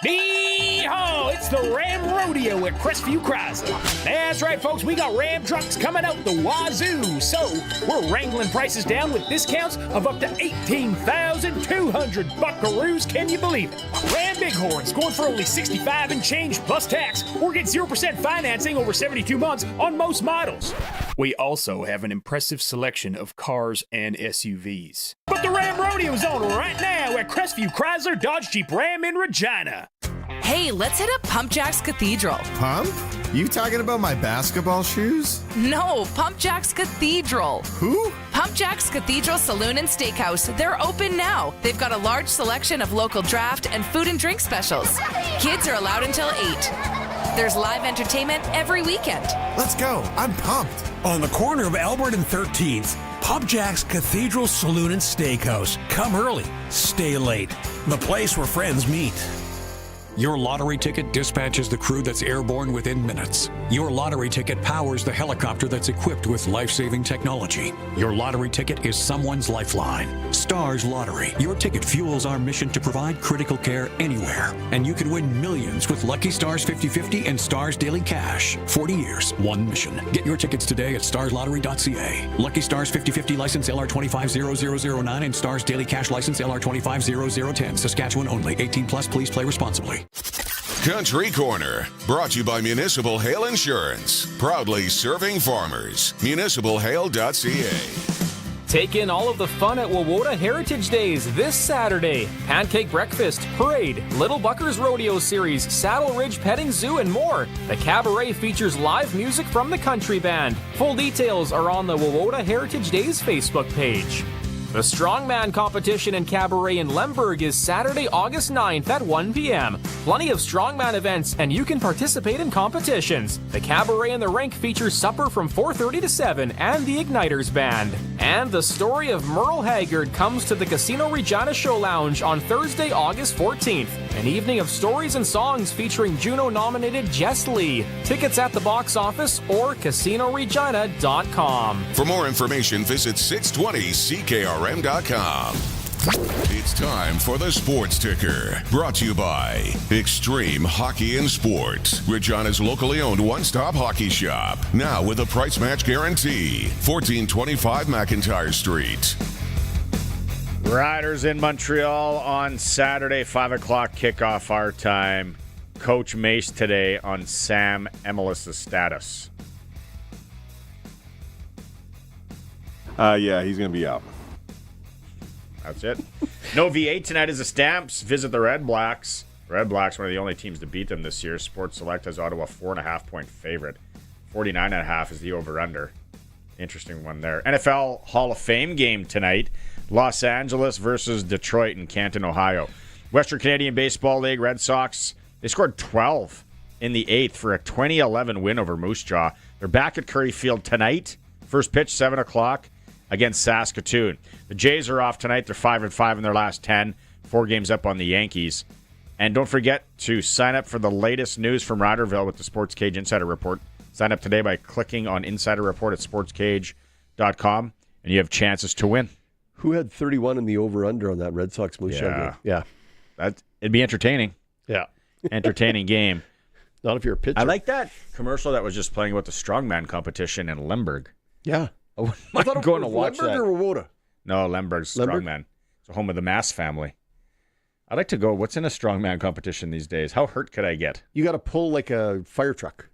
Hee-haw! It's the Ram Rodeo at Crestview Chrysler. That's right, folks. We got Ram trucks coming out the wazoo. So we're wrangling prices down with discounts of up to $18,200 buckaroos. Can you believe it? Ram Bighorns going for only $65 and change plus tax, or get 0% financing over 72 months on most models. We also have an impressive selection of cars and SUVs. But the Ram Rodeo's on right now at Crestview Chrysler Dodge Jeep Ram in Regina. Hey, let's hit up Pump Jack's Cathedral. Pump? You talking about my basketball shoes? No, Pump Jack's Cathedral. Who? Pump Jack's Cathedral Saloon and Steakhouse. They're open now. They've got a large selection of local draft and food and drink specials. Kids are allowed until 8. There's live entertainment every weekend. Let's go. I'm pumped. On the corner of Albert and 13th, Pump Jack's Cathedral Saloon and Steakhouse. Come early, stay late. The place where friends meet. Your lottery ticket dispatches the crew that's airborne within minutes. Your lottery ticket powers the helicopter that's equipped with life-saving technology. Your lottery ticket is someone's lifeline. Stars Lottery. Your ticket fuels our mission to provide critical care anywhere. And you can win millions with Lucky Stars 50/50 and Stars Daily Cash. 40 years, one mission. Get your tickets today at starslottery.ca. Lucky Stars 50/50 license LR250009 and Stars Daily Cash license LR250010. Saskatchewan only. 18 plus. Please play responsibly. Country Corner, brought to you by Municipal Hail Insurance. Proudly serving farmers. MunicipalHail.ca. Take in all of the fun at Wawota Heritage Days this Saturday. Pancake breakfast, parade, Little Buckers Rodeo Series, Saddle Ridge Petting Zoo, and more. The cabaret features live music from the country band. Full details are on the Wawota Heritage Days Facebook page. The Strongman competition and cabaret in Lemberg is Saturday, August 9th at 1 p.m. Plenty of Strongman events, and you can participate in competitions. The cabaret and the rink features supper from 4:30 to 7 and the Igniters Band. And the story of Merle Haggard comes to the Casino Regina Show Lounge on Thursday, August 14th. An evening of stories and songs featuring Juno-nominated Jess Lee. Tickets at the box office or CasinoRegina.com. For more information, visit 620CKRM.com. It's time for the Sports Ticker, brought to you by Extreme Hockey and Sports, Regina's locally owned one-stop hockey shop. Now with a price match guarantee. 1425 McIntyre Street. Riders in Montreal on Saturday, 5 o'clock kickoff our time. Coach Mace today on Sam Emilus' status. Yeah, he's going to be out. That's it. No V8 tonight as the Stamps visit the Red Blacks. Red Blacks, one of the only teams to beat them this year. Sports Select has Ottawa 4.5-point favorite. 49.5 is the over-under. Interesting one there. NFL Hall of Fame game tonight. Los Angeles versus Detroit in Canton, Ohio. Western Canadian Baseball League, Red Sox, they scored 12 in the 8th for a 20-11 win over Moose Jaw. They're back at Curry Field tonight. First pitch, 7 o'clock. Against Saskatoon. The Jays are off tonight. They're 5-5 in their last 10. 4 games up on the Yankees. And don't forget to sign up for the latest news from Riderville with the Sportscage Insider Report. Sign up today by clicking on Insider Report at sportscage.com, and you have chances to win. Who had 31 in the over-under on that Red Sox Moose Jaw game? Yeah. It'd be entertaining. Yeah. Entertaining game. Not if you're a pitcher. I like that commercial that was just playing about the strongman competition in Lemberg. Yeah. I thought going to watch Lemberg that. or Wawota? No, Lemberg's Lemberg? strongman. It's the home of the Mass family. I'd like to go. What's in a strongman competition these days? How hurt could I get? You got to pull like a fire truck.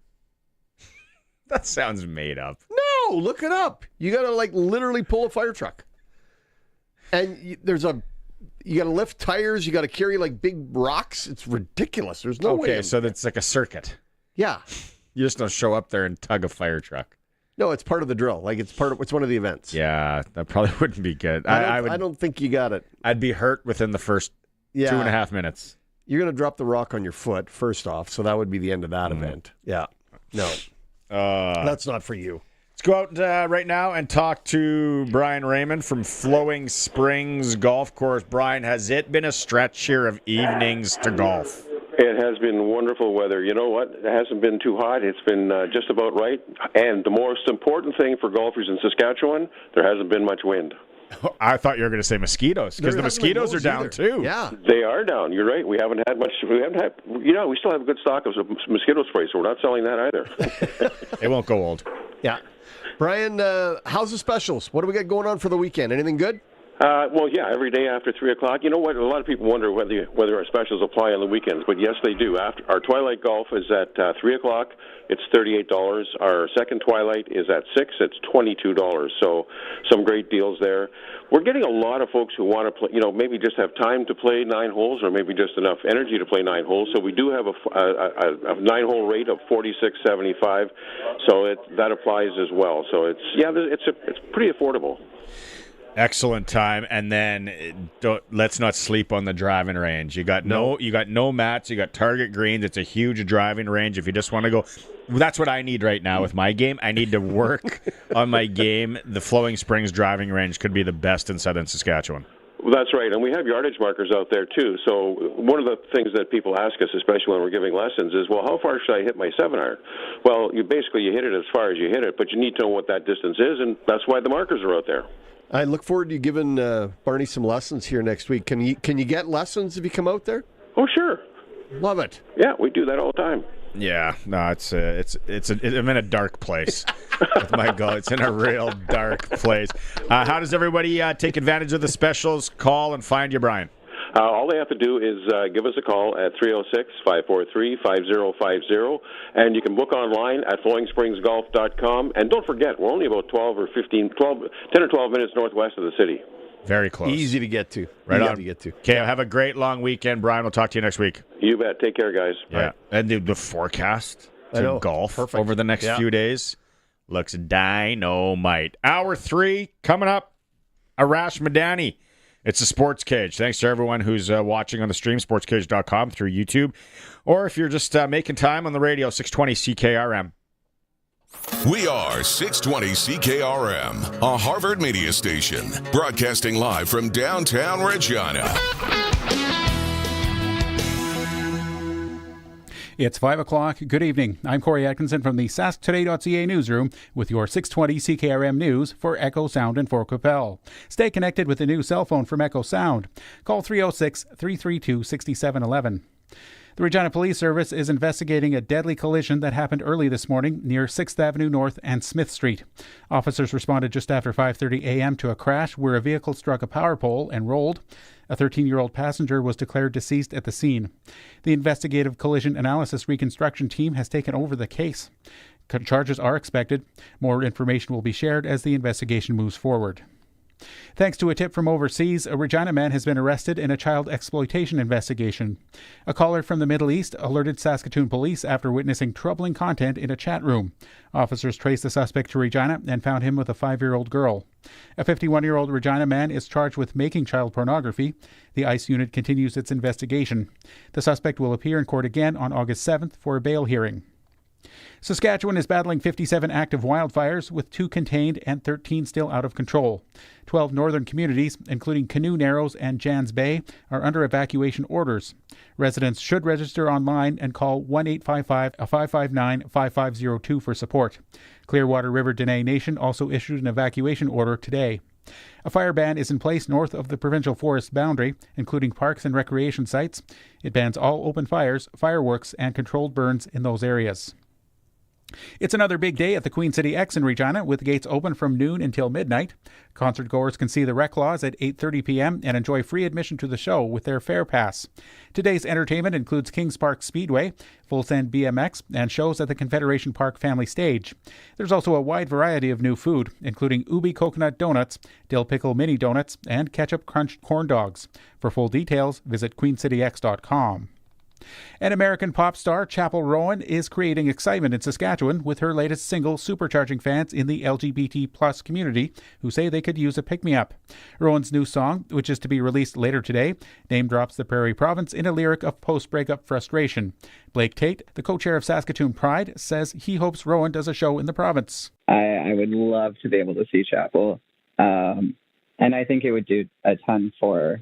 That sounds made up. No, look it up. You got to like literally pull a fire truck. And you got to lift tires. You got to carry like big rocks. It's ridiculous. There's no way. Okay, so that's like a circuit. Yeah. You just don't show up there and tug a fire truck. No, it's part of the drill. Like it's one of the events. Yeah, that probably wouldn't be good. I don't think you got it. I'd be hurt within the first 2.5 minutes. You're going to drop the rock on your foot first off, so that would be the end of that event. Yeah. No. That's not for you. Let's go out right now and talk to Brian Raymond from Flowing Springs Golf Course. Brian, has it been a stretch here of evenings to golf? It has been wonderful weather. You know what? It hasn't been too hot. It's been just about right. And the most important thing for golfers in Saskatchewan, there hasn't been much wind. I thought you were going to say mosquitoes, because the mosquitoes are down too. Yeah, they are down. You're right. We haven't had much. We still have a good stock of mosquito spray, so we're not selling that either. It won't go old. Yeah. Brian, how's the specials? What do we got going on for the weekend? Anything good? Well, yeah, every day after 3 o'clock. You know what? A lot of people wonder whether our specials apply on the weekends, but yes, they do. After our Twilight Golf is at 3 o'clock. It's $38. Our second Twilight is at 6. It's $22. So some great deals there. We're getting a lot of folks who want to play, maybe just have time to play 9 holes, or maybe just enough energy to play 9 holes. So we do have a 9-hole rate of $46.75. So that applies as well. So it's pretty affordable. Excellent time, and then let's not sleep on the driving range. You got no mats. You got target greens. It's a huge driving range. If you just want to go, that's what I need right now with my game. I need to work on my game. The Flowing Springs driving range could be the best in southern Saskatchewan. Well, that's right, and we have yardage markers out there too. So one of the things that people ask us, especially when we're giving lessons, is, well, how far should I hit my 7-iron? Well, you hit it as far as you hit it, but you need to know what that distance is, and that's why the markers are out there. I look forward to you giving Barney some lessons here next week. Can you get lessons if you come out there? Oh, sure. Love it. Yeah, we do that all the time. Yeah, no, I'm in a dark place. With my God, it's in a real dark place. How does everybody take advantage of the specials? Call and find you, Brian. All they have to do is give us a call at 306-543-5050, and you can book online at flowingspringsgolf.com. And don't forget, we're only about 10 or 12 minutes northwest of the city. Very close. Easy to get to. Right on. Okay, have a great long weekend, Brian. We'll talk to you next week. You bet. Take care, guys. Yeah. Bye. And the forecast to golf over the next few days looks dynamite. Hour 3 coming up. Arash Madani. It's a Sportscage. Thanks to everyone who's watching on the stream, sportscage.com, through YouTube. Or if you're just making time on the radio, 620 CKRM. We are 620 CKRM, a Harvard media station, broadcasting live from downtown Regina. It's 5 o'clock. Good evening. I'm Corey Atkinson from the sasktoday.ca newsroom with your 620 CKRM news for Echo Sound and Fort Qu'Appelle. Stay connected with the new cell phone from Echo Sound. Call 306-332-6711. The Regina Police Service is investigating a deadly collision that happened early this morning near 6th Avenue North and Smith Street. Officers responded just after 5:30 a.m. to a crash where a vehicle struck a power pole and rolled. A 13-year-old passenger was declared deceased at the scene. The investigative collision analysis reconstruction team has taken over the case. Charges are expected. More information will be shared as the investigation moves forward. Thanks to a tip from overseas, a Regina man has been arrested in a child exploitation investigation. A caller from the Middle East alerted Saskatoon police after witnessing troubling content in a chat room. Officers traced the suspect to Regina and found him with a 5-year-old girl. A 51-year-old Regina man is charged with making child pornography. The ICE unit continues its investigation. The suspect will appear in court again on August 7th for a bail hearing. Saskatchewan is battling 57 active wildfires, with 2 contained and 13 still out of control. 12 northern communities, including Canoe Narrows and Jans Bay, are under evacuation orders. Residents should register online and call 1-855-559-5502 for support. Clearwater River Dene Nation also issued an evacuation order today. A fire ban is in place north of the provincial forest boundary, including parks and recreation sites. It bans all open fires, fireworks, and controlled burns in those areas. It's another big day at the Queen City X in Regina, with gates open from noon until midnight. Concert goers can see the Rec Laws at 8:30 p.m. and enjoy free admission to the show with their Fair Pass. Today's entertainment includes Kings Park Speedway, Full Send BMX, and shows at the Confederation Park Family Stage. There's also a wide variety of new food, including Ubi Coconut Donuts, Dill Pickle Mini Donuts, and Ketchup Crunch Corn Dogs. For full details, visit queencityx.com. An American pop star, Chapel Rowan, is creating excitement in Saskatchewan with her latest single supercharging fans in the LGBT plus community who say they could use a pick-me-up. Rowan's new song, which is to be released later today, name drops the Prairie Province in a lyric of post-breakup frustration. Blake Tate, the co-chair of Saskatoon Pride, says he hopes Rowan does a show in the province. I would love to be able to see Chapel, and I think it would do a ton for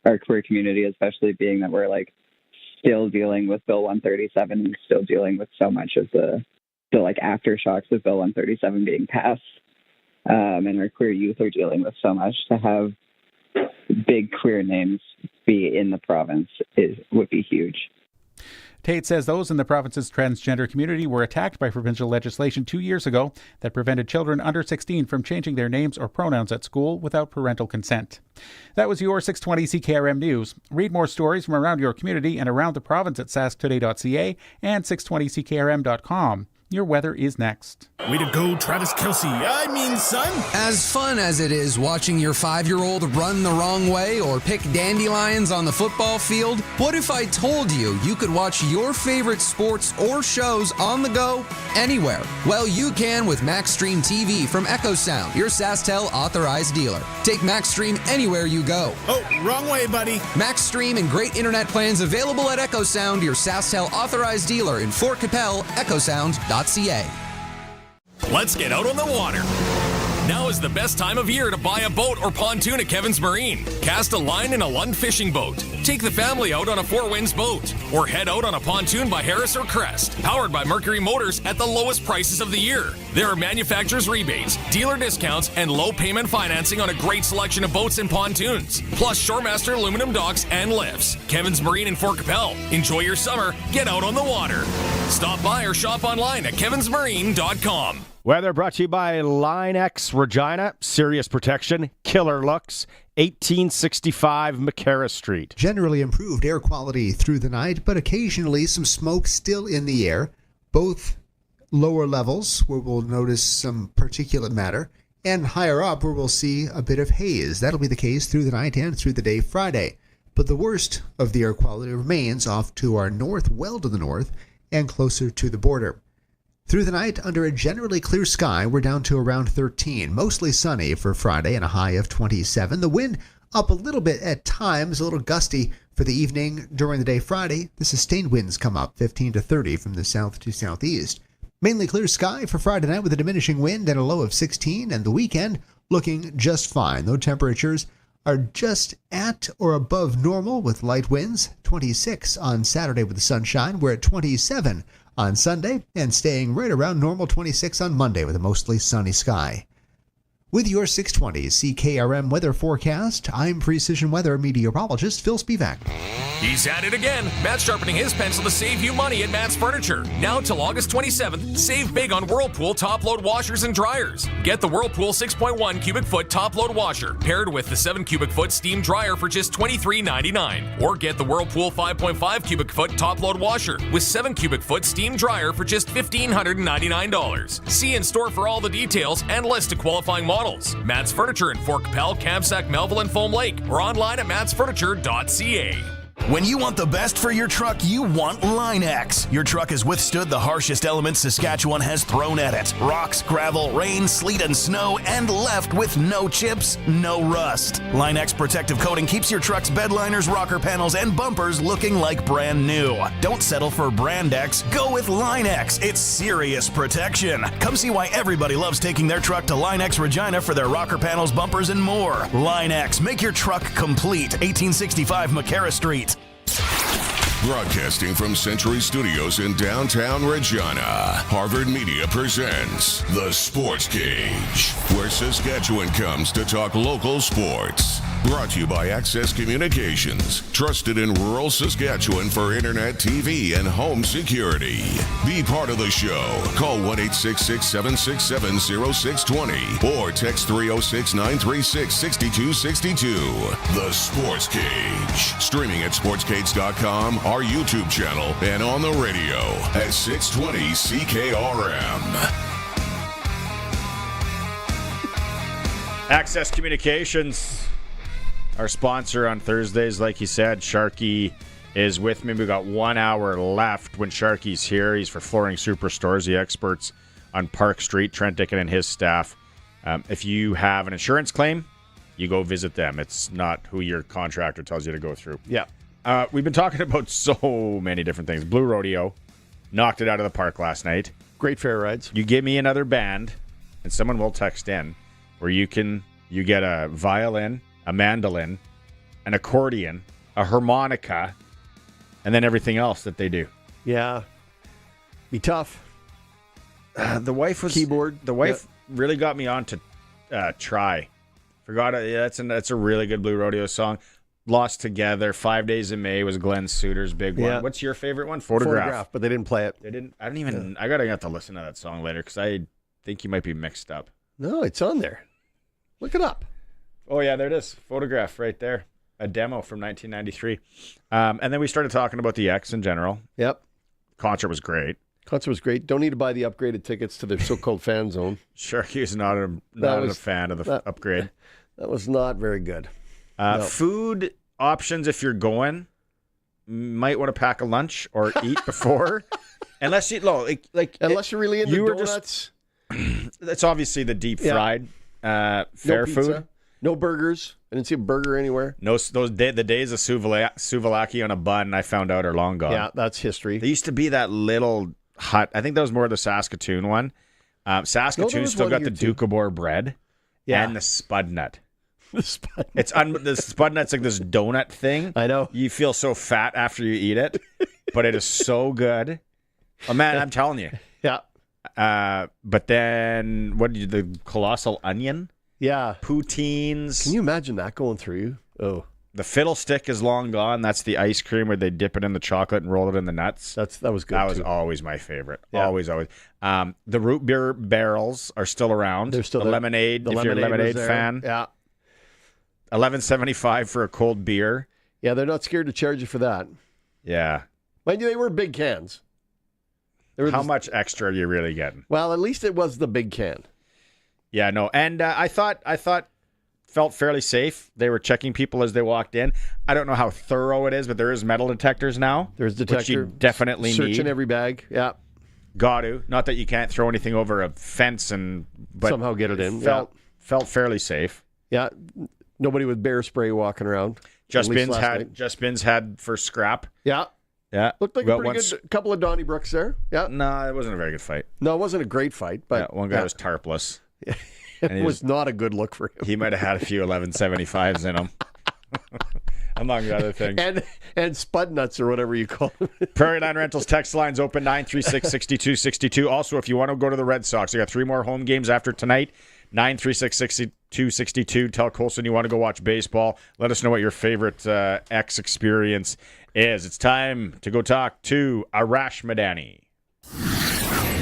our queer community, especially being that we're still dealing with Bill 137 and still dealing with so much of the aftershocks of Bill 137 being passed. and our queer youth are dealing with so much. To have big queer names be in the province would be huge. Tate says those in the province's transgender community were attacked by provincial legislation 2 years ago that prevented children under 16 from changing their names or pronouns at school without parental consent. That was your 620 CKRM News. Read more stories from around your community and around the province at sasktoday.ca and 620ckrm.com. Your weather is next. Way to go, Travis Kelce. I mean, son. As fun as it is watching your 5-year-old run the wrong way or pick dandelions on the football field, what if I told you you could watch your favorite sports or shows on the go anywhere? Well, you can with MaxStream TV from Echo Sound, your SaskTel authorized dealer. Take MaxStream anywhere you go. Oh, wrong way, buddy. MaxStream and great internet plans available at Echo Sound, your SaskTel authorized dealer in Fort Capel, echosound.ca. Let's get out on the water. Now is the best time of year to buy a boat or pontoon at Kevin's Marine. Cast a line in a Lund fishing boat. Take the family out on a Four Winds boat. Or head out on a pontoon by Harris or Crest. Powered by Mercury Motors at the lowest prices of the year. There are manufacturer's rebates, dealer discounts, and low payment financing on a great selection of boats and pontoons. Plus Shoremaster aluminum docks and lifts. Kevin's Marine in Fort Capel. Enjoy your summer. Get out on the water. Stop by or shop online at kevinsmarine.com. Weather brought to you by Line X Regina. Serious protection, killer looks. 1865 McCarra Street. Generally improved air quality through the night, but occasionally some smoke still in the air. Both lower levels where we'll notice some particulate matter, and higher up where we'll see a bit of haze. That'll be the case through the night and through the day Friday. But the worst of the air quality remains off to our north, well to the north, and closer to the border. Through the night, under a generally clear sky, we're down to around 13. Mostly sunny for Friday and a high of 27. The wind up a little bit at times, a little gusty for the evening. During the day Friday, the sustained winds come up 15 to 30 from the south to southeast. Mainly clear sky for Friday night with a diminishing wind and a low of 16. And the weekend looking just fine, though temperatures are just at or above normal with light winds. 26 on Saturday with the sunshine. We're at 27 on Sunday and staying right around normal 26 on Monday with a mostly sunny sky. With your 620 CKRM weather forecast, I'm Precision Weather meteorologist Phil Spivak. He's at it again. Matt's sharpening his pencil to save you money at Matt's Furniture. Now till August 27th, save big on Whirlpool top-load washers and dryers. Get the Whirlpool 6.1 cubic foot top-load washer paired with the 7 cubic foot steam dryer for just $23.99. Or get the Whirlpool 5.5 cubic foot top-load washer with 7 cubic foot steam dryer for just $1,599. See in store for all the details and list of qualifying models. Matt's Furniture in Fort Capel, Kamsack, Melville, and Foam Lake, or online at mattsfurniture.ca. When you want the best for your truck, you want Line X. Your truck has withstood the harshest elements Saskatchewan has thrown at it. Rocks, gravel, rain, sleet, and snow, and left with no chips, no rust. Line X protective coating keeps your truck's bed liners, rocker panels, and bumpers looking like brand new. Don't settle for Brand X. Go with Line X. It's serious protection. Come see why everybody loves taking their truck to Line X Regina for their rocker panels, bumpers, and more. Line X. Make your truck complete. 1865 McCarra Street. Broadcasting from Century Studios in downtown Regina, Harvard Media presents The Sports Cage, where Saskatchewan comes to talk local sports. Brought to you by Access Communications, trusted in rural Saskatchewan for internet, TV, and home security. Be part of the show. Call 1-866-767-0620 or text 306-936-6262. The Sports Cage. Streaming at sportscage.com, our YouTube channel, and on the radio at 620 CKRM. Access Communications, our sponsor on Thursdays. Like you said, Sharky is with me. We've got 1 hour left when Sharky's here. He's for Flooring Superstores, the experts on Park Street, Trent Dickin and his staff. If you have an insurance claim, you go visit them. It's not who your contractor tells you to go through. Yeah. We've been talking about so many different things. Blue Rodeo knocked it out of the park last night. Great fair rides. You give me another band, and someone will text in, where you get a violin, a mandolin, an accordion, a harmonica, and then everything else that they do. Yeah. Be tough. The wife was keyboard. The wife really got me on Try. Forgot it. Yeah, that's a really good Blue Rodeo song. Lost Together. 5 Days in May was Glenn Sutter's big one. Yeah. What's your favorite one? Photograph. But they didn't play it. They didn't. I don't even. I gotta have to listen to that song later because I think you might be mixed up. No, it's on there. Look it up. Oh yeah, there it is. Photograph right there. A demo from 1993. And then we started talking about the X in general. Yep. Concert was great. Concert was great. Don't need to buy the upgraded tickets to the so-called fan zone. Sharky's not a fan of the upgrade. That was not very good. No. Food options if you're going, might want to pack a lunch or eat before, unless you unless you're really into donuts. That's obviously the deep fried fair food. No burgers. I didn't see a burger anywhere. No, the days of souvlaki on a bun, I found out, are long gone. Yeah, that's history. There used to be that little hut. I think that was more the Saskatoon one. Saskatoon still got the Doukhobor bread and the spud nut. The spud nut. The spud nut's like this donut thing. I know. You feel so fat after you eat it, but it is so good. Oh man, I'm telling you. Yeah. But then the colossal onion? Yeah. Poutines. Can you imagine that going through you? Oh. The fiddlestick is long gone. That's the ice cream where they dip it in the chocolate and roll it in the nuts. That was good. That was too. always my favorite. Yeah. Always. The root beer barrels are still around. They're still the there. lemonade. The if lemonade you're a lemonade was there. fan. Yeah. $11.75 for a cold beer. Yeah, they're not scared to charge you for that. Yeah. Mind you, they were big cans. How much extra are you really getting? Well, at least it was the big can. Yeah, no. And I thought felt fairly safe. They were checking people as they walked in. I don't know how thorough it is, but there is metal detectors now. There's detector. Which you definitely need. Searching every bag. Yeah. Got to. Not that you can't throw anything over a fence but somehow get it in. Felt fairly safe. Yeah. Nobody with bear spray walking around. Just Bins had for scrap. Yeah. Yeah. Looked like a pretty good couple of Donnybrooks there. Yeah. No, it wasn't a very good fight. No, it wasn't a great fight, but one guy was tarpless. Yeah. It was not a good look for him. He might have had a few 11.75s in him. Among other things. And spud nuts or whatever you call them. Prairie Line Rentals text lines open 936-6262. Also, if you want to go to the Red Sox, I got 3 more home games after tonight. 936-6262. Tell Colson you want to go watch baseball. Let us know what your favorite X experience is. It's time to go talk to Arash Madani.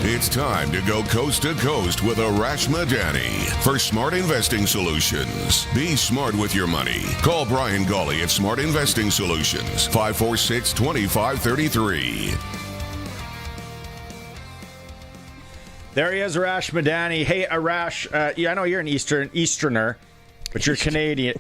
It's time to go coast to coast with Arash Madani for Smart Investing Solutions. Be smart with your money. Call Brian Gawley at Smart Investing Solutions, 546-2533. There he is, Arash Madani. Hey, Arash, I know you're an Easterner, but you're Canadian.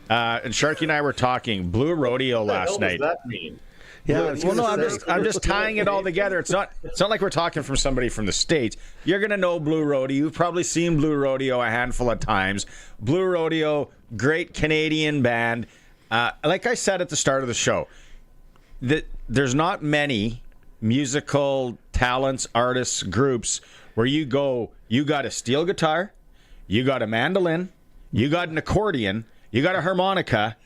And Sharky and I were talking Blue Rodeo last night. What does that mean? Yeah, well, no, I'm just tying it all together. It's not like we're talking from somebody from the States. You're gonna know Blue Rodeo. You've probably seen Blue Rodeo a handful of times. Blue Rodeo, great Canadian band. Like I said at the start of the show, there's not many musical talents, artists, groups where you got a steel guitar, you got a mandolin, you got an accordion, you got a harmonica.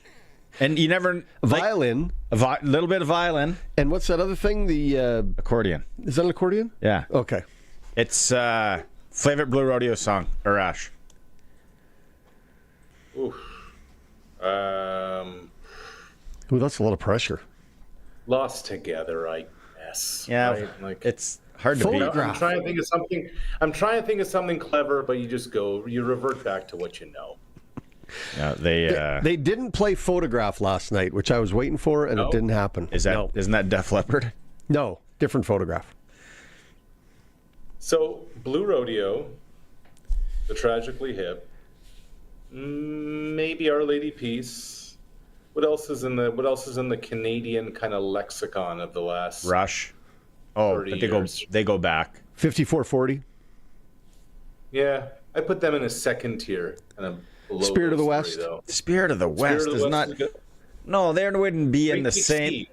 And you never... Violin. A little bit of violin. And what's that other thing? The... accordion. Is that an accordion? Yeah. Okay. It's favorite Blue Rodeo song, Arash. Ooh, that's a lot of pressure. Lost Together, I guess. Yeah, right? it's hard to beat. I'm trying to think of something clever, but you revert back to what you know. Yeah, they didn't play Photograph last night, which I was waiting for, and it didn't happen. Isn't that Def Leppard? No, different Photograph. So Blue Rodeo, the Tragically Hip, maybe Our Lady Peace. What else is in the Canadian kind of lexicon of the last Rush? Oh, but they go back. 5440. Yeah, I put them in a second tier. Spirit of the West. Spirit of the West is not. No, they wouldn't be in the same.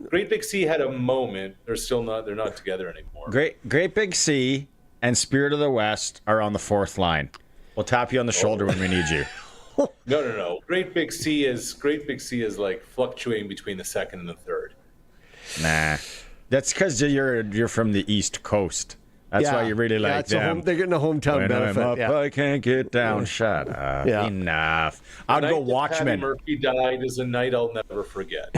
Great Big Sea had a moment. They're not together anymore. Great Big Sea and Spirit of the West are on the 4th line. We'll tap you on the shoulder when we need you. No. Great Big Sea is like fluctuating between the 2nd and the 3rd. Nah, that's because you're from the East Coast. That's why you really like them. They're getting a hometown when benefit. I'm up, I can't get down. Shut up. Enough. I'd go Watchmen. Patty Murphy died is a night I'll never forget.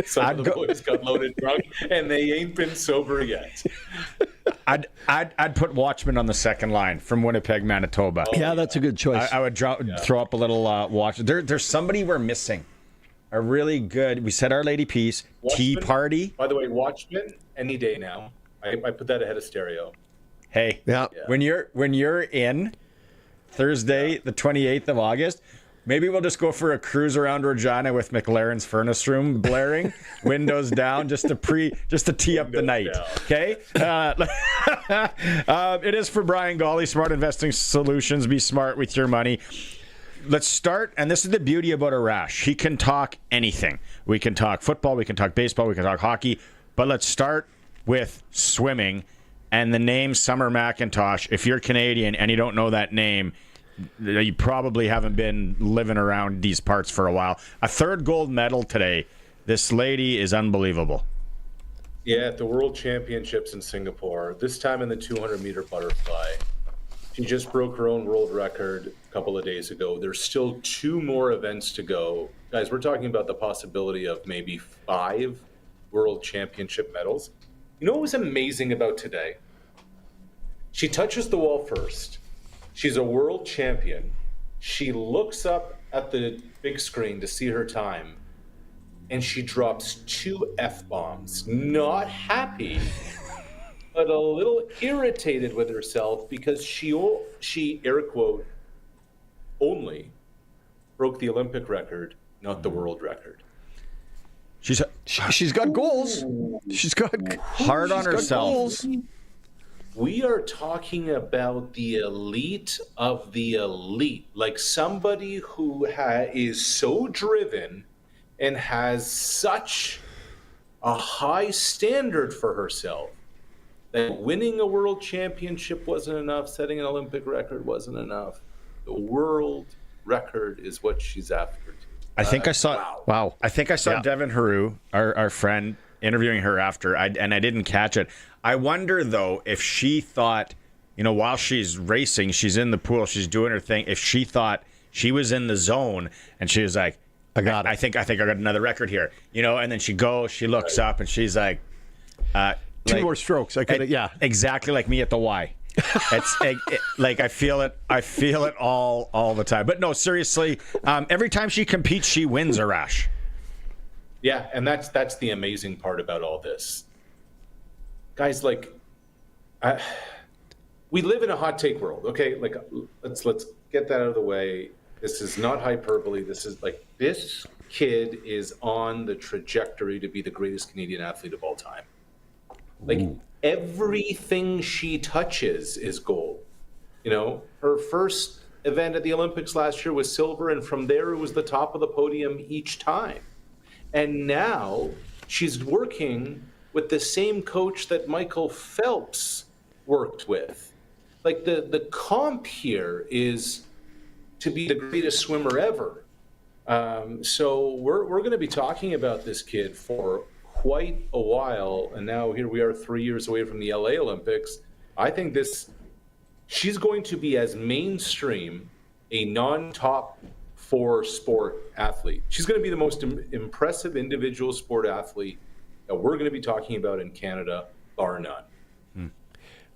Some of the boys got loaded drunk, and they ain't been sober yet. I'd put Watchmen on the second line from Winnipeg, Manitoba. That's a good choice. I would throw up a little watch. There's somebody we're missing. A really good. We said Our Lady Peace. Watchmen, Tea Party. By the way, Watchmen any day now. I put that ahead of Stereo. Hey, when you're in Thursday, the 28th of August, maybe we'll just go for a cruise around Regina with McLaren's Furnace Room blaring, windows down, just to tee up the night. Okay. It is for Brian Gawley, Smart Investing Solutions. Be smart with your money. Let's start, and this is the beauty about Arash. He can talk anything. We can talk football, we can talk baseball, we can talk hockey, but let's start with swimming. And the name Summer McIntosh, if you're Canadian and you don't know that name, you probably haven't been living around these parts for a while. A third gold medal today. This lady is unbelievable. Yeah, at the World Championships in Singapore, this time in the 200-meter butterfly. She just broke her own world record a couple of days ago. There's still 2 more events to go. Guys, we're talking about the possibility of maybe 5 World Championship medals. You know what was amazing about today? She touches the wall first. She's a world champion. She looks up at the big screen to see her time, and she drops 2 F-bombs. Not happy, but a little irritated with herself because she air quote, only broke the Olympic record, not the world record. She's got goals. She's got hard on herself. Goals. We are talking about the elite of the elite, like somebody who is so driven and has such a high standard for herself that winning a world championship wasn't enough, setting an Olympic record wasn't enough. The world record is what she's after. I think I saw. Wow. I think I saw Devin Haru, our friend, interviewing her after, and I didn't catch it. I wonder though if she thought, while she's racing, she's in the pool, she's doing her thing. If she thought she was in the zone and she was like, "I got it. I think I got another record here," and then she looks up, and she's like, 2 more strokes. I could, exactly like me at the Y. It's like I feel it all the time. But no, seriously, every time she competes, she wins, Arash. Yeah, and that's the amazing part about all this, guys. Like, we live in a hot take world. Okay, like let's get that out of the way. This is not hyperbole. This is like this kid is on the trajectory to be the greatest Canadian athlete of all time. Like. Ooh. Everything she touches is gold. Her first event at the Olympics last year was silver, and from there it was the top of the podium each time. And now she's working with the same coach that Michael Phelps worked with. Like the comp here is to be the greatest swimmer ever. So we're going to be talking about this kid for quite a while, and now here we are 3 years away from the LA Olympics. I think she's going to be as mainstream a non-top 4 sport athlete. She's going to be the most impressive individual sport athlete that we're going to be talking about in Canada, bar none.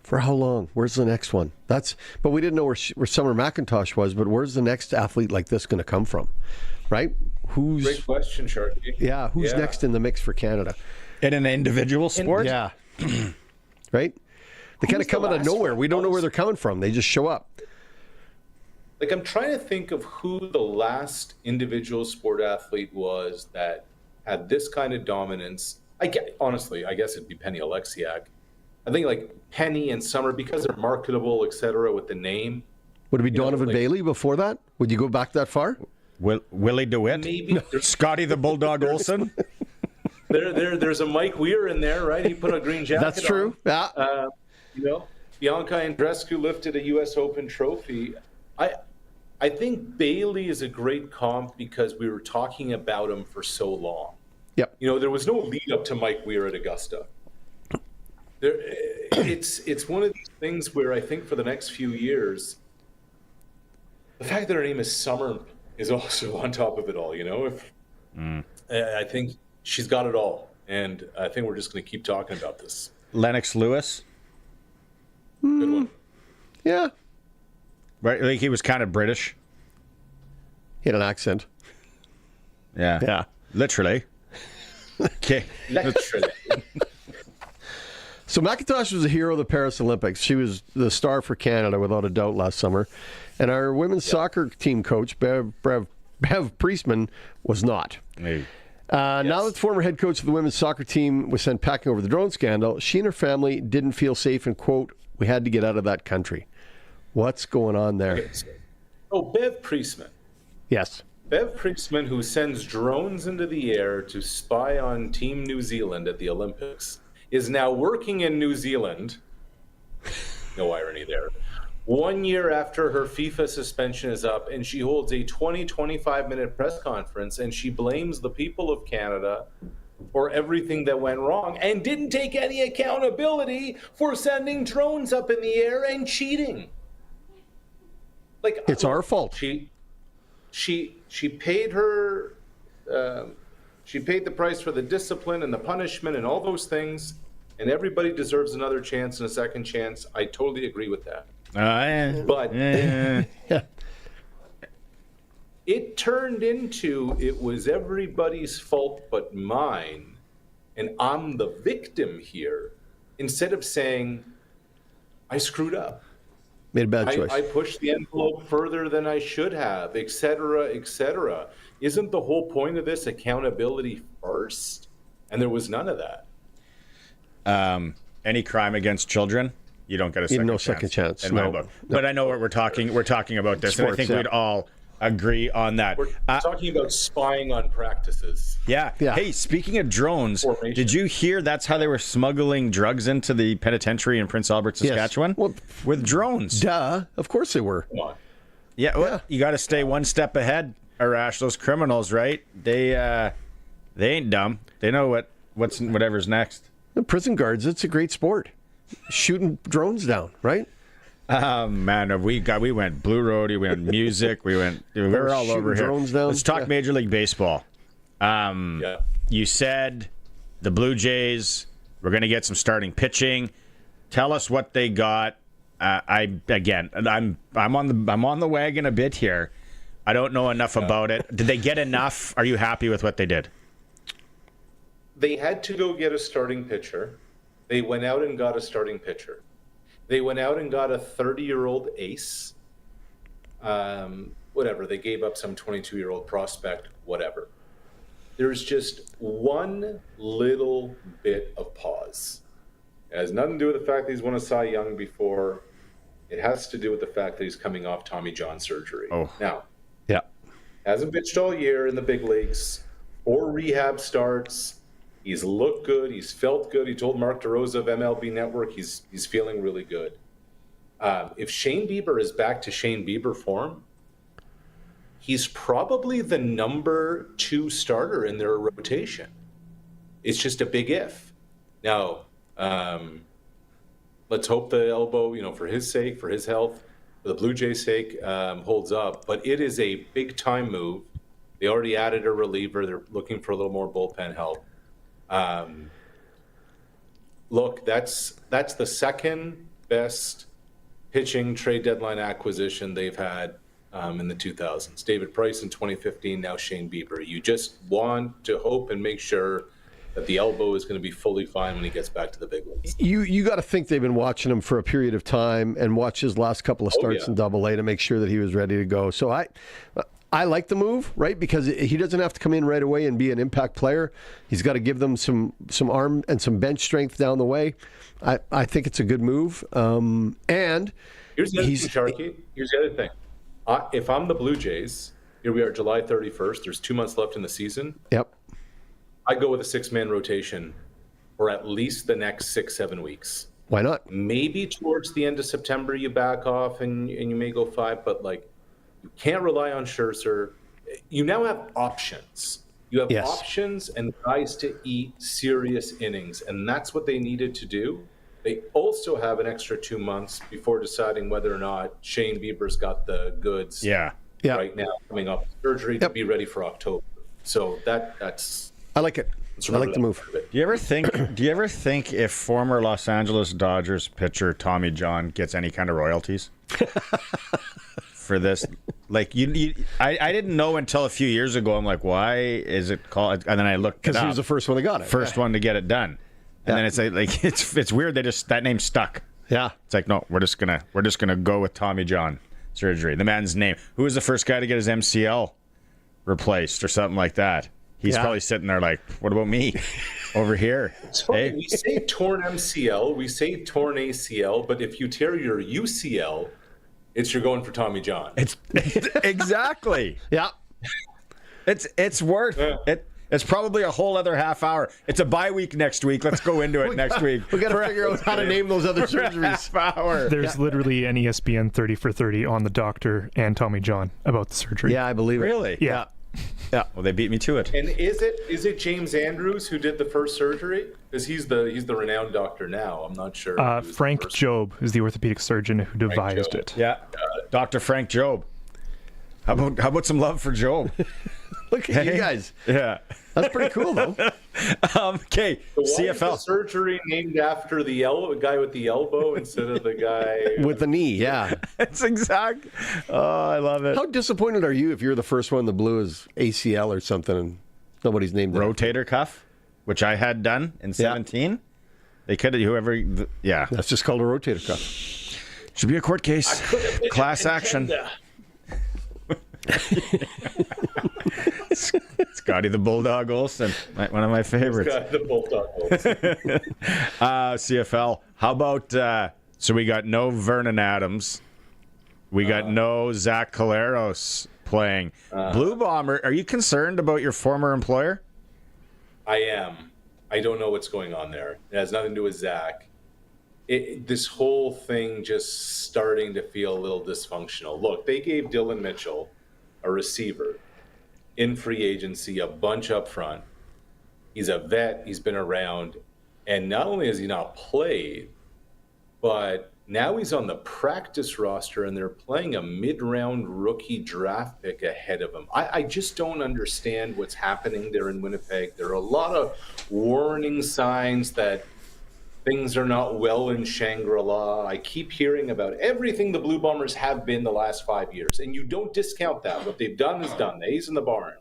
For how long? Where's the next one? But we didn't know where Summer McIntosh was, but where's the next athlete like this going to come from? Right? Great question, Sharky. Yeah, who's next in the mix for Canada? In an individual sport? Yeah. Right? They kind of come out of nowhere. We don't know where they're coming from. They just show up. Like, I'm trying to think of who the last individual sport athlete was that had this kind of dominance. Honestly, I guess it'd be Penny Oleksiak. I think like Penny and Summer, because they're marketable, etc., with the name. Would it be Donovan Bailey before that? Would you go back that far? Willie DeWitt? Maybe. Scotty the Bulldog Olsen? There's a Mike Weir in there, right? He put a green jacket on. That's true. Yeah. Bianca Andreescu lifted a U.S. Open trophy. I think Bailey is a great comp because we were talking about him for so long. Yep. There was no lead up to Mike Weir at Augusta. It's one of these things where I think for the next few years, the fact that her name is Summer is also on top of it all. I think she's got it all, and I think we're just going to keep talking about this. Lennox Lewis. Good one. Yeah. Right, like he was kind of British. He had an accent. Yeah. Yeah. Literally. Okay. Literally. So McIntosh was a hero of the Paris Olympics. She was the star for Canada, without a doubt, last summer. And our women's soccer team coach, Bev Priestman, was not. Hey. Now that the former head coach of the women's soccer team was sent packing over the drone scandal, she and her family didn't feel safe and, quote, we had to get out of that country. What's going on there? Okay, so, Bev Priestman. Yes. Bev Priestman, who sends drones into the air to spy on Team New Zealand at the Olympics, is now working in New Zealand. No irony there. 1 year after her FIFA suspension is up, and she holds a 25-minute press conference, and she blames the people of Canada for everything that went wrong and didn't take any accountability for sending drones up in the air and cheating. Like, it's our fault. She paid her she paid the price for the discipline and the punishment and all those things, and everybody deserves another chance and a second chance. I totally agree with that. But it turned into it was everybody's fault but mine, and I'm the victim here, instead of saying I screwed up. Made a bad choice. I pushed the envelope further than I should have, et cetera, et cetera. Isn't the whole point of this accountability first? And there was none of that. Any crime against children, you don't get a second chance. Second chance. In my book. But I know what we're talking about this, and I think we'd all agree on that. We're talking about spying on practices. Yeah. Hey, speaking of drones, did you hear that's how they were smuggling drugs into the penitentiary in Prince Albert, Saskatchewan? Yes. Well, with drones. Duh. Of course they were. Come on. Yeah, well, you got to stay one step ahead, Arash. Those criminals, right? They ain't dumb. They know whatever's next. The prison guards, it's a great sport. Shooting drones down, right? Man, we went Blue Road, we went music, we were all over here. Drones down. Let's talk Major League Baseball. You said the Blue Jays were going to get some starting pitching. Tell us what they got. I'm on the wagon a bit here. I don't know enough about it. Did they get enough? Are you happy with what they did? They had to go get a starting pitcher. They went out and got a starting pitcher. They went out and got a 30-year-old ace. Whatever. They gave up some 22-year-old prospect. Whatever. There's just one little bit of pause. It has nothing to do with the fact that he's won a Cy Young before. It has to do with the fact that he's coming off Tommy John surgery. Now, hasn't pitched all year in the big leagues. 4 rehab starts. He's looked good. He's felt good. He told Mark DeRosa of MLB Network he's feeling really good. If Shane Bieber is back to Shane Bieber form, he's probably the number 2 starter in their rotation. It's just a big if. Now, let's hope the elbow, for his sake, for his health, for the Blue Jays' sake, holds up. But it is a big-time move. They already added a reliever. They're looking for a little more bullpen help. Look, that's the second best pitching trade deadline acquisition they've had in the 2000s. David Price in 2015, now Shane Bieber. You just want to hope and make sure that the elbow is going to be fully fine when he gets back to the big leagues. You got to think they've been watching him for a period of time and watch his last couple of starts in Double-A to make sure that he was ready to go. So I like the move, right? Because he doesn't have to come in right away and be an impact player. He's got to give them some arm and some bench strength down the way. I think it's a good move. And here's the other thing, Sharky. Here's the other thing. If I'm the Blue Jays, here we are, July 31st. There's 2 months left in the season. Yep. I go with a 6-man rotation for at least the next 6-7 weeks. Why not? Maybe towards the end of September you back off and you may go 5, but you can't rely on Scherzer. You now have options. You have options and guys to eat serious innings, and that's what they needed to do. They also have an extra 2 months before deciding whether or not Shane Bieber's got the goods right now coming up surgery to be ready for October. So that's I like it. I like the move. Do you ever think if former Los Angeles Dodgers pitcher Tommy John gets any kind of royalties for this? Like I didn't know until a few years ago. I'm like, why is it called? And then I looked because he was the first one that got it. First one to get it done. And then it's like it's weird. That name stuck. Yeah. It's like, no, we're just gonna go with Tommy John surgery. The man's name. Who was the first guy to get his MCL replaced or something like that? He's probably sitting there like, what about me over here? Hey? We say torn MCL, we say torn ACL, but if you tear your UCL, you're going for Tommy John. It's exactly. Yeah. It's worth it. It's probably a whole other half hour. It's a bye week next week. Let's go into it next week. We got to figure out how to name those other surgeries. Half hour. There's literally an ESPN 30 for 30 on the doctor and Tommy John about the surgery. Yeah, I believe it. Really? Yeah. Yeah. Well, they beat me to it. And is it James Andrews who did the first surgery? Because he's the renowned doctor now. I'm not sure. Frank Jobe is the orthopedic surgeon who devised it. Yeah, Dr. Frank Jobe. How about some love for Jobe? Look at you guys. Yeah, that's pretty cool though. Okay, so why CFL is the surgery named after the guy with the elbow instead of the guy with the knee. Yeah, it's exact. Oh, I love it. How disappointed are you if you're the first one that blew his ACL or something and nobody's named rotator cuff, which I had done in 17? They could have whoever. Yeah, that's just called a rotator cuff. Should be a court case, class action. Scotty the Bulldog Olsen, one of my favorites. Scotty the Bulldog Olsen. CFL. How about, so we got no Vernon Adams. We got no Zach Collaros playing. Blue Bomber, are you concerned about your former employer? I am. I don't know what's going on there. It has nothing to do with Zach. This whole thing just starting to feel a little dysfunctional. Look, they gave Dylan Mitchell, a receiver, in free agency, a bunch up front. He's a vet. He's been around. And not only has he not played, but now he's on the practice roster and they're playing a mid-round rookie draft pick ahead of him. I just don't understand what's happening there in Winnipeg. There are a lot of warning signs that things are not well in Shangri-La. I keep hearing about everything the Blue Bombers have been the last 5 years, and you don't discount that. What they've done is done. The A's in the barn.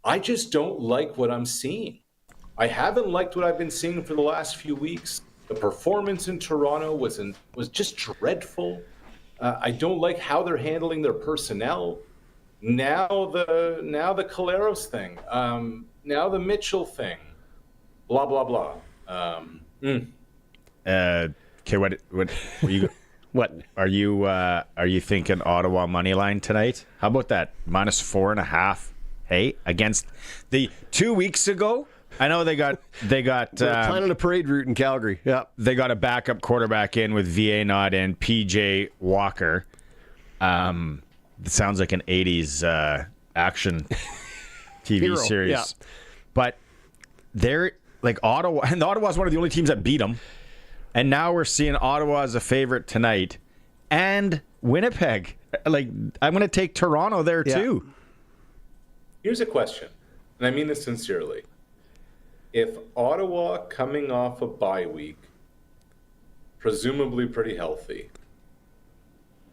I just don't like what I'm seeing. I haven't liked what I've been seeing for the last few weeks. The performance in Toronto was just dreadful. I don't like how they're handling their personnel. Now the Collaros thing. Now the Mitchell thing. Blah blah blah. Okay, what what are you thinking? Ottawa money line tonight? How about that -4.5? Hey, against the 2 weeks ago. I know they got planning a parade route in Calgary. Yeah, they got a backup quarterback in with VA Nod and PJ Walker. It sounds like an 80s action TV Hero, series, yeah. But they're like Ottawa, and Ottawa's one of the only teams that beat them. And now we're seeing Ottawa as a favorite tonight, and Winnipeg. Like, I'm going to take Toronto there too. Here's a question, and I mean this sincerely. If Ottawa, coming off a bye week, presumably pretty healthy,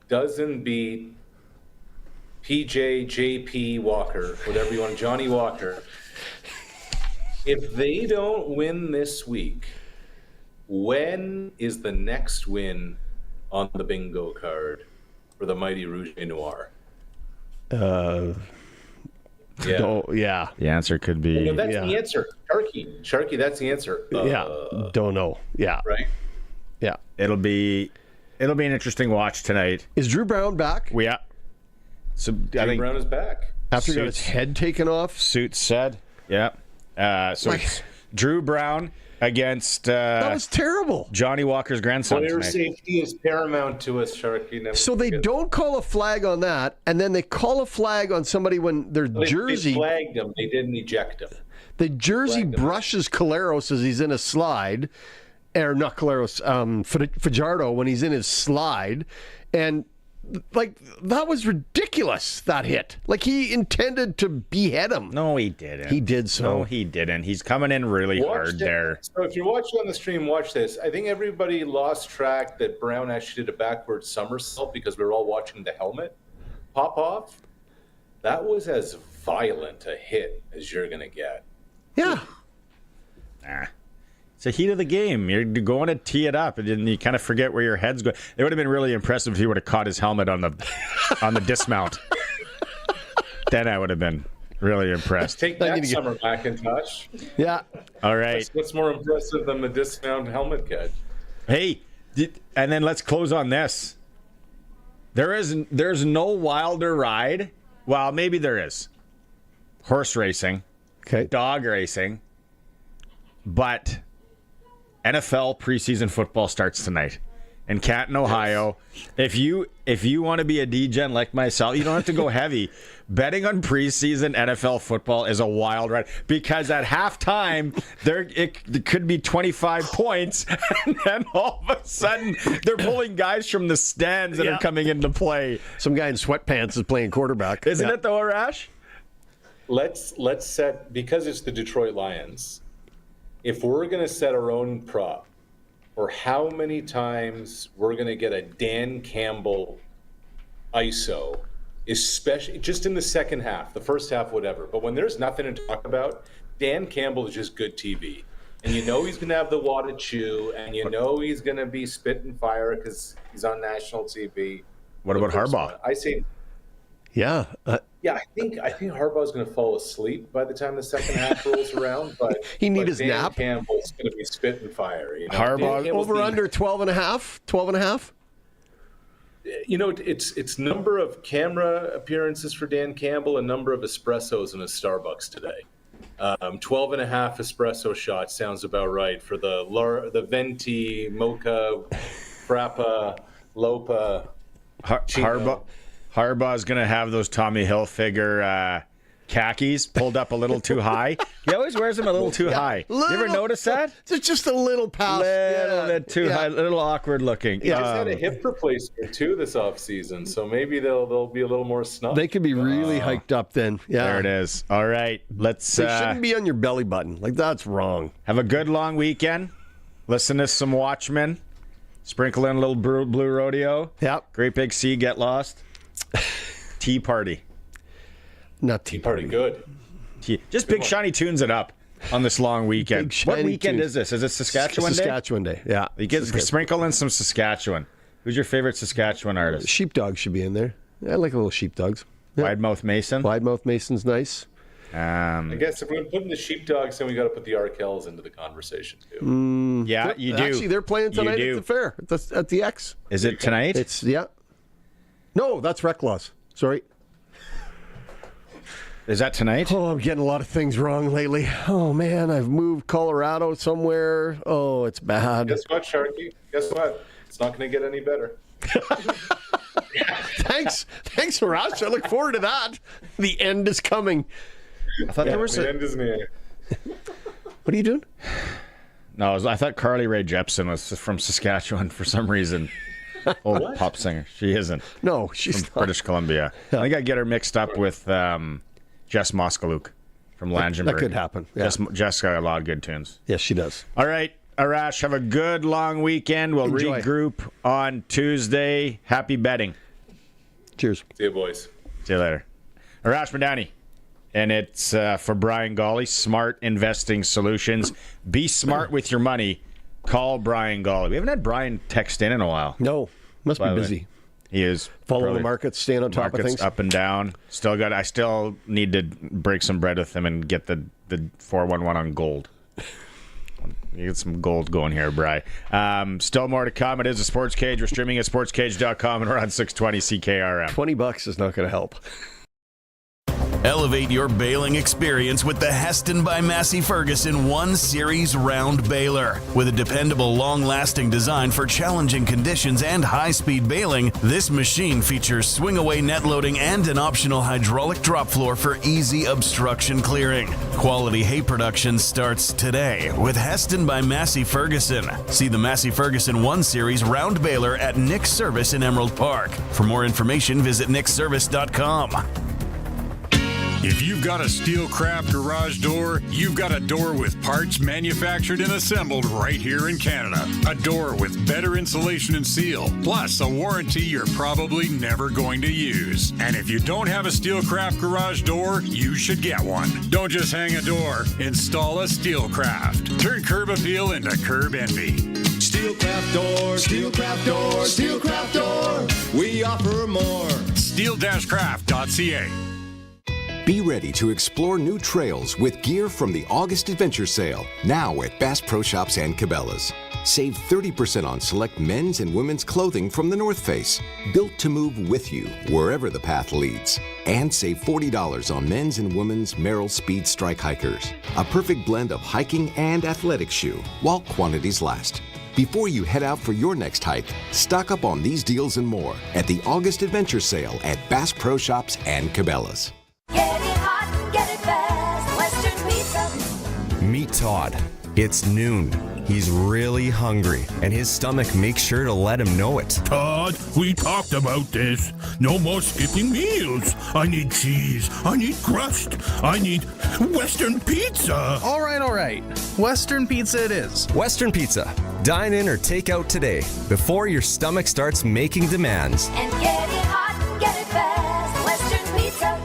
doesn't beat PJ, JP Walker, whatever you want, Johnny Walker, if they don't win this week, when is the next win on the bingo card for the mighty Rouge et Noir? Yeah. The answer could be... Well, that's the answer. Sharky, that's the answer. Don't know. Yeah. Right? Yeah. It'll be an interesting watch tonight. Is Drew Brown back? Yeah. So I think Brown is back. After he got his head taken off? Suits said. Yeah. It's Drew Brown against... that was terrible. Johnny Walker's grandson Player tonight. safety is paramount to us, Sharky. So they don't call a flag on that, and then they call a flag on somebody when their jersey... They flagged him. They didn't eject him. The jersey brushes Collaros as he's in a slide, not Caleros, Fajardo when he's in his slide, and like that was ridiculous. That hit, like he intended to behead him. No, he didn't. He did so. No, he didn't. He's coming in really hard there. So if you're watching on the stream, watch this. I think everybody lost track that Brown actually did a backward somersault because we were all watching the helmet pop off. That was as violent a hit as you're going to get. Yeah. It's the heat of the game. You're going to tee it up, and then you kind of forget where your head's going. It would have been really impressive if he would have caught his helmet on the dismount. Then I would have been really impressed. Take that, Summer McIntosh. Yeah. All right. What's more impressive than the dismount helmet catch? Hey, and then let's close on this. There's no wilder ride. Well, maybe there is. Horse racing. Okay. Dog racing. But NFL preseason football starts tonight in Canton, Ohio. If you want to be a D-gen like myself, you don't have to go heavy. Betting on preseason NFL football is a wild ride because at halftime it could be 25 points, and then all of a sudden they're pulling guys from the stands that are coming into play. Some guy in sweatpants is playing quarterback. Isn't it though, Arash? Let's set, because it's the Detroit Lions, if we're going to set our own prop for how many times we're going to get a Dan Campbell ISO, especially just in the second half, the first half, whatever. But when there's nothing to talk about, Dan Campbell is just good TV. And you know he's going to have the wad to chew, and you know he's going to be spit and fire because he's on national TV. What about Harbaugh? I say... Yeah. I think Harbaugh's going to fall asleep by the time the second half rolls around. But he need his Dan nap. Campbell's going to be spit and fire. You know? Harbaugh over under 12 and a half. You know, it's number of camera appearances for Dan Campbell and number of espressos in a Starbucks today. 12 and a half espresso shots sounds about right for the venti, mocha, frappa, lopa. Harbaugh's going to have those Tommy Hilfiger khakis pulled up a little too high. He always wears them a little too high. You ever notice that? It's just a little past. Little bit too high, a little awkward looking. He just had a hip replacement too this offseason, so maybe they'll be a little more snug. They could be really hiked up then. Yeah. There it is. All right, let's. They shouldn't be on your belly button. Like, that's wrong. Have a good long weekend. Listen to some Watchmen. Sprinkle in a little Blue Rodeo. Yep. Great Big Sea, Get Lost. Tea Party. Not Tea Party. Good. Just Big Shiny tunes it up on this long weekend. What weekend is this? Is it Saskatchewan Day? Saskatchewan Day, yeah. You get sprinkle in some Saskatchewan. Who's your favorite Saskatchewan artist? Sheepdog should be in there. I like little sheepdogs. Yeah. Widemouth Mason? Widemouth Mason's nice. I guess if we're putting the sheepdogs, then we got to put the Arkells into the conversation too. Yeah, you do. Actually, they're playing tonight at the fair, at the X. Is it tonight? It's No, that's Reclaws. Sorry. Is that tonight? Oh, I'm getting a lot of things wrong lately. Oh, man, I've moved Colorado somewhere. Oh, it's bad. Guess what, Sharky? Guess what? It's not going to get any better. Thanks, Arash. I look forward to that. The end is coming. I thought there was the end is near. What are you doing? No, I thought Carly Rae Jepsen was from Saskatchewan for some reason. Old pop singer. She isn't. No, she's from British Columbia. I think I get her mixed up with Jess Moskaluk from Langenberg. That could happen. Yeah. Jess got a lot of good tunes. Yes, she does. All right, Arash, have a good long weekend. We'll regroup on Tuesday. Happy betting. Cheers. See you, boys. See you later. Arash Madani. And it's for Brian Gawley, Smart Investing Solutions. Be smart with your money. Call Brian Gawley. We haven't had Brian text in a while. No, must be busy. He is. Following the markets, staying on top of things. Up and down. I still need to break some bread with him and get the 411 on gold. You get some gold going here, Bri. Still more to come. It is a Sports Cage. We're streaming at sportscage.com and we're on 620 CKRM. $20 is not going to help. Elevate your baling experience with the Heston by Massey Ferguson 1 Series Round Baler. With a dependable, long-lasting design for challenging conditions and high-speed baling, this machine features swing-away net loading and an optional hydraulic drop floor for easy obstruction clearing. Quality hay production starts today with Heston by Massey Ferguson. See the Massey Ferguson 1 Series Round Baler at Nick's Service in Emerald Park. For more information, visit nickservice.com. If you've got a Steelcraft garage door, you've got a door with parts manufactured and assembled right here in Canada. A door with better insulation and seal, plus a warranty you're probably never going to use. And if you don't have a Steelcraft garage door, you should get one. Don't just hang a door, install a Steelcraft. Turn curb appeal into curb envy. Steelcraft door, Steelcraft door, Steelcraft door. We offer more. Steel-craft.ca. Be ready to explore new trails with gear from the August Adventure Sale, now at Bass Pro Shops and Cabela's. Save 30% on select men's and women's clothing from the North Face, built to move with you wherever the path leads. And save $40 on men's and women's Merrill Speed Strike Hikers, a perfect blend of hiking and athletic shoe, while quantities last. Before you head out for your next hike, stock up on these deals and more at the August Adventure Sale at Bass Pro Shops and Cabela's. Get it hot, get it fast, Western Pizza. Meet Todd. It's noon. He's really hungry, and his stomach makes sure to let him know it. Todd, we talked about this. No more skipping meals. I need cheese. I need crust. I need Western Pizza. All right. Western Pizza it is. Western Pizza. Dine in or take out today, before your stomach starts making demands. And get it hot, get it fast, Western Pizza.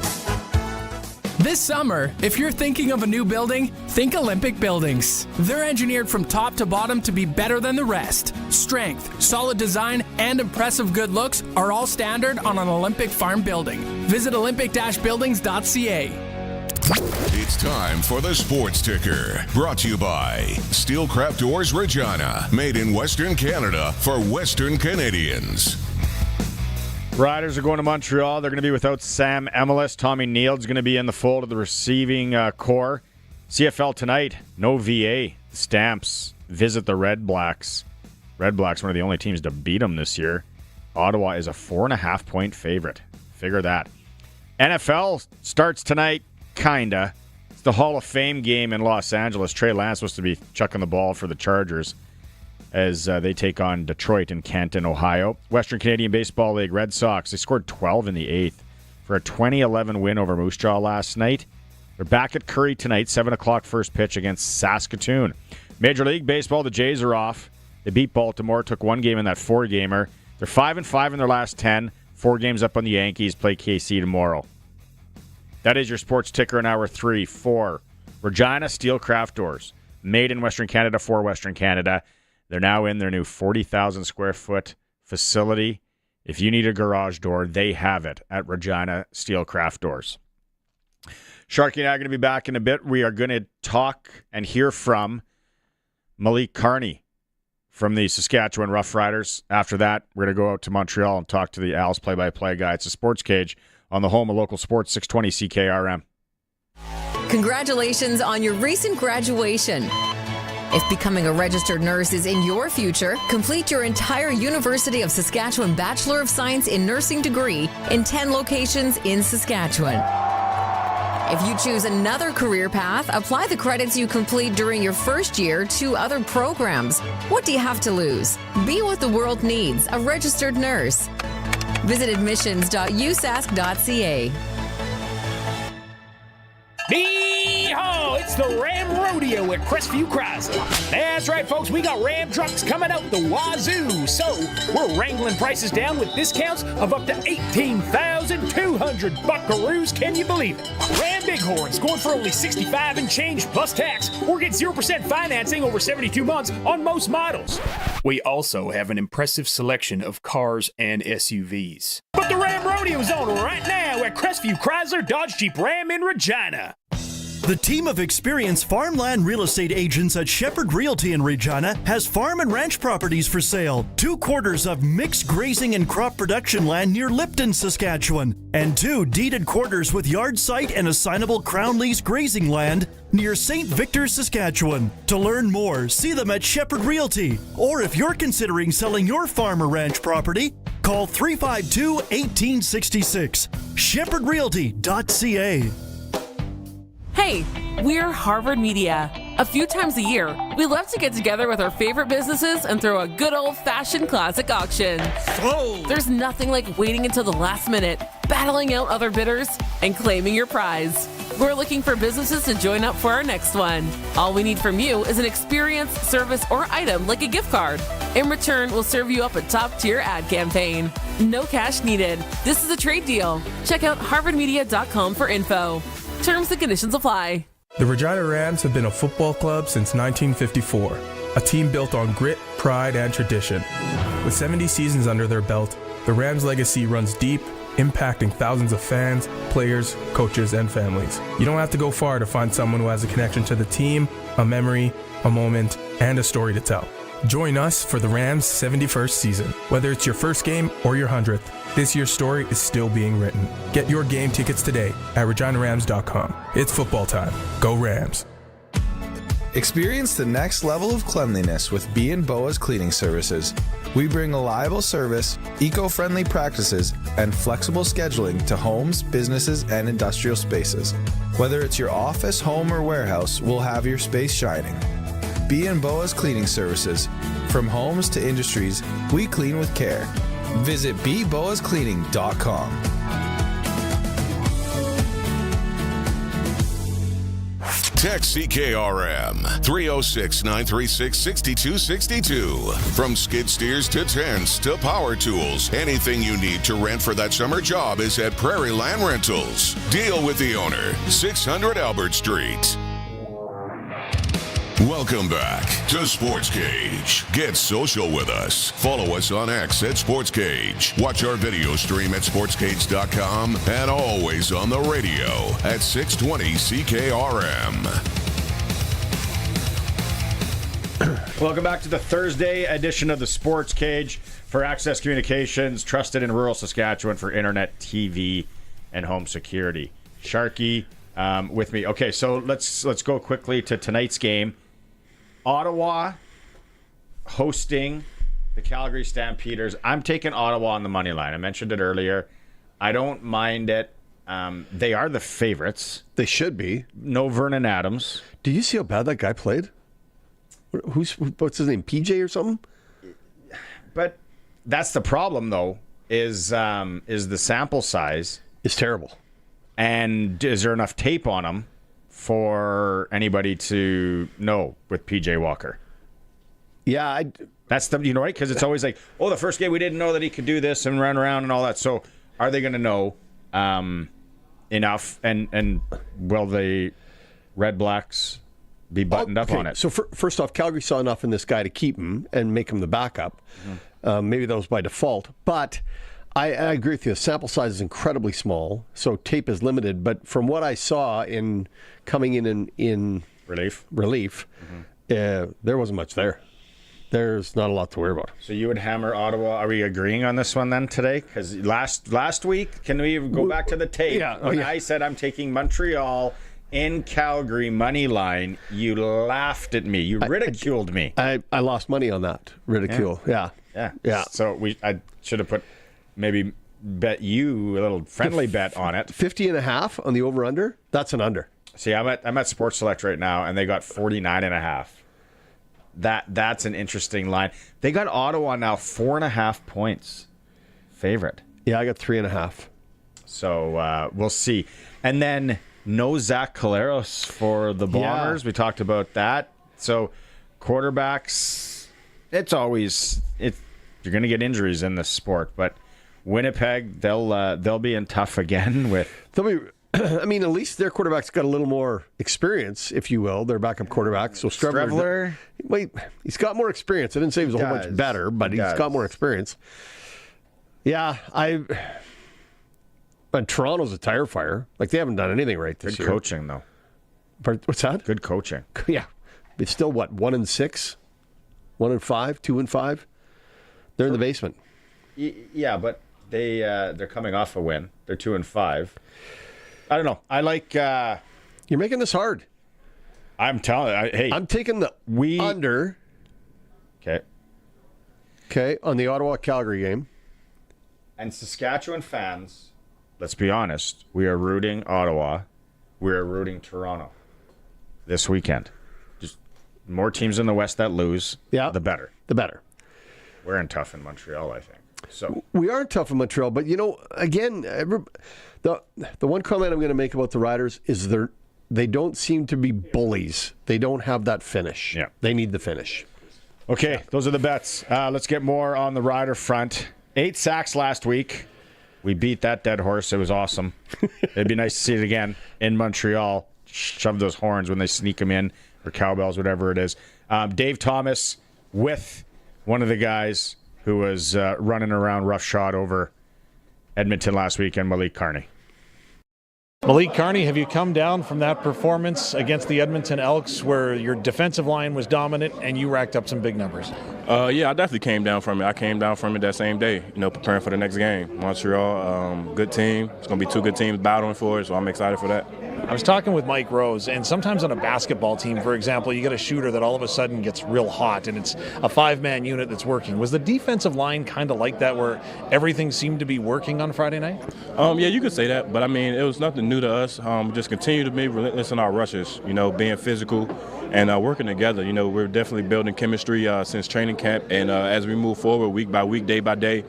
This summer, if you're thinking of a new building, think Olympic Buildings. They're engineered from top to bottom to be better than the rest. Strength, solid design, and impressive good looks are all standard on an Olympic farm building. Visit olympic-buildings.ca. It's time for the Sports Ticker, brought to you by Steelcraft Doors Regina, made in Western Canada for Western Canadians. Riders are going to Montreal. They're going to be without Sam Emelis. Tommy Neald's going to be in the fold of the receiving core. CFL tonight, no VA. The Stamps visit the Red Blacks. Red Blacks, one of the only teams to beat them this year. Ottawa is a 4.5-point favorite. Figure that. NFL starts tonight, kinda. It's the Hall of Fame game in Los Angeles. Trey Lance was to be chucking the ball for the Chargers as they take on Detroit in Canton, Ohio. Western Canadian Baseball League, Red Sox, they scored 12 in the 8th for a 20-11 win over Moose Jaw last night. They're back at Curry tonight, 7 o'clock first pitch against Saskatoon. Major League Baseball, the Jays are off. They beat Baltimore, took one game in that 4-gamer. They're 5-5 in their last 10, 4 games up on the Yankees, play KC tomorrow. That is your Sports Ticker in Hour 3 for Regina Steelcraft Doors, made in Western Canada for Western Canada. They're now in their new 40,000 square foot facility. If you need a garage door, they have it at Regina Steelcraft Doors. Sharky and I are going to be back in a bit. We are going to talk and hear from Malik Carney from the Saskatchewan Roughriders. After that, we're going to go out to Montreal and talk to the Als play-by-play guy. It's a Sportscage on the home of local sports, 620 CKRM. Congratulations on your recent graduation. If becoming a registered nurse is in your future, complete your entire University of Saskatchewan Bachelor of Science in Nursing degree in 10 locations in Saskatchewan. If you choose another career path, apply the credits you complete during your first year to other programs. What do you have to lose? Be what the world needs, a registered nurse. Visit admissions.usask.ca. Yee-haw! It's the Ram Rodeo at Crestview Chrysler. That's right, folks. We got Ram trucks coming out the wazoo. So we're wrangling prices down with discounts of up to 18,200 buckaroos. Can you believe it? Ram Bighorns going for only $65 and change plus tax, or get 0% financing over 72 months on most models. We also have an impressive selection of cars and SUVs. But the Ram Rodeo's on right now at Crestview Chrysler Dodge Jeep Ram in Regina. The team of experienced farmland real estate agents at Shepherd Realty in Regina has farm and ranch properties for sale. 2 quarters of mixed grazing and crop production land near Lipton, Saskatchewan, and 2 deeded quarters with yard site and assignable crown lease grazing land near St. Victor, Saskatchewan. To learn more, see them at Shepherd Realty. Or if you're considering selling your farm or ranch property, call 352-1866. ShepherdRealty.ca. Hey, we're Harvard Media. A few times a year, we love to get together with our favorite businesses and throw a good old-fashioned classic auction. Sold! There's nothing like waiting until the last minute, battling out other bidders, and claiming your prize. We're looking for businesses to join up for our next one. All we need from you is an experience, service, or item like a gift card. In return, we'll serve you up a top-tier ad campaign. No cash needed. This is a trade deal. Check out harvardmedia.com for info. Terms and conditions apply. The Regina Rams have been a football club since 1954, a team built on grit, pride, and tradition. With 70 seasons under their belt, the Rams' legacy runs deep, impacting thousands of fans, players, coaches, and families. You don't have to go far to find someone who has a connection to the team, a memory, a moment, and a story to tell. Join us for the Rams' 71st season. Whether it's your first game or your 100th, this year's story is still being written. Get your game tickets today at reginarams.com. It's football time. Go Rams. Experience the next level of cleanliness with B&Boa's Cleaning Services. We bring reliable service, eco-friendly practices, and flexible scheduling to homes, businesses, and industrial spaces. Whether it's your office, home, or warehouse, we'll have your space shining. B&Boa's Cleaning Services. From homes to industries, we clean with care. Visit bboascleaning.com. Text CKRM 306-936-6262. From skid steers to tents to power tools, anything you need to rent for that summer job is at Prairie Land Rentals. Deal with the owner, 600 Albert Street. Welcome back to Sportscage. Get social with us. Follow us on X at Sportscage. Watch our video stream at sportscage.com and always on the radio at 620 CKRM. Welcome back to the Thursday edition of the Sports Cage for Access Communications, trusted in rural Saskatchewan for internet, TV, and home security. Sharky with me. Okay, so let's go quickly to tonight's game. Ottawa hosting the Calgary Stampeders. I'm taking Ottawa on the money line. I mentioned it earlier. I don't mind it. They are the favorites. They should be. No Vernon Adams. Did you see how bad that guy played? What's his name? PJ or something? But that's the problem, though, is the sample size is terrible. And is there enough tape on him for anybody to know with PJ Walker? Yeah, that's the right, because it's always like, oh, the first game we didn't know that he could do this and run around and all that. So are they going to know enough? And will the Red Blacks be buttoned up on it? So first off, Calgary saw enough in this guy to keep him and make him the backup. Mm-hmm. Maybe that was by default, but I agree with you. The sample size is incredibly small, so tape is limited. But from what I saw in coming in relief, there wasn't much there. There's not a lot to worry about. So you would hammer Ottawa. Are we agreeing on this one then today? Because last week, can we go back to the tape? Yeah. When I said I'm taking Montreal in Calgary money line, you laughed at me. You ridiculed me. I lost money on that ridicule. Yeah. So I should have put. Maybe bet you a little friendly bet on it. 50.5 on the over-under? That's an under. See, I'm at Sports Select right now, and they got 49.5. That's an interesting line. They got Ottawa now 4.5 points favorite. Yeah, I got 3.5. So we'll see. And then no Zach Collaros for the Bombers. Yeah. We talked about that. So quarterbacks, you're going to get injuries in this sport, but Winnipeg, they'll be in tough again with. I mean, at least their quarterback's got a little more experience, if you will. Their backup quarterback. So Strevler, he's got more experience. I didn't say he was a whole bunch better, but he's got more experience. Yeah, but Toronto's a tire fire. Like, they haven't done anything right this year. Good coaching, though. What's that? Good coaching. Yeah. It's still, 1-6? 1-5? 2-5? They're in the basement. Yeah, but they're coming off a win. They're 2-5. I don't know. I like... You're making this hard. I'm telling you. Hey. I'm taking the under. Okay, on the Ottawa-Calgary game. And Saskatchewan fans, let's be honest, we are rooting Ottawa. We are rooting Toronto this weekend. Just more teams in the West that lose, the better. The better. We're in tough in Montreal, I think. So we are tough in Montreal, but again, the one comment I'm going to make about the Riders is they don't seem to be bullies. They don't have that finish. Yeah. They need the finish. Okay, those are the bets. Let's get more on the Rider front. 8 sacks last week. We beat that dead horse. It was awesome. It'd be nice to see it again in Montreal. Shove those horns when they sneak them in, or cowbells, whatever it is. Dave Thomas with one of the guys who was running around roughshod over Edmonton last weekend, Malik Carney. Malik Carney, have you come down from that performance against the Edmonton Elks where your defensive line was dominant and you racked up some big numbers? Yeah, I definitely came down from it. I came down from it that same day, preparing for the next game. Montreal, good team. It's going to be 2 good teams battling for it, so I'm excited for that. I was talking with Mike Rose, and sometimes on a basketball team, for example, you get a shooter that all of a sudden gets real hot, and it's a 5-man unit that's working. Was the defensive line kind of like that, where everything seemed to be working on Friday night? Yeah, you could say that, but I mean, it was nothing new to us. Just continue to be relentless in our rushes, being physical and working together. We're definitely building chemistry since training camp, and as we move forward week by week, day by day,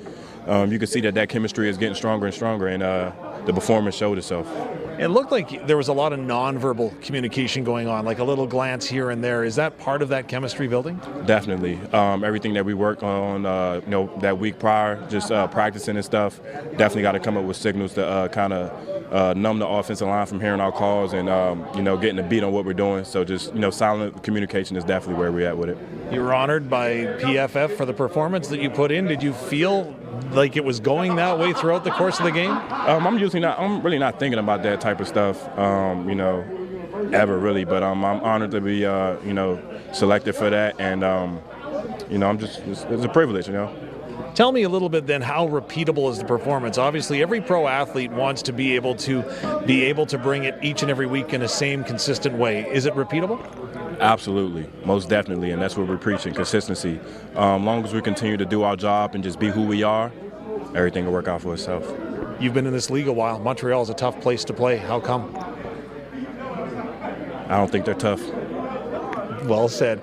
you can see that chemistry is getting stronger and stronger, and the performance showed itself. It looked like there was a lot of nonverbal communication going on, like a little glance here and there. Is that part of that chemistry building? Definitely. Everything that we worked on, that week prior, just practicing and stuff, definitely got to come up with signals to kind of numb the offensive line from hearing our calls and, getting a beat on what we're doing. So just, silent communication is definitely where we're at with it. You were honored by PFF for the performance that you put in. Did you feel like it was going that way throughout the course of the game? I'm really not thinking about that type of stuff, ever really. But I'm honored to be, selected for that, and it's a privilege, Tell me a little bit then, how repeatable is the performance? Obviously, every pro athlete wants to be able to bring it each and every week in the same consistent way. Is it repeatable? Absolutely, most definitely, and that's what we're preaching, consistency. Long as we continue to do our job and just be who we are, everything will work out for itself. You've been in this league a while. Montreal is a tough place to play. How come? I don't think they're tough. Well said.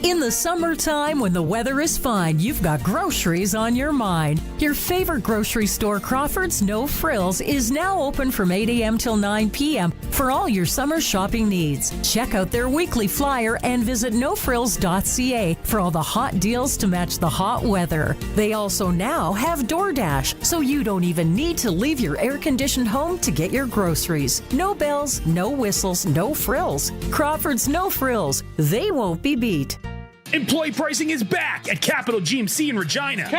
In the summertime, when the weather is fine, you've got groceries on your mind. Your favorite grocery store, Crawford's No Frills, is now open from 8 a.m. till 9 p.m. for all your summer shopping needs. Check out their weekly flyer and visit nofrills.ca for all the hot deals to match the hot weather. They also now have DoorDash, so you don't even need to leave your air-conditioned home to get your groceries. No bells, no whistles, no frills. Crawford's No Frills. They won't be beat. Employee pricing is back at Capital GMC in Regina.